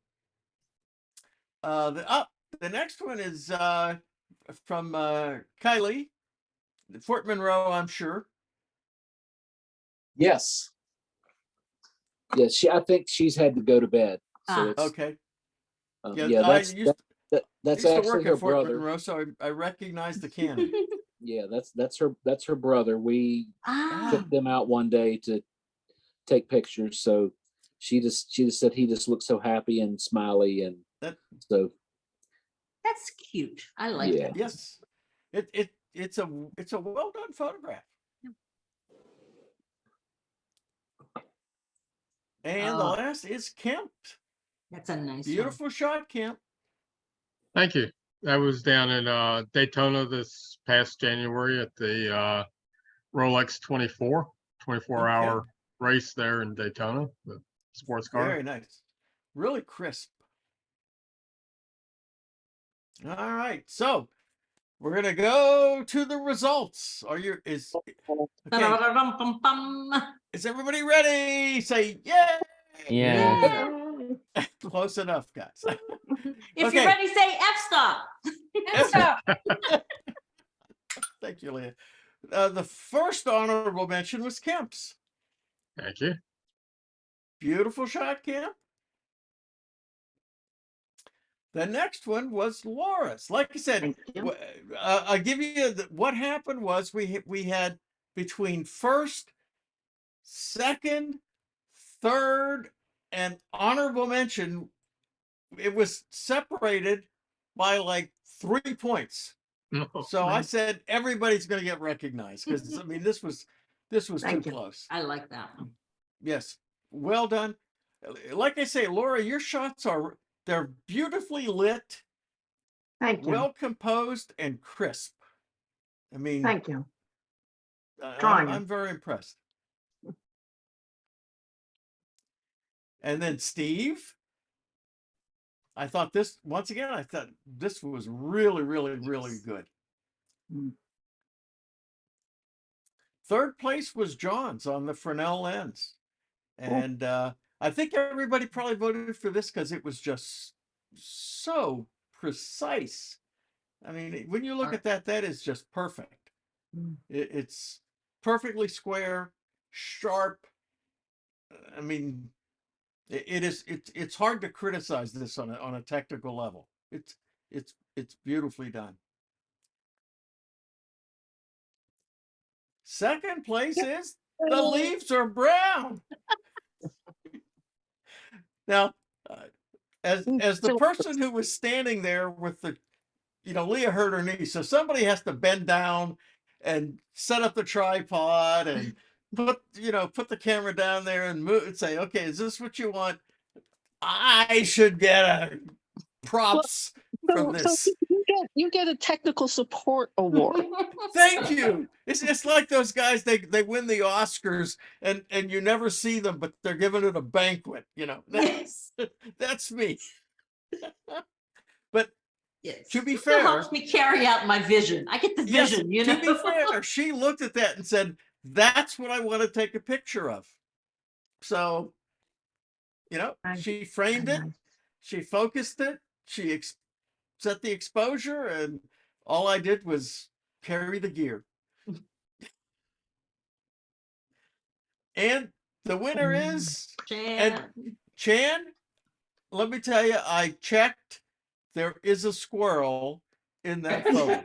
[SPEAKER 1] The next one is from Kylie, Fort Monroe, I'm sure.
[SPEAKER 5] Yes. Yes, I think she's had to go to bed. So
[SPEAKER 8] Ah.
[SPEAKER 5] it's,
[SPEAKER 1] Okay. Yeah,
[SPEAKER 5] yeah,
[SPEAKER 1] I
[SPEAKER 5] that's
[SPEAKER 1] used
[SPEAKER 5] that's
[SPEAKER 1] to
[SPEAKER 5] actually
[SPEAKER 1] work
[SPEAKER 5] her
[SPEAKER 1] at Fort
[SPEAKER 5] brother.
[SPEAKER 1] Monroe, so I recognize the cannon.
[SPEAKER 5] Yeah, that's her brother. We
[SPEAKER 8] Ah,
[SPEAKER 5] took them out one day to take pictures. So she just said he just looked so happy and smiley, and
[SPEAKER 1] That
[SPEAKER 5] so
[SPEAKER 8] that's cute. I like
[SPEAKER 5] Yeah.
[SPEAKER 8] that.
[SPEAKER 1] yes, it's a well done photograph. And the
[SPEAKER 8] Oh.
[SPEAKER 1] last is Kemp.
[SPEAKER 8] That's a nice one.
[SPEAKER 1] Beautiful shot, Kemp.
[SPEAKER 3] Thank you. I was down in Daytona this past January at the Rolex 24-hour race there in Daytona, the sports car.
[SPEAKER 1] Very nice. Really crisp. All right, so we're gonna go to the results. Okay?
[SPEAKER 8] Ba-da-da-dum-bum-bum.
[SPEAKER 1] Is everybody ready? Say yeah.
[SPEAKER 4] Yeah.
[SPEAKER 1] Close enough, guys.
[SPEAKER 8] If
[SPEAKER 1] Okay.
[SPEAKER 8] you're ready, say F-stop.
[SPEAKER 1] F-stop. Thank you, Leah. The first honorable mention was Kemp's.
[SPEAKER 3] Thank you.
[SPEAKER 1] Beautiful shot, Kemp. The next one was Laura's. Like I said,
[SPEAKER 13] Thank you.
[SPEAKER 1] I'll give you what happened was we had between first, second, third, and honorable mention. It was separated by like 3 points. So I said everybody's going to get recognized because I mean this was too
[SPEAKER 13] Thank you.
[SPEAKER 1] close.
[SPEAKER 8] I like that one.
[SPEAKER 1] Yes, well done. Like I say, Laura, your shots they're beautifully lit,
[SPEAKER 13] Thank you.
[SPEAKER 1] well composed, and crisp. I mean,
[SPEAKER 13] Thank you.
[SPEAKER 1] I'm
[SPEAKER 13] Trying.
[SPEAKER 1] very impressed. And then Steve, I thought this once again. I thought this was really, really, really good.
[SPEAKER 13] Mm.
[SPEAKER 1] Third place was John's on the Fresnel lens. And I think everybody probably voted for this because it was just so precise. I mean, when you look at that, that is just perfect.
[SPEAKER 13] Mm.
[SPEAKER 1] It's perfectly square, sharp. I mean, it's hard to criticize this on a technical level. It's beautifully done. Second place is the leaves are brown. Now, as the person who was standing there with the, Leah hurt her knee, so somebody has to bend down and set up the tripod and put the camera down there and move and say, okay, is this what you want? I should get a props from this.
[SPEAKER 6] You get a technical support award.
[SPEAKER 1] Thank you. It's like those guys, they win the Oscars and you never see them, but they're giving it a banquet,
[SPEAKER 8] Yes.
[SPEAKER 1] That's me. But
[SPEAKER 8] Yes.
[SPEAKER 1] to be
[SPEAKER 8] It still
[SPEAKER 1] fair,
[SPEAKER 8] helps me carry out my vision. I get the
[SPEAKER 1] yes,
[SPEAKER 8] vision,
[SPEAKER 1] to be fair, she looked at that and said, that's what I want to take a picture of. So,
[SPEAKER 13] Nice.
[SPEAKER 1] she framed it,
[SPEAKER 13] Nice.
[SPEAKER 1] she focused it, she set the exposure, and all I did was carry the gear. And the winner is Chan. Let me tell you, I checked. There is a squirrel in that photo.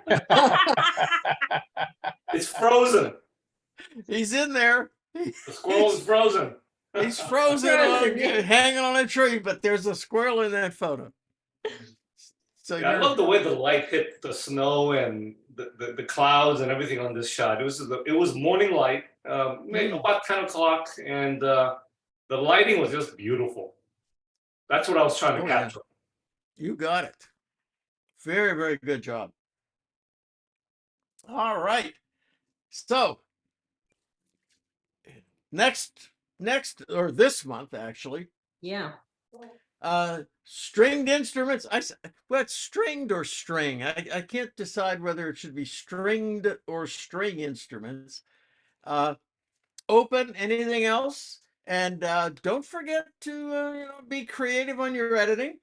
[SPEAKER 11] It's frozen.
[SPEAKER 1] He's in there.
[SPEAKER 11] The squirrel is frozen.
[SPEAKER 1] He's frozen, hanging on a tree, but there's a squirrel in that photo. So
[SPEAKER 11] Yeah, I love the way the light hit the snow and the clouds and everything on this shot. It was morning light, maybe about 10 o'clock, and the lighting was just beautiful. That's what I was trying to capture.
[SPEAKER 1] Yeah. You got it. Very, very good job. All right. So next or this month, actually,
[SPEAKER 8] Yeah.
[SPEAKER 1] stringed instruments. It's stringed or string. I can't decide whether it should be stringed or string instruments. Open anything else, and don't forget to be creative on your editing.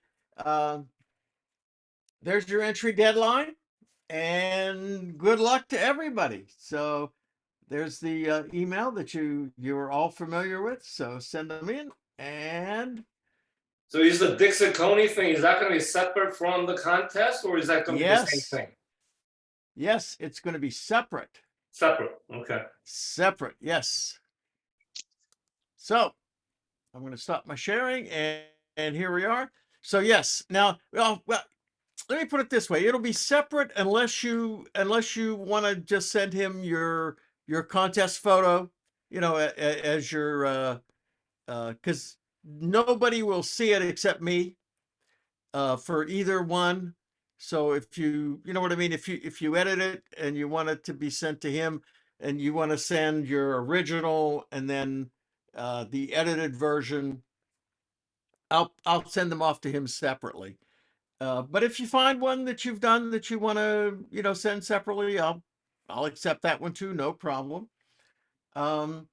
[SPEAKER 1] There's your entry deadline, and good luck to everybody. So there's the email that you're all familiar with. So send them in. And
[SPEAKER 11] so is the Cicone thing, is that going to be separate from the contest, or is that going to be the same thing?
[SPEAKER 1] Yes, it's going to be separate.
[SPEAKER 11] Separate. Okay.
[SPEAKER 1] Separate. Yes. So I'm going to stop my sharing, and here we are. So yes, now, well, let me put it this way: it'll be separate unless you want to just send him your contest photo, as your because nobody will see it except me for either one. So if you know what I mean, if you edit it and you want it to be sent to him, and you want to send your original and then the edited version, I'll send them off to him separately. But if you find one that you've done that you want to, send separately, I'll accept that one too, no problem. So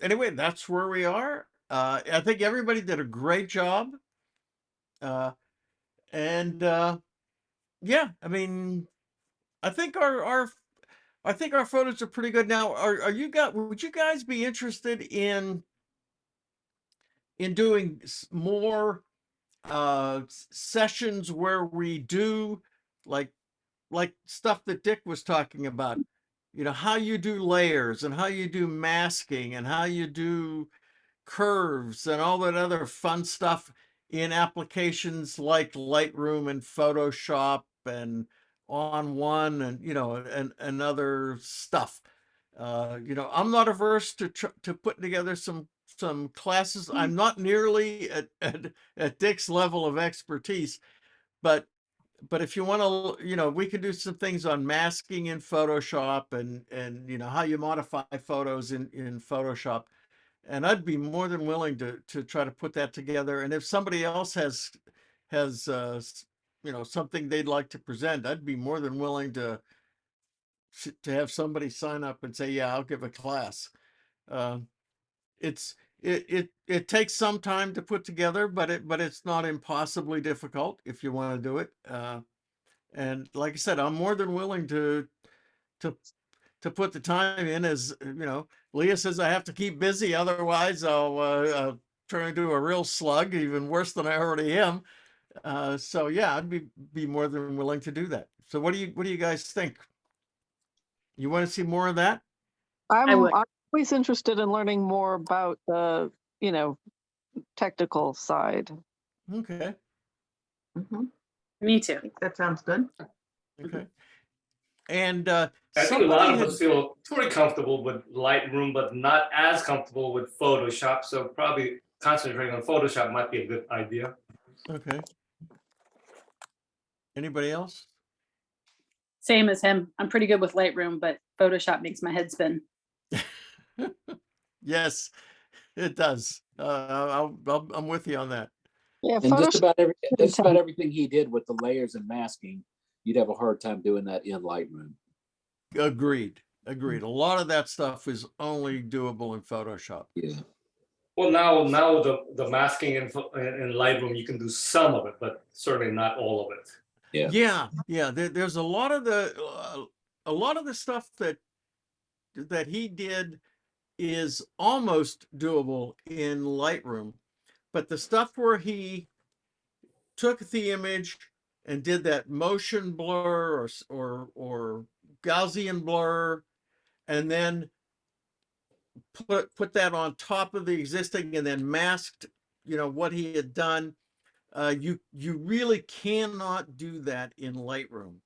[SPEAKER 1] anyway, that's where we are. I think everybody did a great job. Yeah, I mean, I think our photos are pretty good now. Would you guys be interested in doing more sessions where we do like stuff that Dick was talking about, how you do layers and how you do masking and how you do curves and all that other fun stuff in applications like Lightroom and Photoshop and On One and other stuff. I'm not averse to putting together some classes. I'm not nearly at Dick's level of expertise, but if you want to, we can do some things on masking in Photoshop and how you modify photos in Photoshop. And I'd be more than willing to try to put that together. And if somebody else has something they'd like to present, I'd be more than willing to have somebody sign up and say, yeah, I'll give a class. It takes some time to put together, but it's not impossibly difficult if you want to do it. And like I said, I'm more than willing to put the time in. As Leah says, I have to keep busy, otherwise I'll turn into a real slug, even worse than I already am. So yeah, I'd be more than willing to do that. So what do you guys think? You want to see more of that?
[SPEAKER 9] I would.
[SPEAKER 6] I'm always interested in learning more about the, technical side.
[SPEAKER 1] Okay,
[SPEAKER 13] Mhm.
[SPEAKER 9] Me too.
[SPEAKER 13] I think that sounds good.
[SPEAKER 1] okay. And
[SPEAKER 11] I think a
[SPEAKER 1] somebody
[SPEAKER 11] lot of
[SPEAKER 1] had,
[SPEAKER 11] us feel pretty comfortable with Lightroom, but not as comfortable with Photoshop. So probably concentrating on Photoshop might be a good idea.
[SPEAKER 1] okay. Anybody else?
[SPEAKER 9] Same as him. I'm pretty good with Lightroom, but Photoshop makes my head spin.
[SPEAKER 1] Yes, it does. I'm with you on that.
[SPEAKER 6] Yeah,
[SPEAKER 5] And just
[SPEAKER 6] Photoshop.
[SPEAKER 5] about everything he did with the layers and masking, you'd have a hard time doing that in Lightroom.
[SPEAKER 1] Agreed. Agreed. A lot of that stuff is only doable in Photoshop.
[SPEAKER 5] Yeah.
[SPEAKER 11] Well, now the masking in Lightroom, you can do some of it, but certainly not all of it.
[SPEAKER 5] Yeah.
[SPEAKER 1] Yeah. There's a lot of the stuff that he did is almost doable in Lightroom, but the stuff where he took the image and did that motion blur or Gaussian blur, and then put that on top of the existing and then masked, what he had done. You really cannot do that in Lightroom.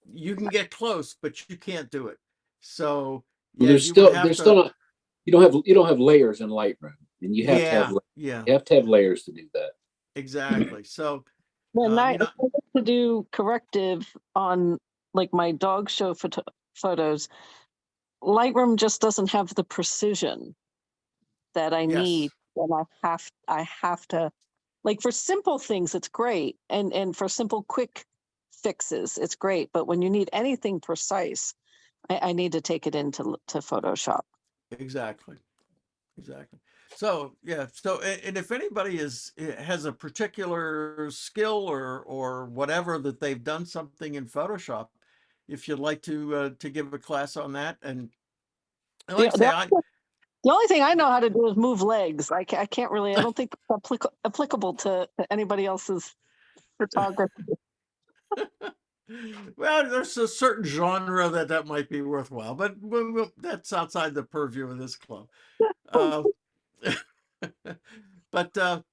[SPEAKER 1] You can get close, but you can't do it. So
[SPEAKER 5] Well,
[SPEAKER 1] yeah, you would have
[SPEAKER 5] there's
[SPEAKER 1] to.
[SPEAKER 5] still not, you don't have layers in Lightroom, and you have to have
[SPEAKER 1] Yeah,
[SPEAKER 5] you have to have layers to do that.
[SPEAKER 1] exactly. So
[SPEAKER 6] When
[SPEAKER 1] you
[SPEAKER 6] I
[SPEAKER 1] know,
[SPEAKER 6] to do corrective on like my dog show photos, Lightroom just doesn't have the precision that I need.
[SPEAKER 1] yes,
[SPEAKER 6] And I have to, like, for simple things, it's great. And for simple, quick fixes, it's great. But when you need anything precise, I need to take it into Photoshop.
[SPEAKER 1] exactly. So yeah, and if anybody has a particular skill or whatever that they've done something in Photoshop, if you'd like to give a class on that, and like I say,
[SPEAKER 6] The only thing I know how to do is move legs. I can't really, I don't think it's applicable to anybody else's photography.
[SPEAKER 1] well, there's a certain genre that might be worthwhile, but that's outside the purview of this club. Uh, but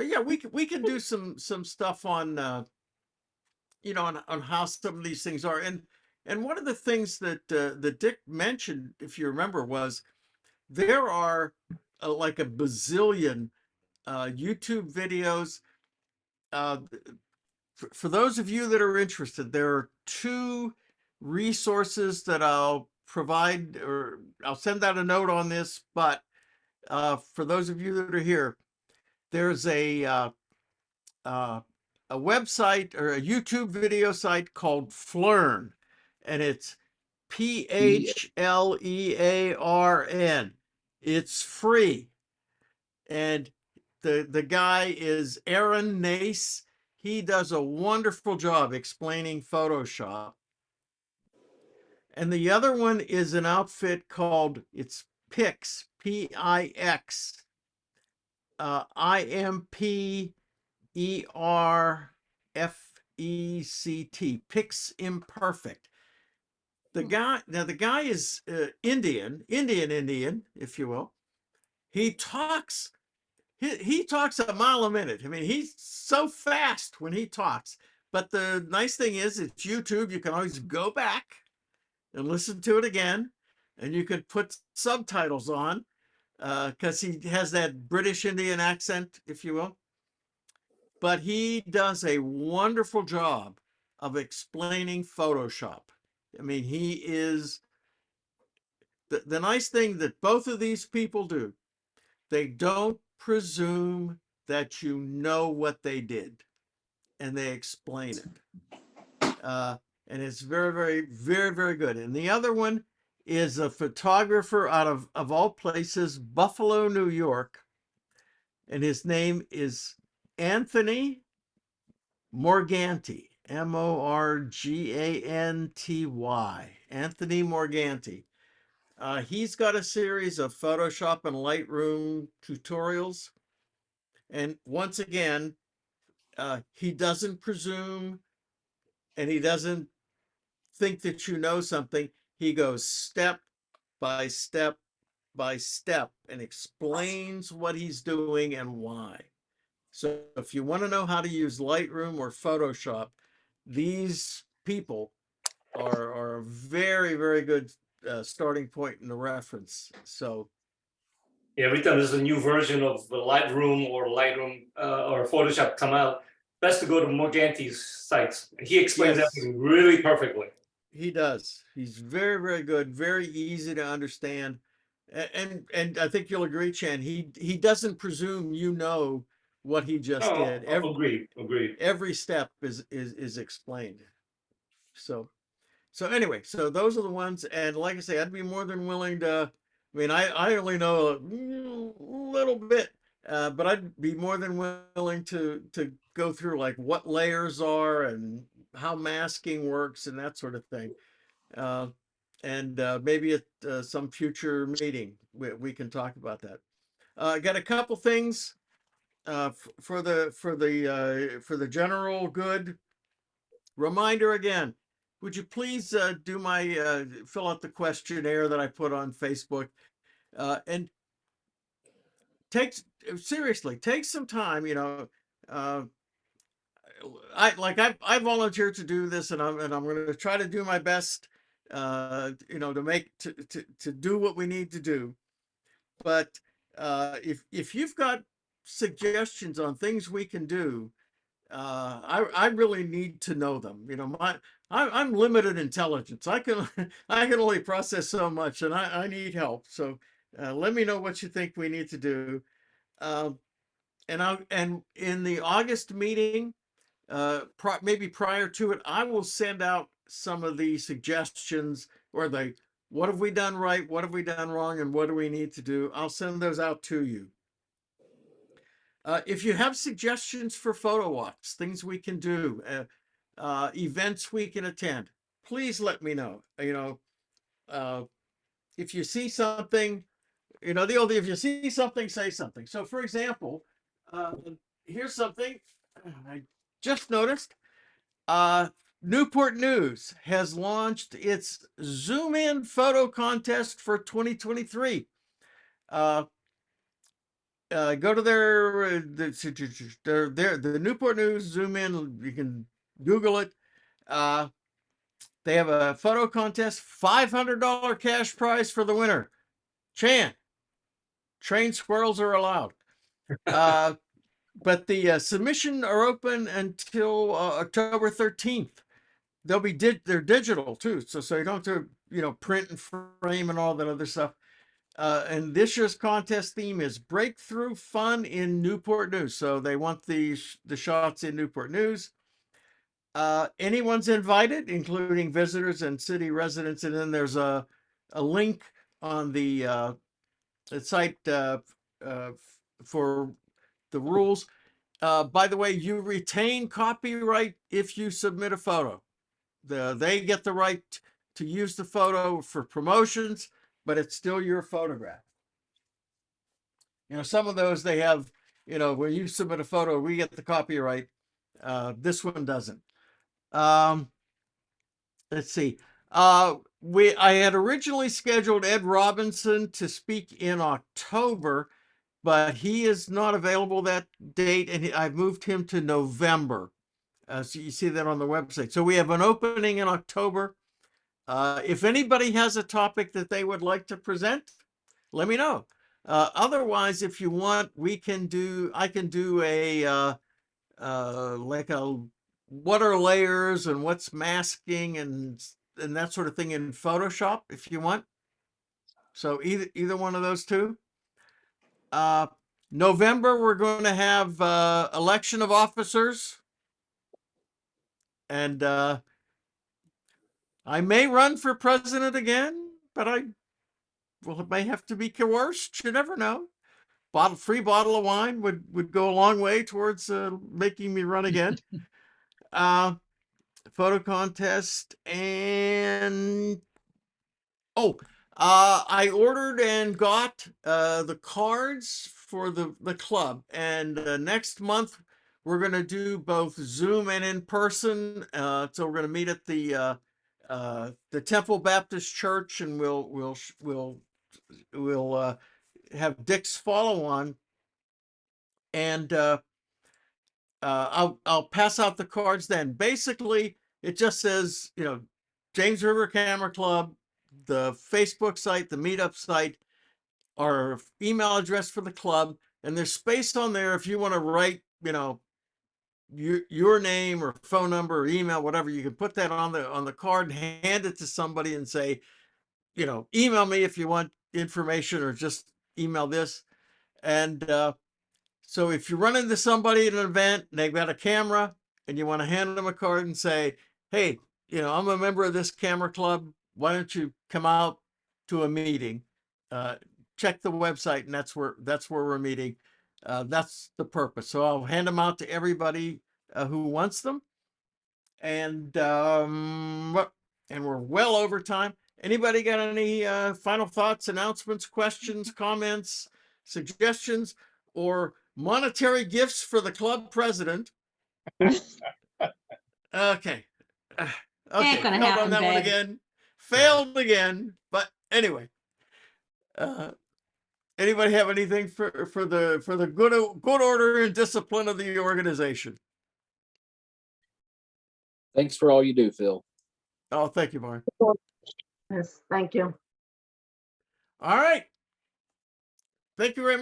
[SPEAKER 1] yeah, we can do some stuff on on how some of these things are, and one of the things that Dick mentioned, if you remember, was there are like a bazillion YouTube videos. Uh, for those of you that are interested, there are two resources that I'll provide, or I'll send out a note on this. But for those of you that are here, there's a website or a YouTube video site called Phlearn, and it's Phlearn. It's free, and the guy is Aaron Nace. He does a wonderful job explaining Photoshop. And the other one is an outfit called Pix, Pix, IMPERFECT, Pix Imperfect. The guy is Indian, if you will. He talks a mile a minute. I mean, he's so fast when he talks. But the nice thing is, it's YouTube. You can always go back and listen to it again, and you could put subtitles on because he has that British Indian accent, if you will. But he does a wonderful job of explaining Photoshop. I mean, he is the nice thing that both of these people do. They don't presume that you know what they did, and they explain it. And it's very, very, very, very good. And the other one is a photographer out of all places, Buffalo, New York. And his name is Anthony Morganti, Morganty, Anthony Morganti. He's got a series of Photoshop and Lightroom tutorials. And once again, He doesn't presume, and he doesn't think that you know something. He goes step by step by step and explains what he's doing and why. So if you want to know how to use Lightroom or Photoshop, these people are a very, very good starting point in the reference. So
[SPEAKER 11] Yeah, every time there's a new version of the Lightroom or Photoshop come out, best to go to Morganti's sites. He explains
[SPEAKER 1] Yes.
[SPEAKER 11] everything really perfectly.
[SPEAKER 1] he does. He's very, very good, very easy to understand. And I think you'll agree, Chan, he doesn't presume you know what he just
[SPEAKER 11] Oh,
[SPEAKER 1] did.
[SPEAKER 11] agreed.
[SPEAKER 1] Every step is explained. So anyway, so those are the ones, and like I say, I'd be more than willing to. I mean, I only know a little bit, but I'd be more than willing to go through like what layers are and how masking works and that sort of thing. Uh, and maybe at some future meeting we can talk about that. I got a couple things for the general good. Reminder again, would you please do my fill out the questionnaire that I put on Facebook, and take seriously take some time. Uh, I volunteered to do this, and I'm going to try to do my best. To make to do what we need to do. But if you've got suggestions on things we can do, I really need to know them. I'm limited intelligence. I can I can only process so much, and I need help. So let me know what you think we need to do. Um, and in the August meeting, maybe prior to it, I will send out some of the suggestions or the what have we done right, what have we done wrong, and what do we need to do. I'll send those out to you. If you have suggestions for photo walks, things we can do, events we can attend, please let me know. If you see something, the old, if you see something, say something. So for example, here's something I just noticed. Newport News has launched its Zoom In photo contest for 2023. Go to the Newport News Zoom In. You can Google it. They have a photo contest, $500 cash prize for the winner. Chan, trained squirrels are allowed. But the submission are open until October 13th. They're digital too, so you don't have to print and frame and all that other stuff. And this year's contest theme is breakthrough fun in Newport News. So they want the shots in Newport News. Anyone's invited, including visitors and city residents. And then there's a link on the site for the rules. By the way, you retain copyright if you submit a photo. They get the right to use the photo for promotions, but it's still your photograph. Some of those they have, when you submit a photo, we get the copyright. This one doesn't. Let's see. I had originally scheduled Ed Robinson to speak in October, but he is not available that date, and I've moved him to November. So you see that on the website. So we have an opening in October. If anybody has a topic that they would like to present, let me know. Otherwise, if you want, I can do a like a what are layers and what's masking and that sort of thing in Photoshop if you want. So either one of those two. November, we're going to have election of officers. And I may run for president again, but it may have to be coerced. You never know. Free bottle of wine would go a long way towards making me run again. Photo contest and I ordered and got the cards for the club, and next month we're gonna do both Zoom and in person. So we're gonna meet at the Temple Baptist Church, and we'll have Dick's follow on. And I'll pass out the cards then. Basically, it just says, James River Camera Club, the Facebook site, the meetup site, our email address for the club, and there's space on there if you want to write, your name or phone number or email, whatever. You can put that on the card, hand it to somebody, and say, email me if you want information, or just email this. And so if you run into somebody at an event and they've got a camera and you want to hand them a card and say, hey, I'm a member of this camera club, why don't you come out to a meeting? Check the website, and that's where we're meeting. That's the purpose. So I'll hand them out to everybody who wants them. And we're well over time. Anybody got any final thoughts, announcements, questions, comments, suggestions, or monetary gifts for the club president? Okay. Okay.
[SPEAKER 8] gonna
[SPEAKER 1] Failed
[SPEAKER 8] happen,
[SPEAKER 1] on that one
[SPEAKER 8] babe.
[SPEAKER 1] again. Failed again. But anyway. Anybody have anything for the good order and discipline of the organization?
[SPEAKER 5] Thanks for all you do, Phil.
[SPEAKER 1] Oh, thank you, Mark.
[SPEAKER 13] Yes, thank you.
[SPEAKER 1] All right. Thank you very much.